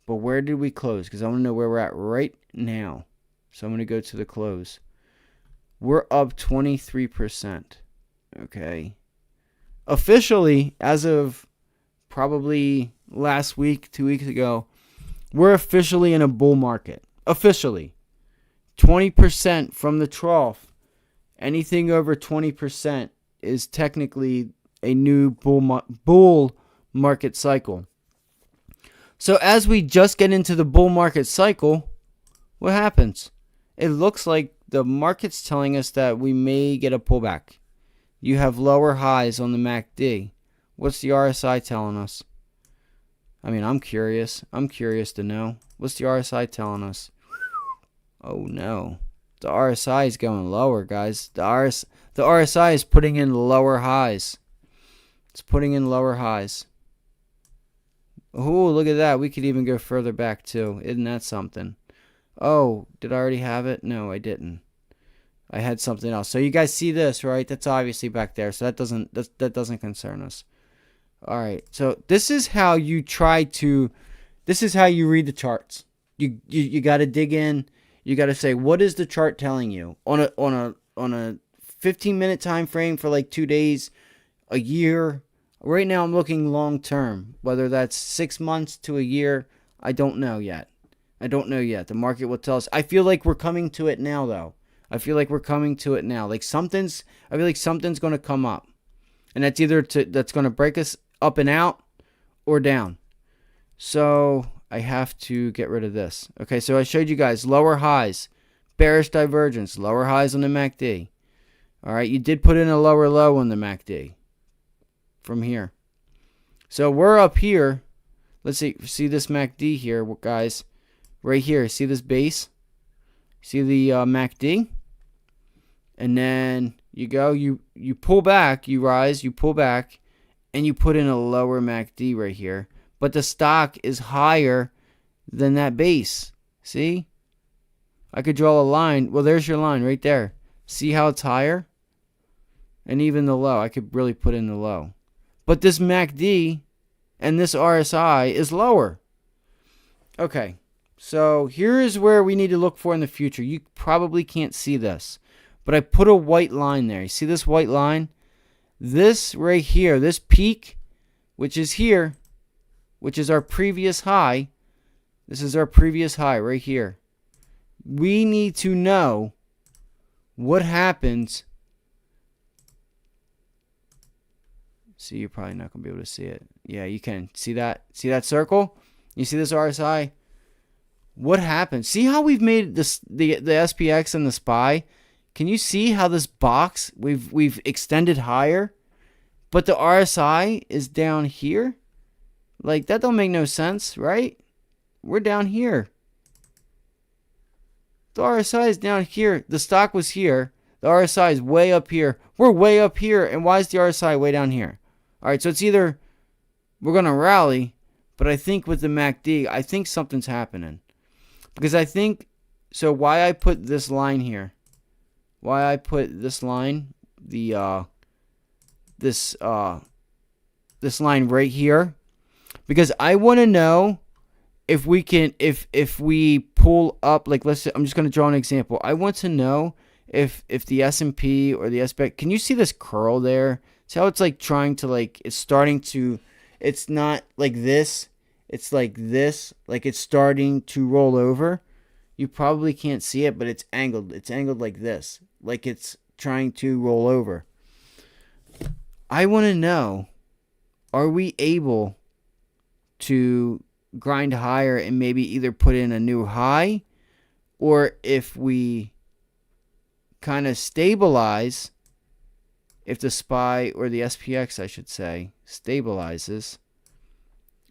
But where did we close? Because I want to know where we're at right now. So I'm going to go to the close. We're up 23%. Okay. Officially, as of probably last week, 2 weeks ago, we're officially in a bull market. Officially. 20% from the trough. Anything over 20% is technically a new bull market cycle. So as we just get into the bull market cycle, what happens? It looks like the market's telling us that we may get a pullback. You have lower highs on the MACD. What's the RSI telling us? I mean, I'm curious. I'm curious to know. What's the RSI telling us? Oh, no. The RSI is going lower, guys. The RSI is putting in lower highs. It's putting in lower highs. Oh, look at that. We could even go further back, too. Isn't that something? Oh, did I already have it? No, I didn't. I had something else. So you guys see this, right? That's obviously back there. So that doesn't concern us. All right. So this is how you this is how you read the charts. You got to dig in. You got to say, what is the chart telling you on a 15-minute time frame for like 2 days, a year? Right now I'm looking long term, whether that's 6 months to a year. I don't know yet. The market will tell us. I feel like we're coming to it now, though. I feel like something's going to come up, and that's that's going to break us up and out or down. So I have to get rid of this. Okay, so I showed you guys lower highs, bearish divergence, lower highs on the MACD. All right, you did put in a lower low on the MACD from here. So we're up here. Let's see this MACD here, guys. Right here, see this base? See the MACD? And then you go, you pull back, you rise, you pull back, and you put in a lower MACD right here. But the stock is higher than that base. See? I could draw a line. Well, there's your line right there. See how it's higher? And even the low, I could really put in the low. But this MACD and this RSI is lower. Okay. So here is where we need to look for in the future. You probably can't see this, but I put a white line there. You see this white line? This right here, this peak, which is here, which is our previous high. This is our previous high right here. We need to know what happens. See, you're probably not going to be able to see it. Yeah, you can. See that? See that circle? You see this RSI? What happened? See how we've made this the SPX and the SPY? Can you see how this box we've extended higher, but the RSI is down here? Like, that don't make no sense, right? We're down here. The RSI is down here. The stock was here. The RSI is way up here. We're way up here, and why is the RSI way down here? All right, so it's either we're going to rally, but I think with the MACD, I think something's happening. Because I think, so why I put this line here, why I put this line, this line right here, because I want to know if we can, if we pull up, like let's say, I'm just going to draw an example. I want to know if the S&P or the SPX, can you see this curl there? See how it's like trying to like, it's starting to, it's not like this. It's like this, like it's starting to roll over. You probably can't see it, but it's angled. It's angled like this, like it's trying to roll over. I want to know, are we able to grind higher and maybe either put in a new high, or if we kind of stabilize, if the SPY or the SPX, I should say, stabilizes,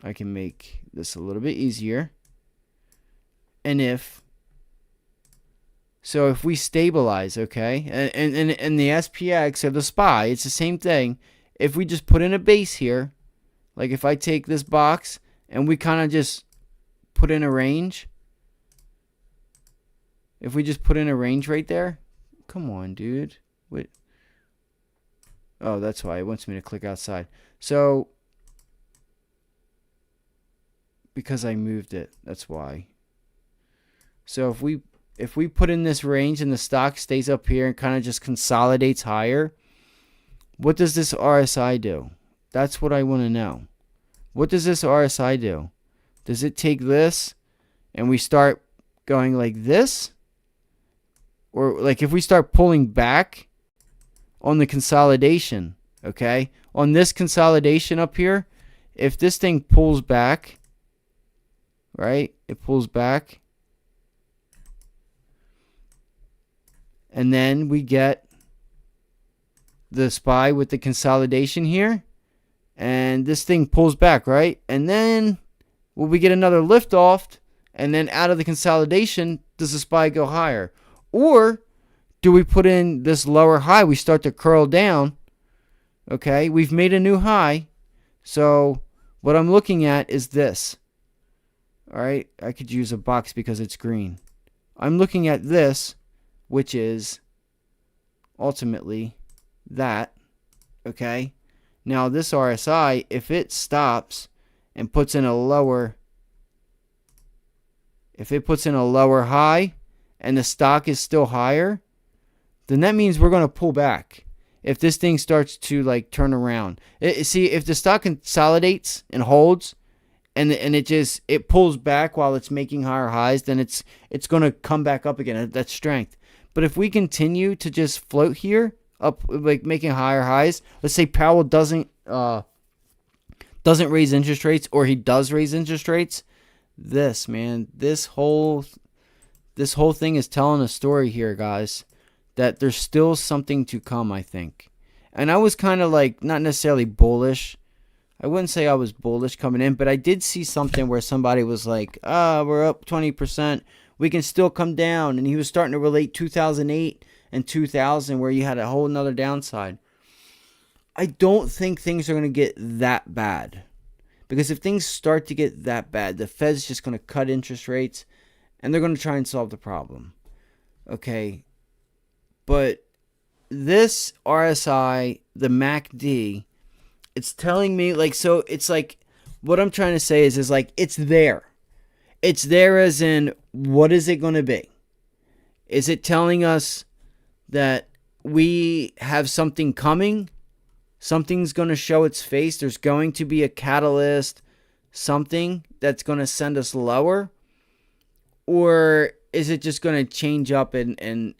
I can make this a little bit easier. And if we stabilize, okay, and the SPX or the SPY, it's the same thing. If we just put in a base here, like if I take this box and we kind of just put in a range, if we just put in a range right there, come on, dude. Wait. Oh, that's why it wants me to click outside. So, because I moved it, that's why. So if we put in this range and the stock stays up here and kind of just consolidates higher, what does this RSI do? That's what I want to know. What does this RSI do? Does it take this and we start going like this? Or like if we start pulling back on the consolidation, okay? On this consolidation up here, if this thing pulls back, right? It pulls back. And then we get the SPY with the consolidation here. And this thing pulls back, right? And then will we get another lift off? And then out of the consolidation, does the SPY go higher? Or do we put in this lower high? We start to curl down. Okay, we've made a new high. So what I'm looking at is this. All right, I could use a box because it's green. I'm looking at this, which is ultimately that. Okay, now this RSI, if it stops and puts in a lower, high and the stock is still higher, then that means we're going to pull back. If this thing starts to like turn around, see, if the stock consolidates and holds, and it pulls back while it's making higher highs, then it's going to come back up again. That's strength. But if we continue to just float here up, like making higher highs, let's say Powell doesn't raise interest rates, or he does raise interest rates, this whole thing is telling a story here, guys, that there's still something to come, I think. And I was kind of like not necessarily bullish. I wouldn't say I was bullish coming in, but I did see something where somebody was like, we're up 20%. We can still come down. And he was starting to relate 2008 and 2000 where you had a whole nother downside. I don't think things are going to get that bad. Because if things start to get that bad, the Fed's just going to cut interest rates and they're going to try and solve the problem. Okay. But this RSI, the MACD, it's telling me, like, so it's like, what I'm trying to say is like, it's there. It's there as in, what is it going to be? Is it telling us that we have something coming? Something's going to show its face. There's going to be a catalyst, something that's going to send us lower? Or is it just going to change up and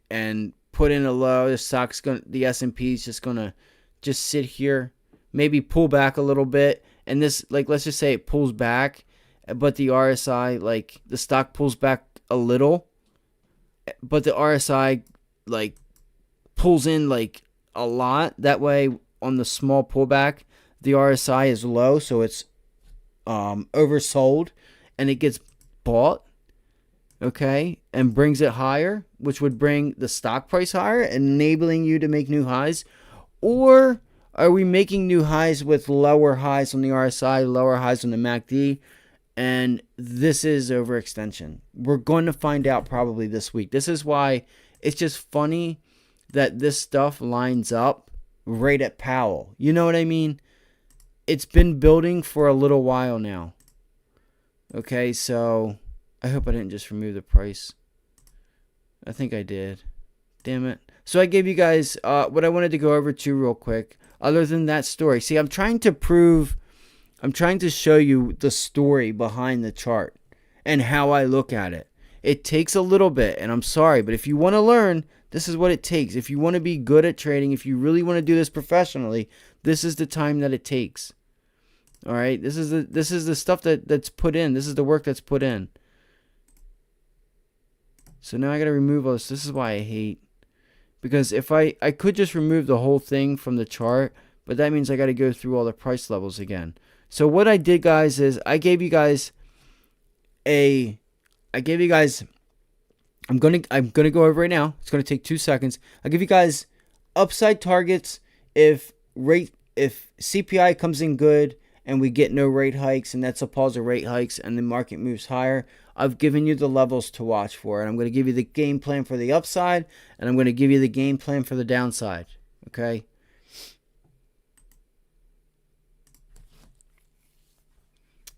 put in a low? The S&P is just going to just sit here, maybe pull back a little bit. And this, like, let's just say it pulls back, but the RSI, like, the stock pulls back a little, but the RSI, like, pulls in, like, a lot. That way, on the small pullback, the RSI is low, so it's oversold, and it gets bought, okay, and brings it higher, which would bring the stock price higher, enabling you to make new highs. Or are we making new highs with lower highs on the RSI, lower highs on the MACD, and this is overextension? We're going to find out probably this week. This is why it's just funny that this stuff lines up right at Powell. You know what I mean? It's been building for a little while now. Okay, so I hope I didn't just remove the price. I think I did. Damn it. So I gave you guys what I wanted to go over to real quick. Other than that story. See, I'm trying to show you the story behind the chart and how I look at it. It takes a little bit, and I'm sorry, but if you want to learn, this is what it takes. If you want to be good at trading, if you really want to do this professionally, this is the time that it takes. All right, this is the stuff that's put in. This is the work that's put in. So now I got to remove all this. This is why I hate, because if I could just remove the whole thing from the chart, but that means I got to go through all the price levels again. So what I did, guys, is I gave you guys I'm gonna go over right now. It's gonna take 2 seconds. I'll give you guys upside targets if CPI comes in good and we get no rate hikes, and that's a pause of rate hikes and the market moves higher. I've given you the levels to watch for, and I'm going to give you the game plan for the upside, and I'm going to give you the game plan for the downside. Okay?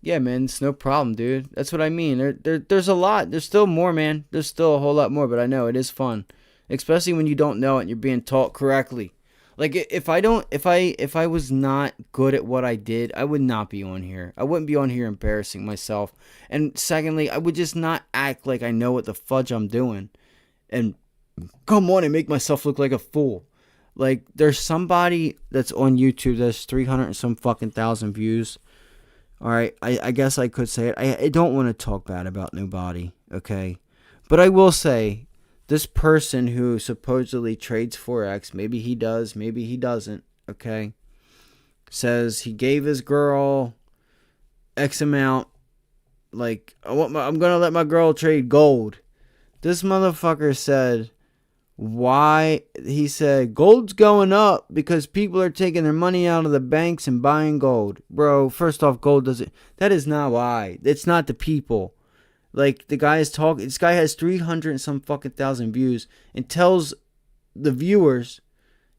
Yeah, man, it's no problem, dude. That's what I mean. There's a lot. There's still more, man. There's still a whole lot more, but I know it is fun, especially when you don't know it and you're being taught correctly. Like if I was not good at what I did, I would not be on here. I wouldn't be on here embarrassing myself. And secondly, I would just not act like I know what the fudge I'm doing and come on and make myself look like a fool. Like there's somebody that's on YouTube that's 300 and some fucking thousand views. All right, I guess I could say it. I don't want to talk bad about nobody, okay? But I will say, this person who supposedly trades Forex, maybe he does, maybe he doesn't, okay? Says he gave his girl X amount, like, I'm going to let my girl trade gold. This motherfucker said, why? He said, gold's going up because people are taking their money out of the banks and buying gold. Bro, first off, gold doesn't, that is not why. It's not the people. Like, the guy is talking, this guy has 300 and some fucking thousand views and tells the viewers,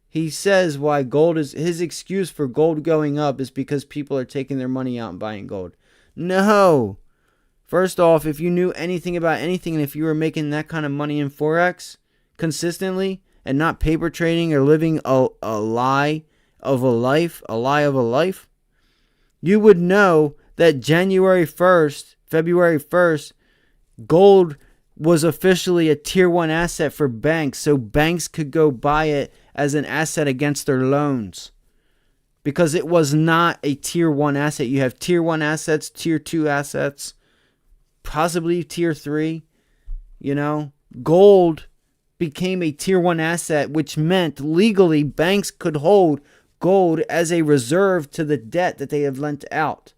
he says why gold is, his excuse for gold going up is because people are taking their money out and buying gold. No. First off, if you knew anything about anything and if you were making that kind of money in Forex consistently and not paper trading or living a lie of a life, you would know that January 1st, February 1st, gold was officially a tier 1 asset for banks, so banks could go buy it as an asset against their loans. Because it was not a tier 1 asset. You have tier 1 assets, tier 2 assets, possibly tier 3. You know, gold became a tier 1 asset, which meant legally banks could hold gold as a reserve to the debt that they have lent out,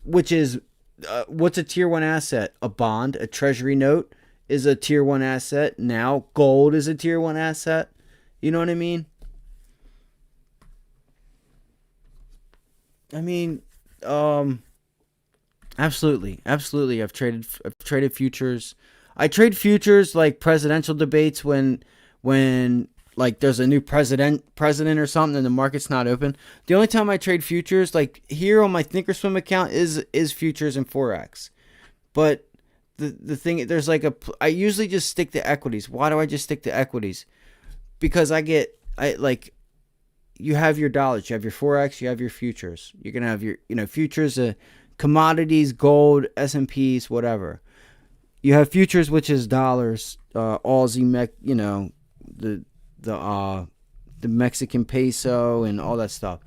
which is what's a tier 1 asset? A bond, a treasury note is a tier 1 asset. Now gold is a tier 1 asset. You know what I mean? Absolutely. I've traded futures. I trade futures like presidential debates when like there's a new president or something and the market's not open. The only time I trade futures, like here on my Thinkorswim account, is futures and Forex. But the thing, there's like I usually just stick to equities. Why do I just stick to equities? Because you have your dollars, you have your Forex, you have your futures. You're gonna have your futures, commodities, gold, S&Ps, whatever. You have futures, which is dollars, Aussie, the Mexican peso and all that stuff.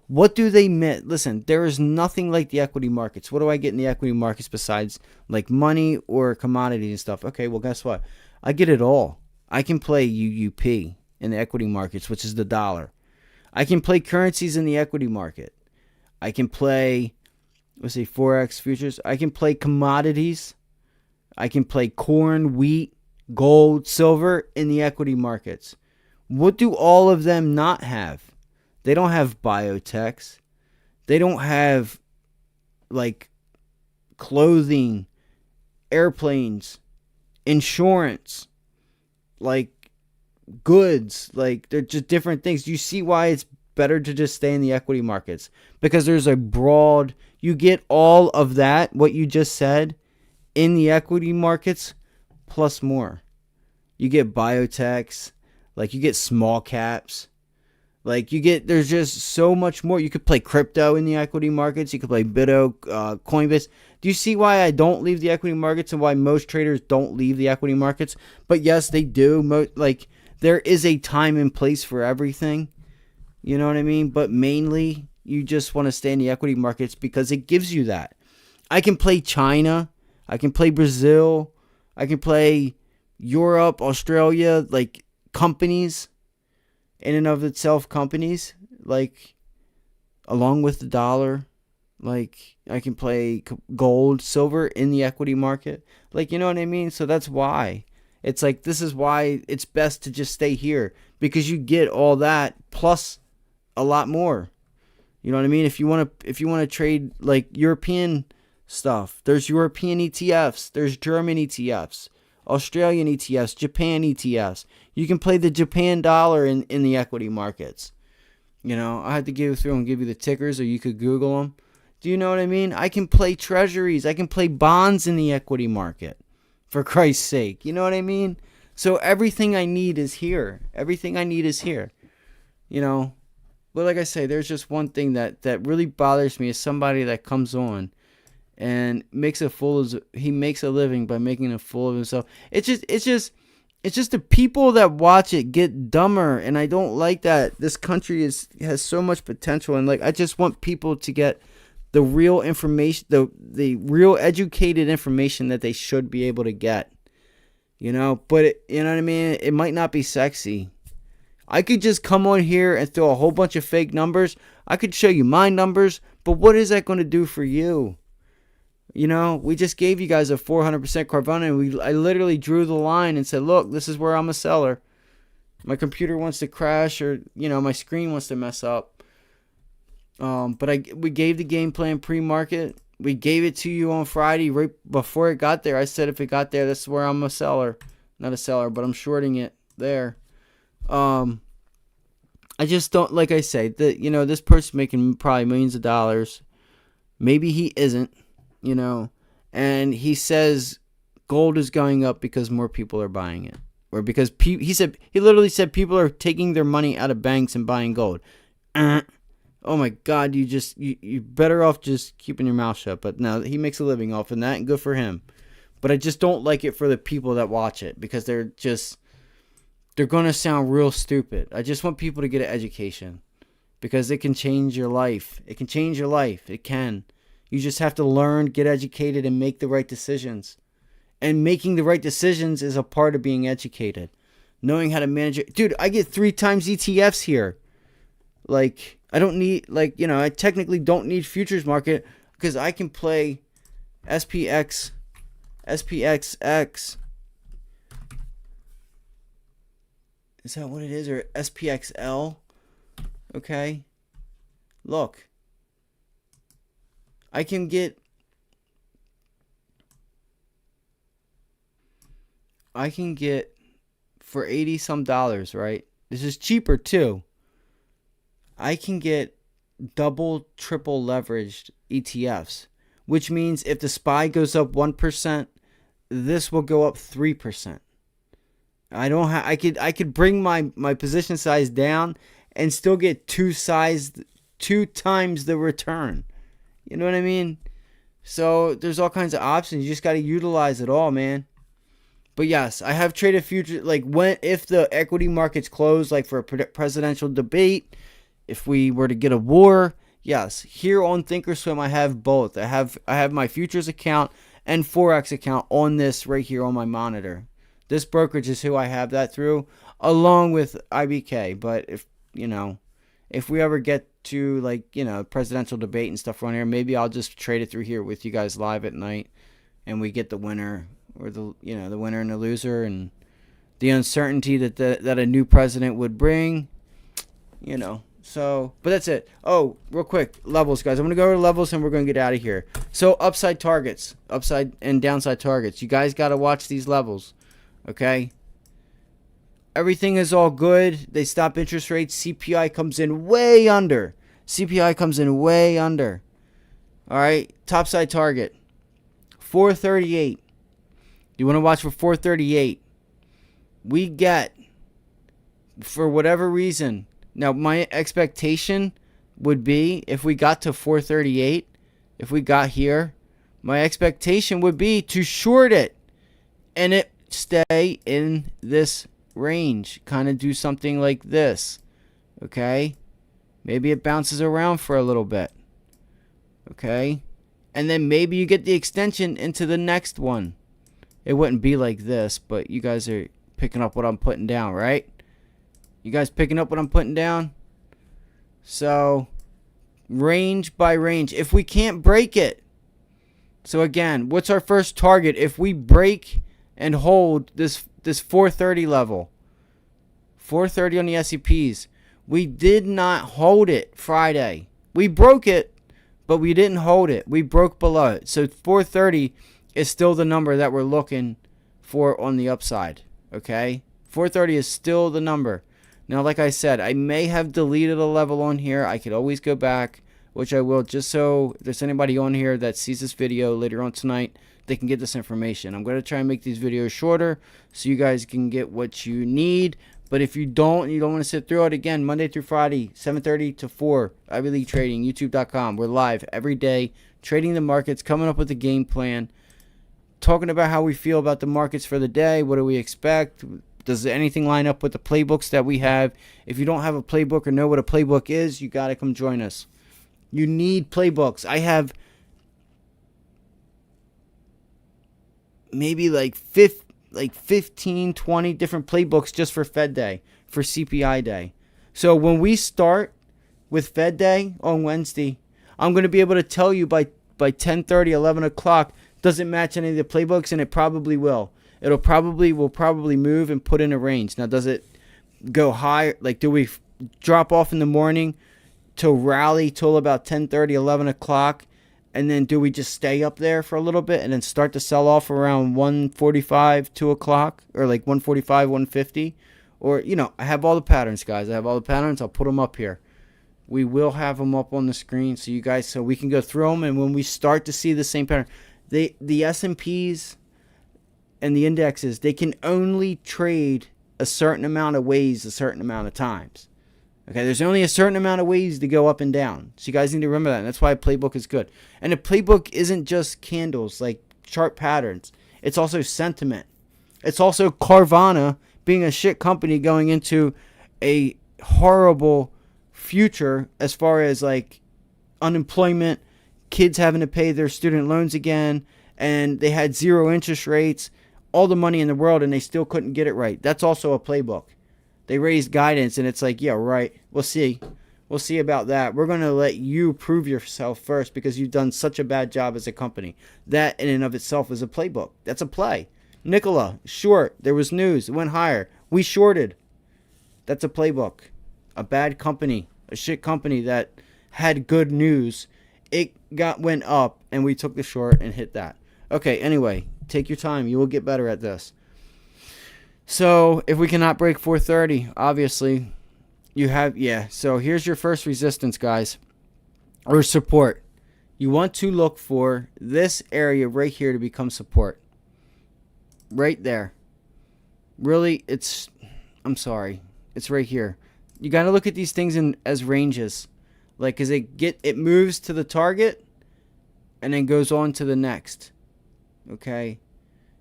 What do they mean? Listen, there is nothing like the equity markets. What do I get in the equity markets besides like money or commodities and stuff? Okay, well, guess what? I get it all. I can play UUP in the equity markets, which is the dollar. I can play currencies in the equity market. I can play, let's say, Forex futures. I can play commodities. I can play corn, wheat, gold, silver in the equity markets. What do all of them not have? They don't have biotechs. They don't have, like, clothing, airplanes, insurance, like, goods. Like, they're just different things. You see why it's better to just stay in the equity markets? Because there's a broad, you get all of that, what you just said, in the equity markets, plus more. You get biotechs, like you get small caps, like you get, there's just so much more. You could play crypto in the equity markets. You could play Bitto, Coinbase. Do you see why I don't leave the equity markets and why most traders don't leave the equity markets? But yes, they do. There is a time and place for everything. You know what I mean? But mainly, you just want to stay in the equity markets because it gives you that. I can play China. I can play Brazil. I can play Europe, Australia, like companies in and of itself, companies, like along with the dollar. Like I can play gold, silver in the equity market. Like, you know what I mean? So that's why. It's like, this is why it's best to just stay here, because you get all that plus a lot more. You know what I mean? If you want to trade like European stuff, there's European ETFs, there's German ETFs, Australian ETFs, Japan ETFs. You can play the Japan dollar in the equity markets. You know, I had to give you the tickers, or you could Google them. Do you know what I mean? I can play treasuries. I can play bonds in the equity market, for Christ's sake. You know what I mean? So everything I need is here. Everything I need is here. You know? But like I say, there's just one thing that really bothers me, is somebody that comes on and makes a living by making a fool of himself. It's just the people that watch it get dumber, and I don't like that. This country has so much potential, and like I just want people to get the real information, the real educated information that they should be able to get. You know, but you know what I mean? It might not be sexy. I could just come on here and throw a whole bunch of fake numbers. I could show you my numbers, but what is that going to do for you? You know, we just gave you guys a 400% Carvana, and I literally drew the line and said, look, this is where I'm a seller. My computer wants to crash, or, you know, my screen wants to mess up. But we gave the game plan pre-market. We gave it to you on Friday right before it got there. I said if it got there, this is where I'm a seller. Not a seller, but I'm shorting it there. I just don't, like I say, that, you know, this person's making probably millions of dollars. Maybe he isn't, you know, and he says gold is going up because more people are buying it, or because he literally said people are taking their money out of banks and buying gold. Oh my God, you're better off just keeping your mouth shut. But no, he makes a living off of that, and good for him. But I just don't like it for the people that watch it, because they're going to sound real stupid. I just want people to get an education, because it can change your life. It can change your life. It can. You just have to learn, get educated, and make the right decisions. And making the right decisions is a part of being educated. Knowing how to manage it. Dude, I get 3 times ETFs here. Like, I don't need, like, you know, I technically don't need futures market, because I can play SPXX. Is that what it is? Or SPXL? Okay. Look. I can get for $80 some, right? This is cheaper too. I can get double, triple leveraged ETFs, which means if the SPY goes up 1%, this will go up 3%. I could bring my position size down and still get 2 times the return. You know what I mean? So there's all kinds of options. You just got to utilize it all, man. But yes, I have traded futures, like if the equity markets close, like for a presidential debate, if we were to get a war, yes, here on Thinkorswim I have both. I have my futures account and Forex account on this right here on my monitor. This brokerage is who I have that through, along with IBK. But if we ever get to, like, you know, presidential debate and stuff on here, maybe I'll just trade it through here with you guys live at night, and we get the winner, or the winner and the loser, and the uncertainty that a new president would bring, you know. So, but that's it. Oh, real quick, levels, guys. I'm gonna go over levels and we're gonna get out of here. So, upside and downside targets. You guys gotta watch these levels, okay? Everything is all good. They stop interest rates. CPI comes in way under. All right, topside target 438. You want to watch for 438. We get, for whatever reason. Now, my expectation would be, if we got to 438, if we got here, my expectation would be to short it and it stay in this range. Kind of do something like this. Okay? Maybe it bounces around for a little bit. Okay? And then maybe you get the extension into the next one. It wouldn't be like this, but you guys are picking up what I'm putting down, right? You guys picking up what I'm putting down? So, range by range. If we can't break it. So again, what's our first target? If we break and hold this 430 level. 430 on the S&Ps. We did not hold it Friday. We broke it, but we didn't hold it. We broke below it. So 430 is still the number that we're looking for on the upside. Okay? 430 is still the number. Now, like I said, I may have deleted a level on here. I could always go back, which I will, just so if there's anybody on here that sees this video later on tonight, they can get this information. I'm going to try and make these videos shorter so you guys can get what you need. But if you don't want to sit through it, again, Monday through Friday, 7:30 to 4, Ivy League Trading, YouTube.com. We're live every day, trading the markets, coming up with a game plan, talking about how we feel about the markets for the day. What do we expect? Does anything line up with the playbooks that we have? If you don't have a playbook or know what a playbook is, you got to come join us. You need playbooks. I have maybe like 15, 20 different playbooks just for Fed Day, for CPI Day. So when we start with Fed Day on Wednesday, I'm going to be able to tell you by 10:30, 11 o'clock, does it match any of the playbooks? And it probably will. Will probably move and put in a range. Now, does it go high? Like, do we drop off in the morning to rally till about 10:30, 11 o'clock? And then do we just stay up there for a little bit and then start to sell off around 1:45, 2 o'clock? Or like 1:45, 1:50? Or, I have all the patterns, guys. I have all the patterns. I'll put them up here. We will have them up on the screen so we can go through them. And when we start to see the same pattern, the S&Ps and the indexes, they can only trade a certain amount of ways a certain amount of times. Okay, there's only a certain amount of ways to go up and down. So you guys need to remember that. And that's why a playbook is good. And a playbook isn't just candles, like chart patterns. It's also sentiment. It's also Carvana being a shit company going into a horrible future as far as like unemployment, kids having to pay their student loans again, and they had zero interest rates, all the money in the world, and they still couldn't get it right. That's also a playbook. They raised guidance, and it's like, yeah, right. We'll see. We'll see about that. We're going to let you prove yourself first because you've done such a bad job as a company. That in and of itself is a playbook. That's a play. Nikola, short. There was news. It went higher. We shorted. That's a playbook. A bad company. A shit company that had good news. It went up, and we took the short and hit that. Okay, anyway, take your time. You will get better at this. So, if we cannot break 430, obviously, so here's your first resistance, guys, or support. You want to look for this area right here to become support. Right there. Really, it's right here. You got to look at these things as ranges. Like, as it moves to the target and then goes on to the next. Okay?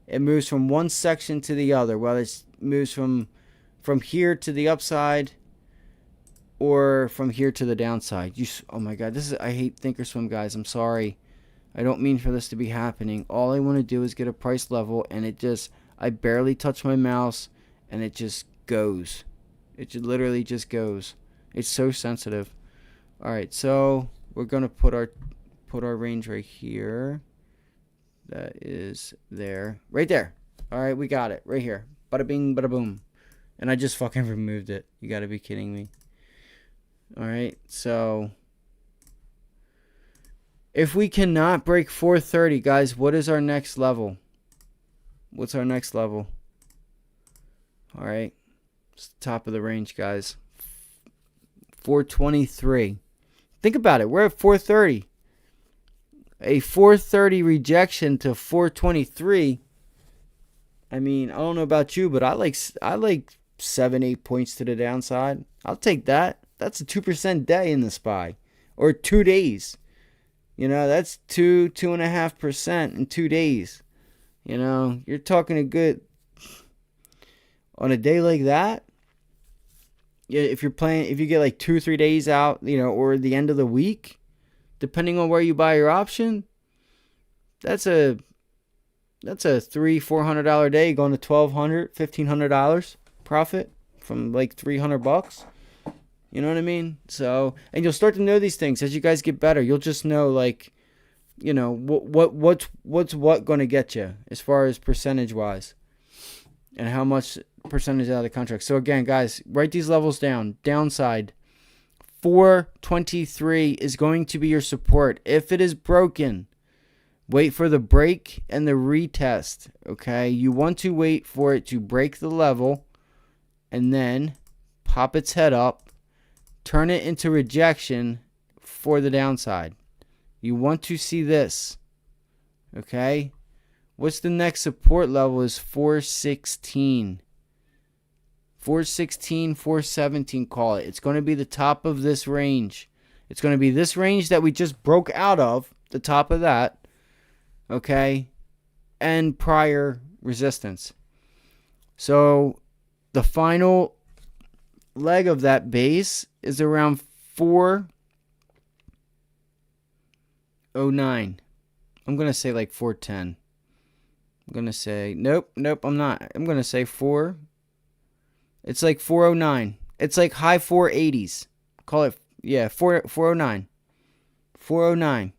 It moves from one section to the other. Whether it moves from here to the upside or from here to the downside. Oh my God, I hate Thinkorswim, guys. I'm sorry. I don't mean for this to be happening. All I want to do is get a price level, and I barely touch my mouse, and it just goes. It literally just goes. It's so sensitive. All right, so we're gonna put our range right here. That is there. Right there. All right, we got it. Right here. Bada bing, bada boom. And I just fucking removed it. You got to be kidding me. All right, so if we cannot break 430, guys, what is our next level? What's our next level? All right. It's the top of the range, guys. 423. Think about it. We're at 430. A 430 rejection to 423. I mean, I don't know about you, but I like 7-8 points to the downside. I'll take that. That's a 2% day in the SPY, or 2 days. That's 2.5% in 2 days. You're talking a good on a day like that. if you're playing, if you get like 2 or 3 days out, or the end of the week, depending on where you buy your option, that's a $300-400 day going to $1,200-1,500 profit from like $300. You know what I mean? So, and you'll start to know these things as you guys get better. You'll just know, like, what's going to get you as far as percentage wise, and how much percentage out of the contract. So again, guys, write these levels down. Downside 423 is going to be your support. If it is broken, wait for the break and the retest. Okay, you want to wait for it to break the level and then pop its head up, turn it into rejection for the downside. You want to see this. Okay, what's the next support level? Is 416. 416, 417, call it. It's going to be the top of this range. It's going to be this range that we just broke out of, the top of that, okay, and prior resistance. So the final leg of that base is around 409. I'm going to say like 410. I'm going to say, nope, I'm not. I'm going to say 4. It's like 409. It's like high 480s. Call it, 409. 409.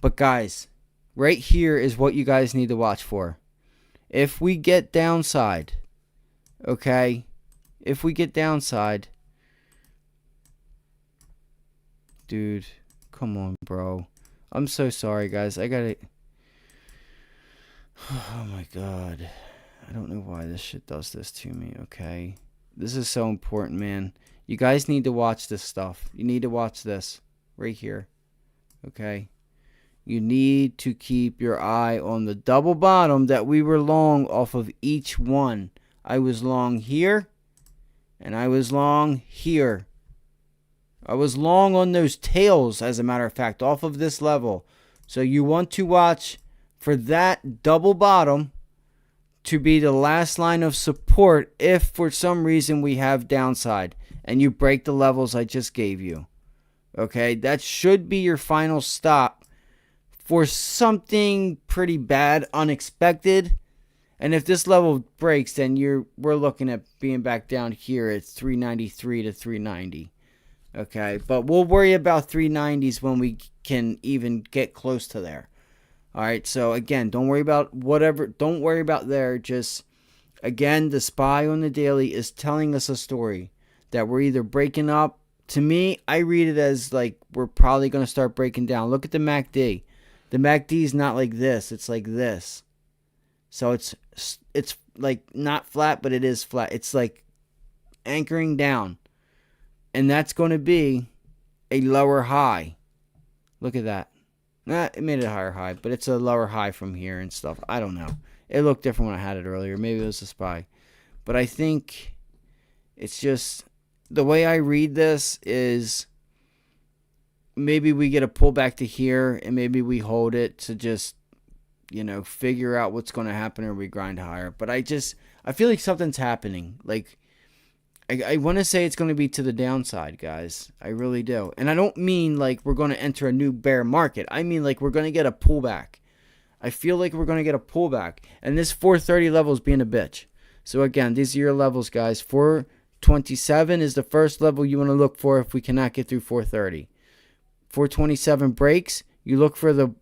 But guys, right here is what you guys need to watch for. If we get downside, okay? If we get downside, dude, come on, bro. I'm so sorry, guys. I gotta... Oh, my God. I don't know why this shit does this to me, okay? This is so important, man. You guys need to watch this stuff. You need to watch this right here, okay? You need to keep your eye on the double bottom that we were long off of each one. I was long here, and I was long here. I was long on those tails, as a matter of fact, off of this level. So you want to watch for that double bottom to be the last line of support if for some reason we have downside and you break the levels I just gave you. Okay, that should be your final stop for something pretty bad, unexpected. And if this level breaks, then we're looking at being back down here at 393 to 390. Okay, but we'll worry about 390s when we can even get close to there. All right, so again, don't worry about whatever. Don't worry about there. Just, again, the SPY on the daily is telling us a story that we're either breaking up. To me, I read it as like we're probably going to start breaking down. Look at the MACD. The MACD is not like this. It's like this. So it's like not flat, but it is flat. It's like anchoring down. And that's going to be a lower high. Look at that. It made it a higher high, but it's a lower high from here and stuff. I don't know. It looked different when I had it earlier. Maybe it was a SPY. But I think it's just, the way I read this is maybe we get a pullback to here and maybe we hold it to just, figure out what's going to happen, or we grind higher. But I feel like something's happening. Like, I want to say it's going to be to the downside, guys. I really do. And I don't mean like we're going to enter a new bear market. I mean like we're going to get a pullback. I feel like we're going to get a pullback. And this 430 level is being a bitch. So again, these are your levels, guys. 427 is the first level you want to look for if we cannot get through 430. 427 breaks. You look for the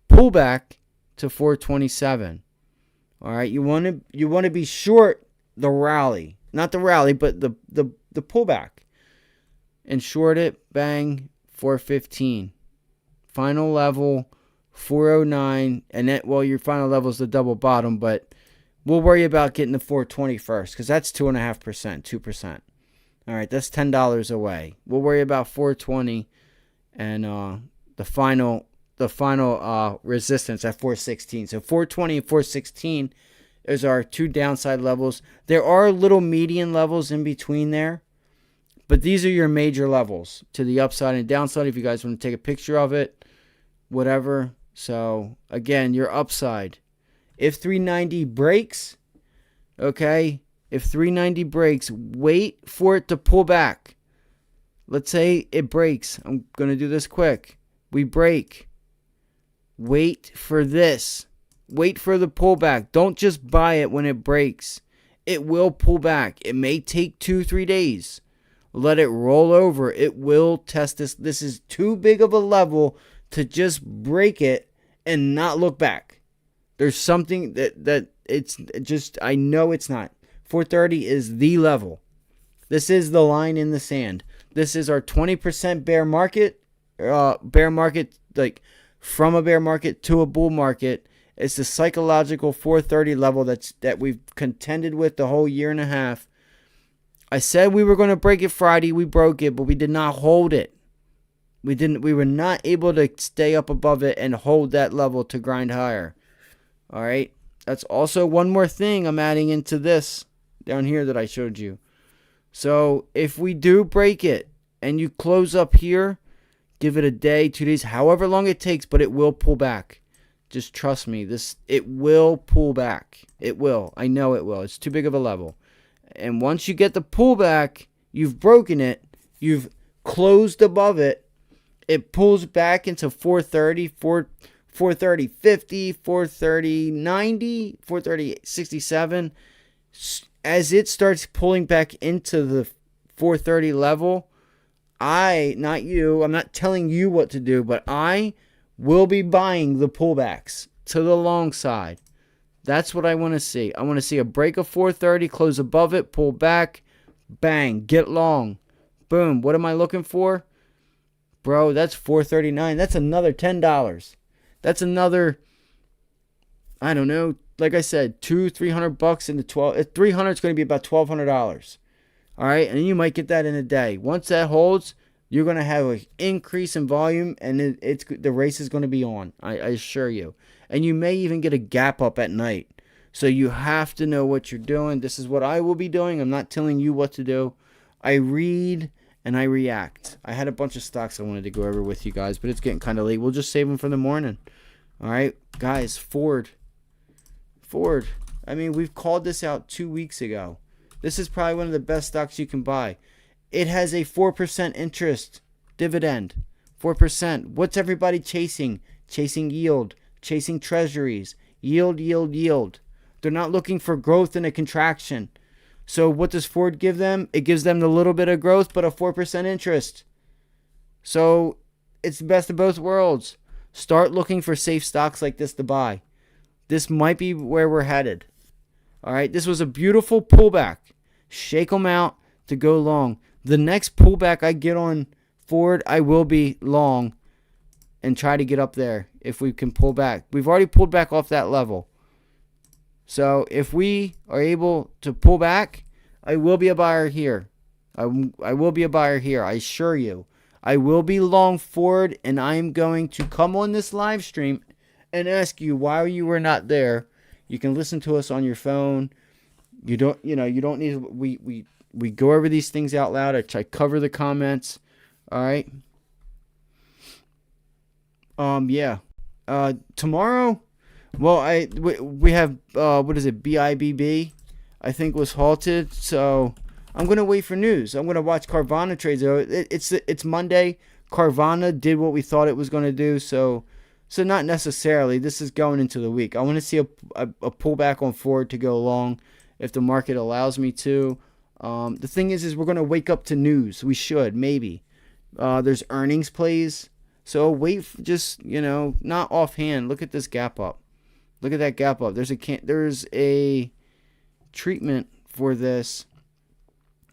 pullback to 427. All right. You want to be short the rally. Not the rally, but the pullback. And short it, bang, 415. Final level, 409. And that, well, your final level is the double bottom, but we'll worry about getting the 420 first, because that's 2.5%, 2%. All right, that's $10 away. We'll worry about 420 and the final resistance at 416. So 420 and 416 is our two downside levels. There are little median levels in between there, but these are your major levels to the upside and downside. If you guys want to take a picture of it, whatever. So again, your upside, if 390 breaks, okay, If 390 breaks, wait for it to pull back. Let's say it breaks. I'm going to do this quick. We break. Wait for this. Wait for the pullback. Don't just buy it when it breaks. It will pull back. It may take 2-3 days. Let it roll over. It will test this. This is too big of a level to just break it and not look back. There's something that it's just, I know it's not. 430 is the level. This is the line in the sand. This is our 20% bear market. Bear market, like from a bear market to a bull market. It's the psychological 430 level that we've contended with the whole year and a half. I said we were going to break it Friday. We broke it, but we did not hold it. We were not able to stay up above it and hold that level to grind higher. All right. That's also one more thing I'm adding into this down here that I showed you. So if we do break it and you close up here, give it a day, 2 days, however long it takes, but it will pull back. Just trust me. It will pull back. It will. I know it will. It's too big of a level. And once you get the pullback, you've broken it, you've closed above it, it pulls back into 430, 430, 50, 430, 90, 430, 67. As it starts pulling back into the 430 level, not you, I'm not telling you what to do, but I will be buying the pullbacks to the long side. That's what I want to see. I want to see a break of 430, close above it, pull back, bang, get long. Boom. What am I looking for? Bro, that's 439. That's another $10. That's another, I don't know, like I said, $200-$300 into 12. 300 is going to be about $1,200. All right, and you might get that in a day. Once that holds, you're going to have an increase in volume, and the race is going to be on. I assure you. And you may even get a gap up at night. So you have to know what you're doing. This is what I will be doing. I'm not telling you what to do. I read and I react. I had a bunch of stocks I wanted to go over with you guys, but it's getting kind of late. We'll just save them for the morning. All right, guys, Ford. I mean, we've called this out 2 weeks ago. This is probably one of the best stocks you can buy. It has a 4% interest dividend. 4%. What's everybody chasing? Chasing yield. Chasing treasuries. Yield. They're not looking for growth in a contraction. So what does Ford give them? It gives them the little bit of growth, but a 4% interest. So it's the best of both worlds. Start looking for safe stocks like this to buy. This might be where we're headed. All right, this was a beautiful pullback. Shake them out to go long. The next pullback I get on Ford, I will be long and try to get up there if we can pull back. We've already pulled back off that level. So if we are able to pull back, I will be a buyer here. I will be a buyer here, I assure you. I will be long Ford, and I am going to come on this live stream and ask you why you were not there. You can listen to us on your phone. You don't need, we go over these things out loud. I cover the comments. All right. Yeah. Tomorrow, well, we have, what is it? BIBB, I think, was halted. So I'm going to wait for news. I'm going to watch Carvana trades. It's Monday. Carvana did what we thought it was going to do. So not necessarily. This is going into the week. I want to see a pullback on Ford to go long if the market allows me to. The thing is we're going to wake up to news. We should, maybe. There's earnings plays. So wait, just, not offhand. Look at this gap up. Look at that gap up. There's a treatment for this.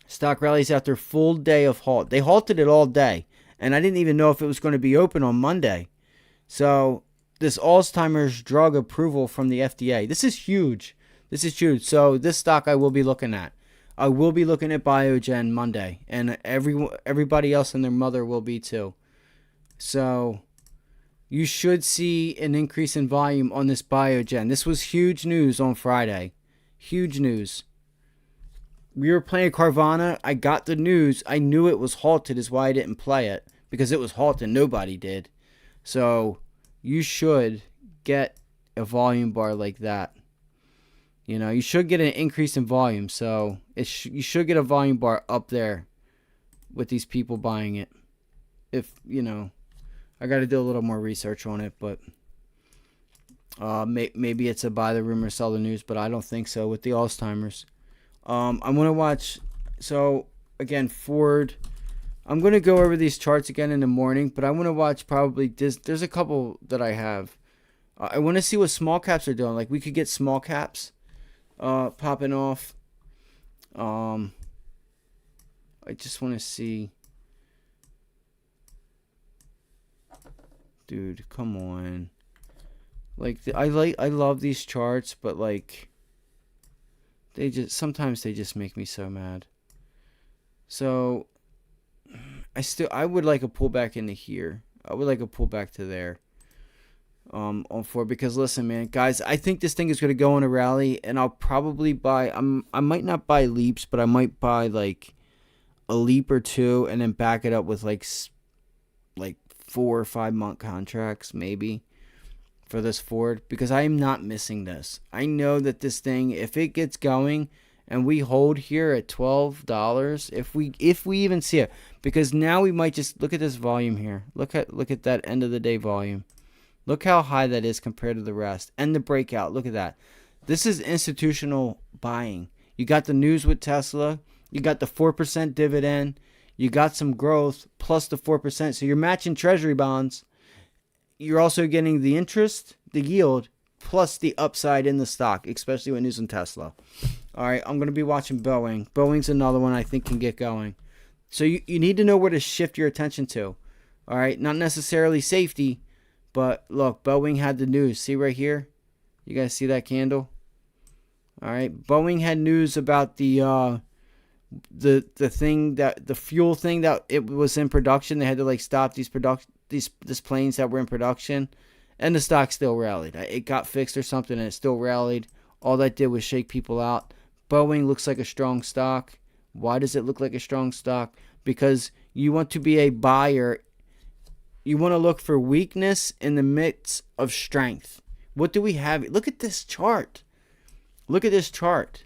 Stock rallies after full day of halt. They halted it all day. And I didn't even know if it was going to be open on Monday. So this Alzheimer's drug approval from the FDA. This is huge. So this stock I will be looking at. I will be looking at Biogen Monday. And everybody else and their mother will be too. So you should see an increase in volume on this Biogen. This was huge news on Friday. Huge news. We were playing Carvana. I got the news. I knew it was halted is why I didn't play it. Because it was halted. Nobody did. So you should get a volume bar like that. You should get an increase in volume. So you should get a volume bar up there with these people buying it. If, I got to do a little more research on it, but maybe it's a buy the rumor, sell the news, but I don't think so with the Alzheimer's. I'm going to watch. So, again, Ford. I'm going to go over these charts again in the morning, but I want to watch probably this. There's a couple that I have. I want to see what small caps are doing. Like, we could get small caps popping off. I just want to see. Dude, come on. Like, I love these charts, but like, sometimes they just make me so mad. So I would like a pullback into here. I would like a pullback to there. On Ford, because listen, man, guys, I think this thing is going to go in a rally, and I'll probably buy. I might not buy leaps, but I might buy like a leap or two, and then back it up with like 4 or 5 month contracts maybe for this Ford, because I am not missing this. I know that this thing, if it gets going and we hold here at $12, if we even see it, because now we might just look at this volume here. Look at that end of the day volume. Look how high that is compared to the rest. And the breakout, look at that. This is institutional buying. You got the news with Tesla. You got the 4% dividend. You got some growth plus the 4%. So you're matching treasury bonds. You're also getting the interest, the yield, plus the upside in the stock, especially when using Tesla. All right, I'm going to be watching Boeing. Boeing's another one I think can get going. So you need to know where to shift your attention to. All right, not necessarily safety, but look, Boeing had the news. See right here? You guys see that candle? All right, Boeing had news about the thing, that the fuel thing that it was in production. They had to like stop these planes that were in production, and the stock still rallied. It got fixed or something, and it still rallied. All that did was shake people out. Boeing looks like a strong stock. Why does it look like a strong stock? Because you want to be a buyer. You want to look for weakness in the midst of strength. What do we have? Look at this chart. Look at this chart.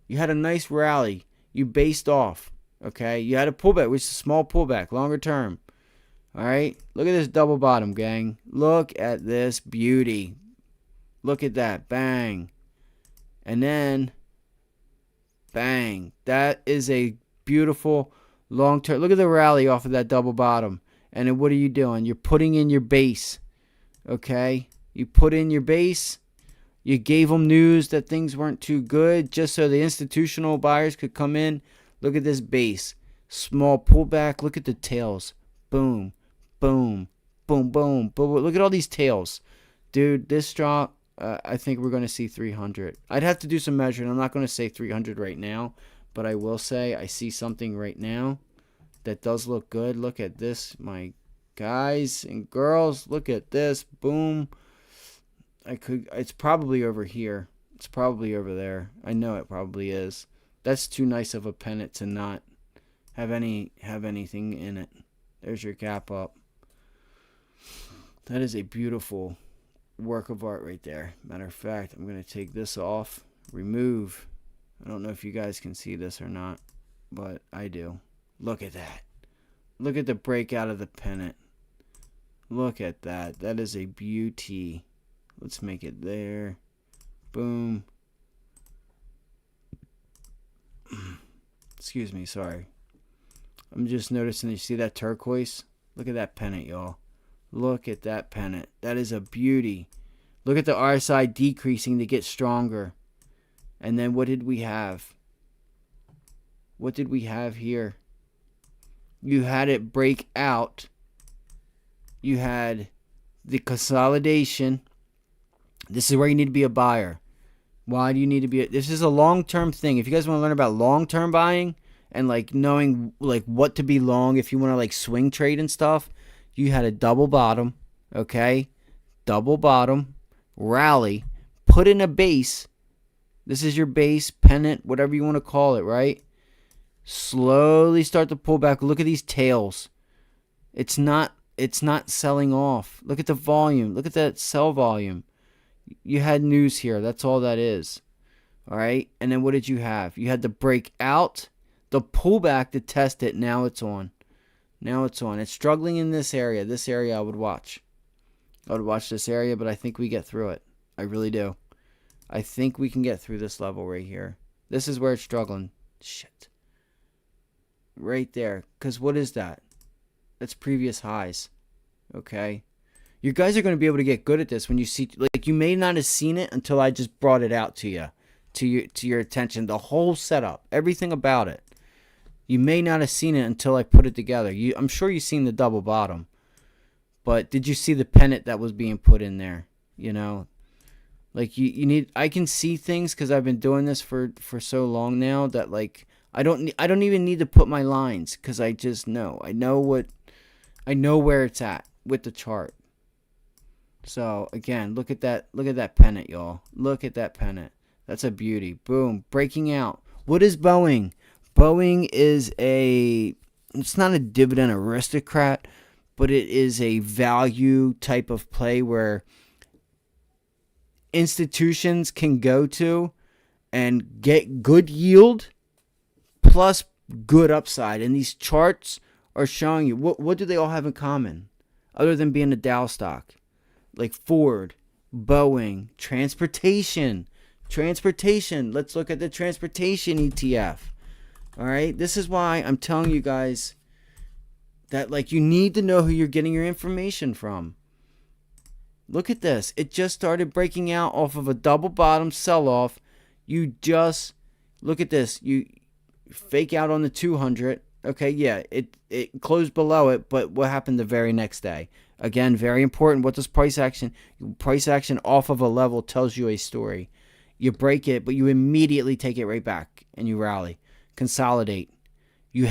You had a nice rally. You based off. Okay? You had a pullback, which is a small pullback, longer term. All right? Look at this double bottom, gang. Look at this beauty. Look at that. Bang. And then, bang. That is a beautiful long term. Look at the rally off of that double bottom. And then what are you doing? You're putting in your base. Okay? You put in your base. You gave them news that things weren't too good just so the institutional buyers could come in. Look at this base. Small pullback. Look at the tails. Boom. Boom. Boom. Boom. Boom. Look at all these tails. Dude, this strong. I think we're going to see 300. I'd have to do some measuring. I'm not going to say 300 right now. But I will say I see something right now that does look good. Look at this, my guys and girls. Look at this. Boom. It's probably over here. It's probably over there. I know it probably is. That's too nice of a pennant to not have anything in it. There's your gap up. That is a beautiful work of art right there. Matter of fact, I'm going to take this off. Remove. I don't know if you guys can see this or not, but I do. Look at that. Look at the breakout of the pennant. Look at that. That is a beauty. Let's make it there. Boom. Excuse me, sorry. I'm just noticing, you see that turquoise? Look at that pennant, y'all. Look at that pennant. That is a beauty. Look at the RSI decreasing to get stronger. And then what did we have? What did we have here? You had it break out. You had the consolidation. This is where you need to be a buyer. Why do you need to be this is a long-term thing. If you guys want to learn about long-term buying and like knowing like what to be long, if you want to like swing trade and stuff, you had a double bottom, okay? Double bottom, rally, put in a base. This is your base, pennant, whatever you want to call it, right? Slowly start to pull back. Look at these tails. It's not selling off. Look at the volume. Look at that sell volume. You had news here. That's all that is. All right. And then what did you have? You had the breakout, the pullback to test it. Now it's on. Now it's on. It's struggling in this area. This area I would watch. I would watch this area, but I think we get through it. I really do. I think we can get through this level right here. This is where it's struggling. Shit. Right there. Because what is that? That's previous highs. Okay. You guys are going to be able to get good at this when you see, like, you may not have seen it until I just brought it out to you, to your attention. The whole setup, everything about it. You may not have seen it until I put it together. I'm sure you've seen the double bottom. But did you see the pennant that was being put in there? You know, like you need. I can see things because I've been doing this for so long now that, like, I don't even need to put my lines because I just know. I know where it's at with the chart. So again, look at that pennant, y'all. Look at that pennant. That's a beauty. Boom, breaking out. What is Boeing? Boeing is it's not a dividend aristocrat, but it is a value type of play where institutions can go to and get good yield plus good upside. And these charts are showing you, what do they all have in common other than being a Dow stock? Like Ford, Boeing, transportation. Let's look at the transportation ETF. All right, this is why I'm telling you guys that, like, you need to know who you're getting your information from. Look at this. It just started breaking out off of a double bottom sell-off. You just look at this. You fake out on the 200. Okay, yeah, it closed below it, but what happened the very next day? Again, very important. What does price action? Price action off of a level tells you a story. You break it, but you immediately take it right back and you rally. Consolidate. You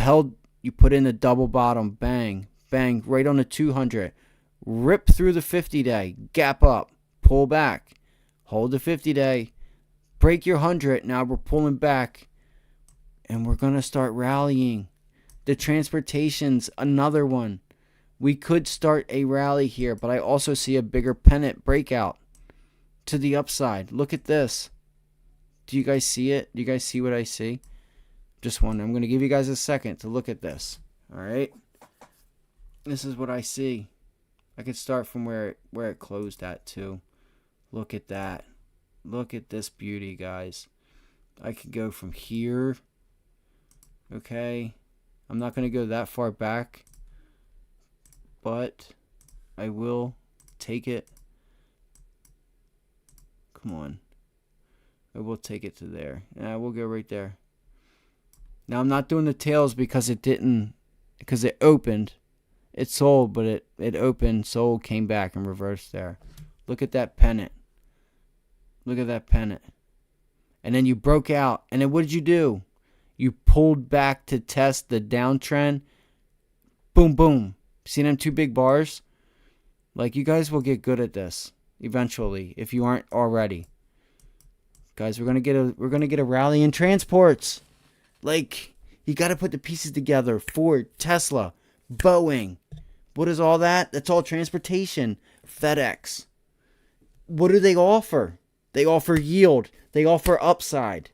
put in a double bottom, bang, bang, right on the 200. Rip through the 50-day, gap up, pull back, hold the 50-day, break your 100. Now we're pulling back, and we're going to start rallying. The transportation's another one. We could start a rally here, but I also see a bigger pennant breakout to the upside. Look at this. Do you guys see it? Do you guys see what I see? Just one. I'm going to give you guys a second to look at this. All right. This is what I see. I could start from where it closed at too. Look at that. Look at this beauty, guys. I could go from here. Okay. I'm not going to go that far back, but I will take it. Come on. I will take it to there. Yeah, we'll go right there. Now I'm not doing the tails because it opened. It sold, but it opened, sold, came back, and reversed there. Look at that pennant. Look at that pennant. And then you broke out. And then what did you do? You pulled back to test the downtrend. Boom, boom. See them two big bars? Like, you guys will get good at this eventually if you aren't already. Guys, we're gonna get a rally in transports. Like, you got to put the pieces together. Ford, Tesla, Boeing. What is all that? That's all transportation. FedEx. What do they offer? They offer yield. They offer upside.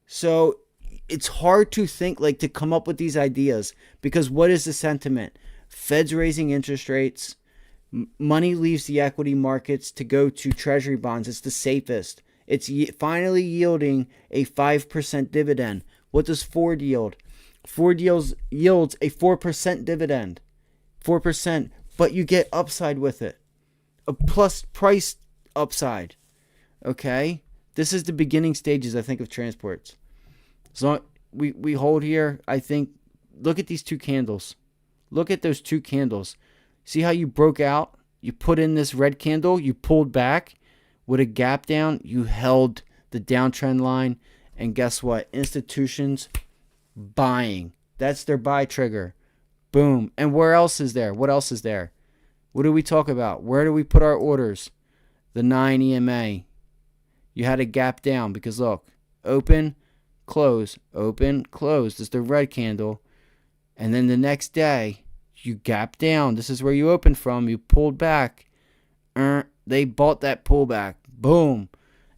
So it's hard to think, like, to come up with these ideas, because what is the sentiment? Fed's raising interest rates. Money leaves the equity markets to go to treasury bonds. It's the safest. It's finally yielding a 5% dividend. What does Ford yield? Ford yields a 4% dividend. 4%. But you get upside with it. A plus price upside. Okay? This is the beginning stages, I think, of transports. So we hold here. I think, look at these two candles. Look at those two candles. See how you broke out? You put in this red candle. You pulled back with a gap down. You held the downtrend line. And guess what? Institutions buying. That's their buy trigger. Boom. And where else is there? What else is there? What do we talk about? Where do we put our orders? The 9 EMA. You had a gap down because, look, open, close, open, close. This is the red candle. And then the next day, you gap down. This is where you opened from. You pulled back. They bought that pullback. Boom.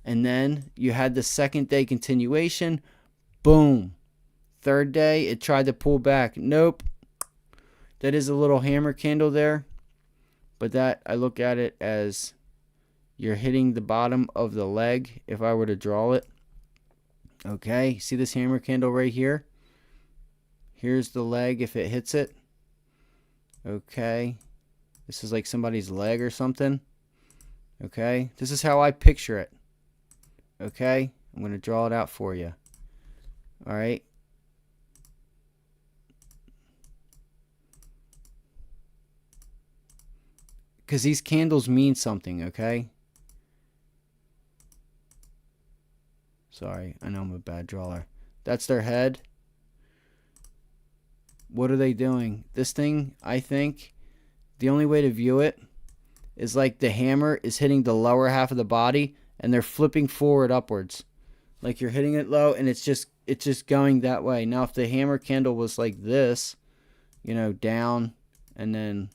And then you had the second day continuation. Boom. Third day, it tried to pull back. Nope. That is a little hammer candle there. But that, I look at it as you're hitting the bottom of the leg if I were to draw it. Okay, see this hammer candle right here? Here's the leg if it hits it. Okay, this is like somebody's leg or something. Okay, this is how I picture it. Okay, I'm going to draw it out for you. All right. Because these candles mean something, okay? Sorry, I know I'm a bad drawer. That's their head. What are they doing? This thing, I think, the only way to view it is like the hammer is hitting the lower half of the body and they're flipping forward upwards. Like you're hitting it low and it's just going that way. Now if the hammer candle was like this, you know, down and then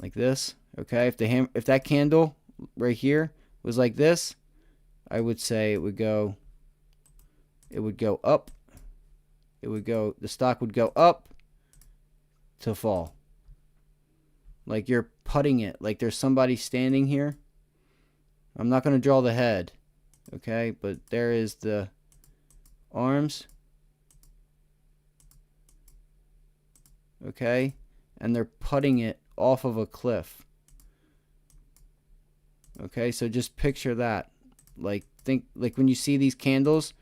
like this, okay? If that candle right here was like this, I would say it would go up. The stock would go up to fall. Like you're putting it, like there's somebody standing here. I'm not going to draw the head, okay? But there is the arms, okay? And they're putting it off of a cliff. Okay, so just picture that. Like like when you see these candles,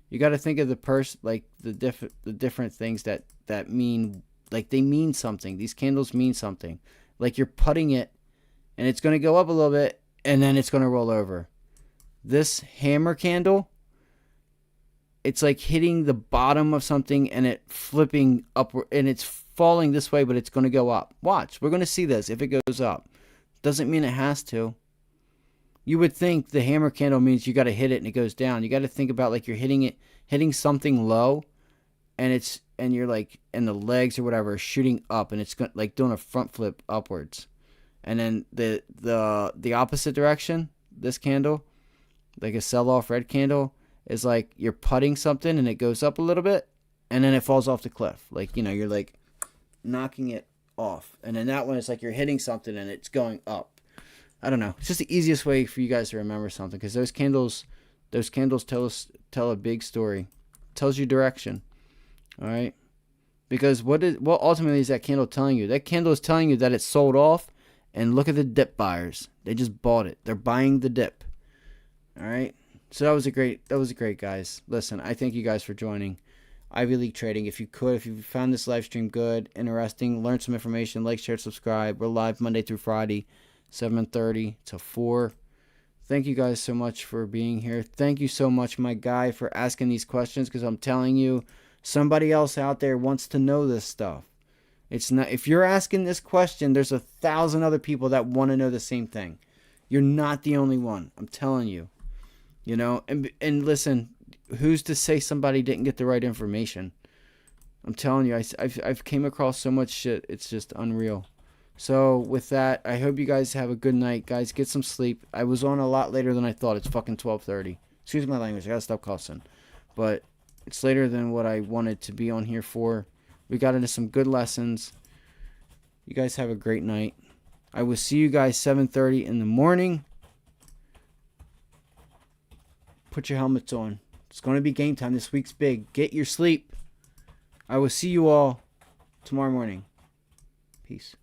you got to think of the like the different things that mean, like they mean something. These candles mean something. Like you're putting it and it's going to go up a little bit and then it's going to roll over. This hammer candle, it's like hitting the bottom of something and it flipping upward and it's falling this way, but it's going to go up. Watch, we're going to see this. If it goes up, doesn't mean it has to. You would think the hammer candle means you got to hit it and it goes down. You got to think about like you're hitting something low, and you're like, and the legs or whatever are shooting up, and it's like doing a front flip upwards, and then the opposite direction. This candle, like a sell-off red candle, is like you're putting something and it goes up a little bit, and then it falls off the cliff. Like, you know, you're like knocking it off, and then that one is like you're hitting something and it's going up. I don't know. It's just the easiest way for you guys to remember something, because those candles tell a big story. It tells you direction. All right? Because what ultimately is that candle telling you? That candle is telling you that it's sold off, and look at the dip buyers. They just bought it. They're buying the dip. All right? So that was a great guys. Listen, I thank you guys for joining Ivy League Trading. If you found this live stream good, interesting, learn some information, like, share, subscribe. We're live Monday through Friday, 7:30 to 4. Thank you guys so much for being here. Thank you so much, my guy, for asking these questions, because I'm telling you, somebody else out there wants to know this stuff. It's not, if you're asking this question, there's 1,000 other people that want to know the same thing. You're not the only one. I'm telling you. You know, and listen, who's to say somebody didn't get the right information? I'm telling you, I've came across so much shit. It's just unreal. So with that, I hope you guys have a good night. Guys, get some sleep. I was on a lot later than I thought. It's fucking 12:30. Excuse my language. I gotta stop cussing. But it's later than what I wanted to be on here for. We got into some good lessons. You guys have a great night. I will see you guys 7:30 in the morning. Put your helmets on. It's going to be game time. This week's big. Get your sleep. I will see you all tomorrow morning. Peace.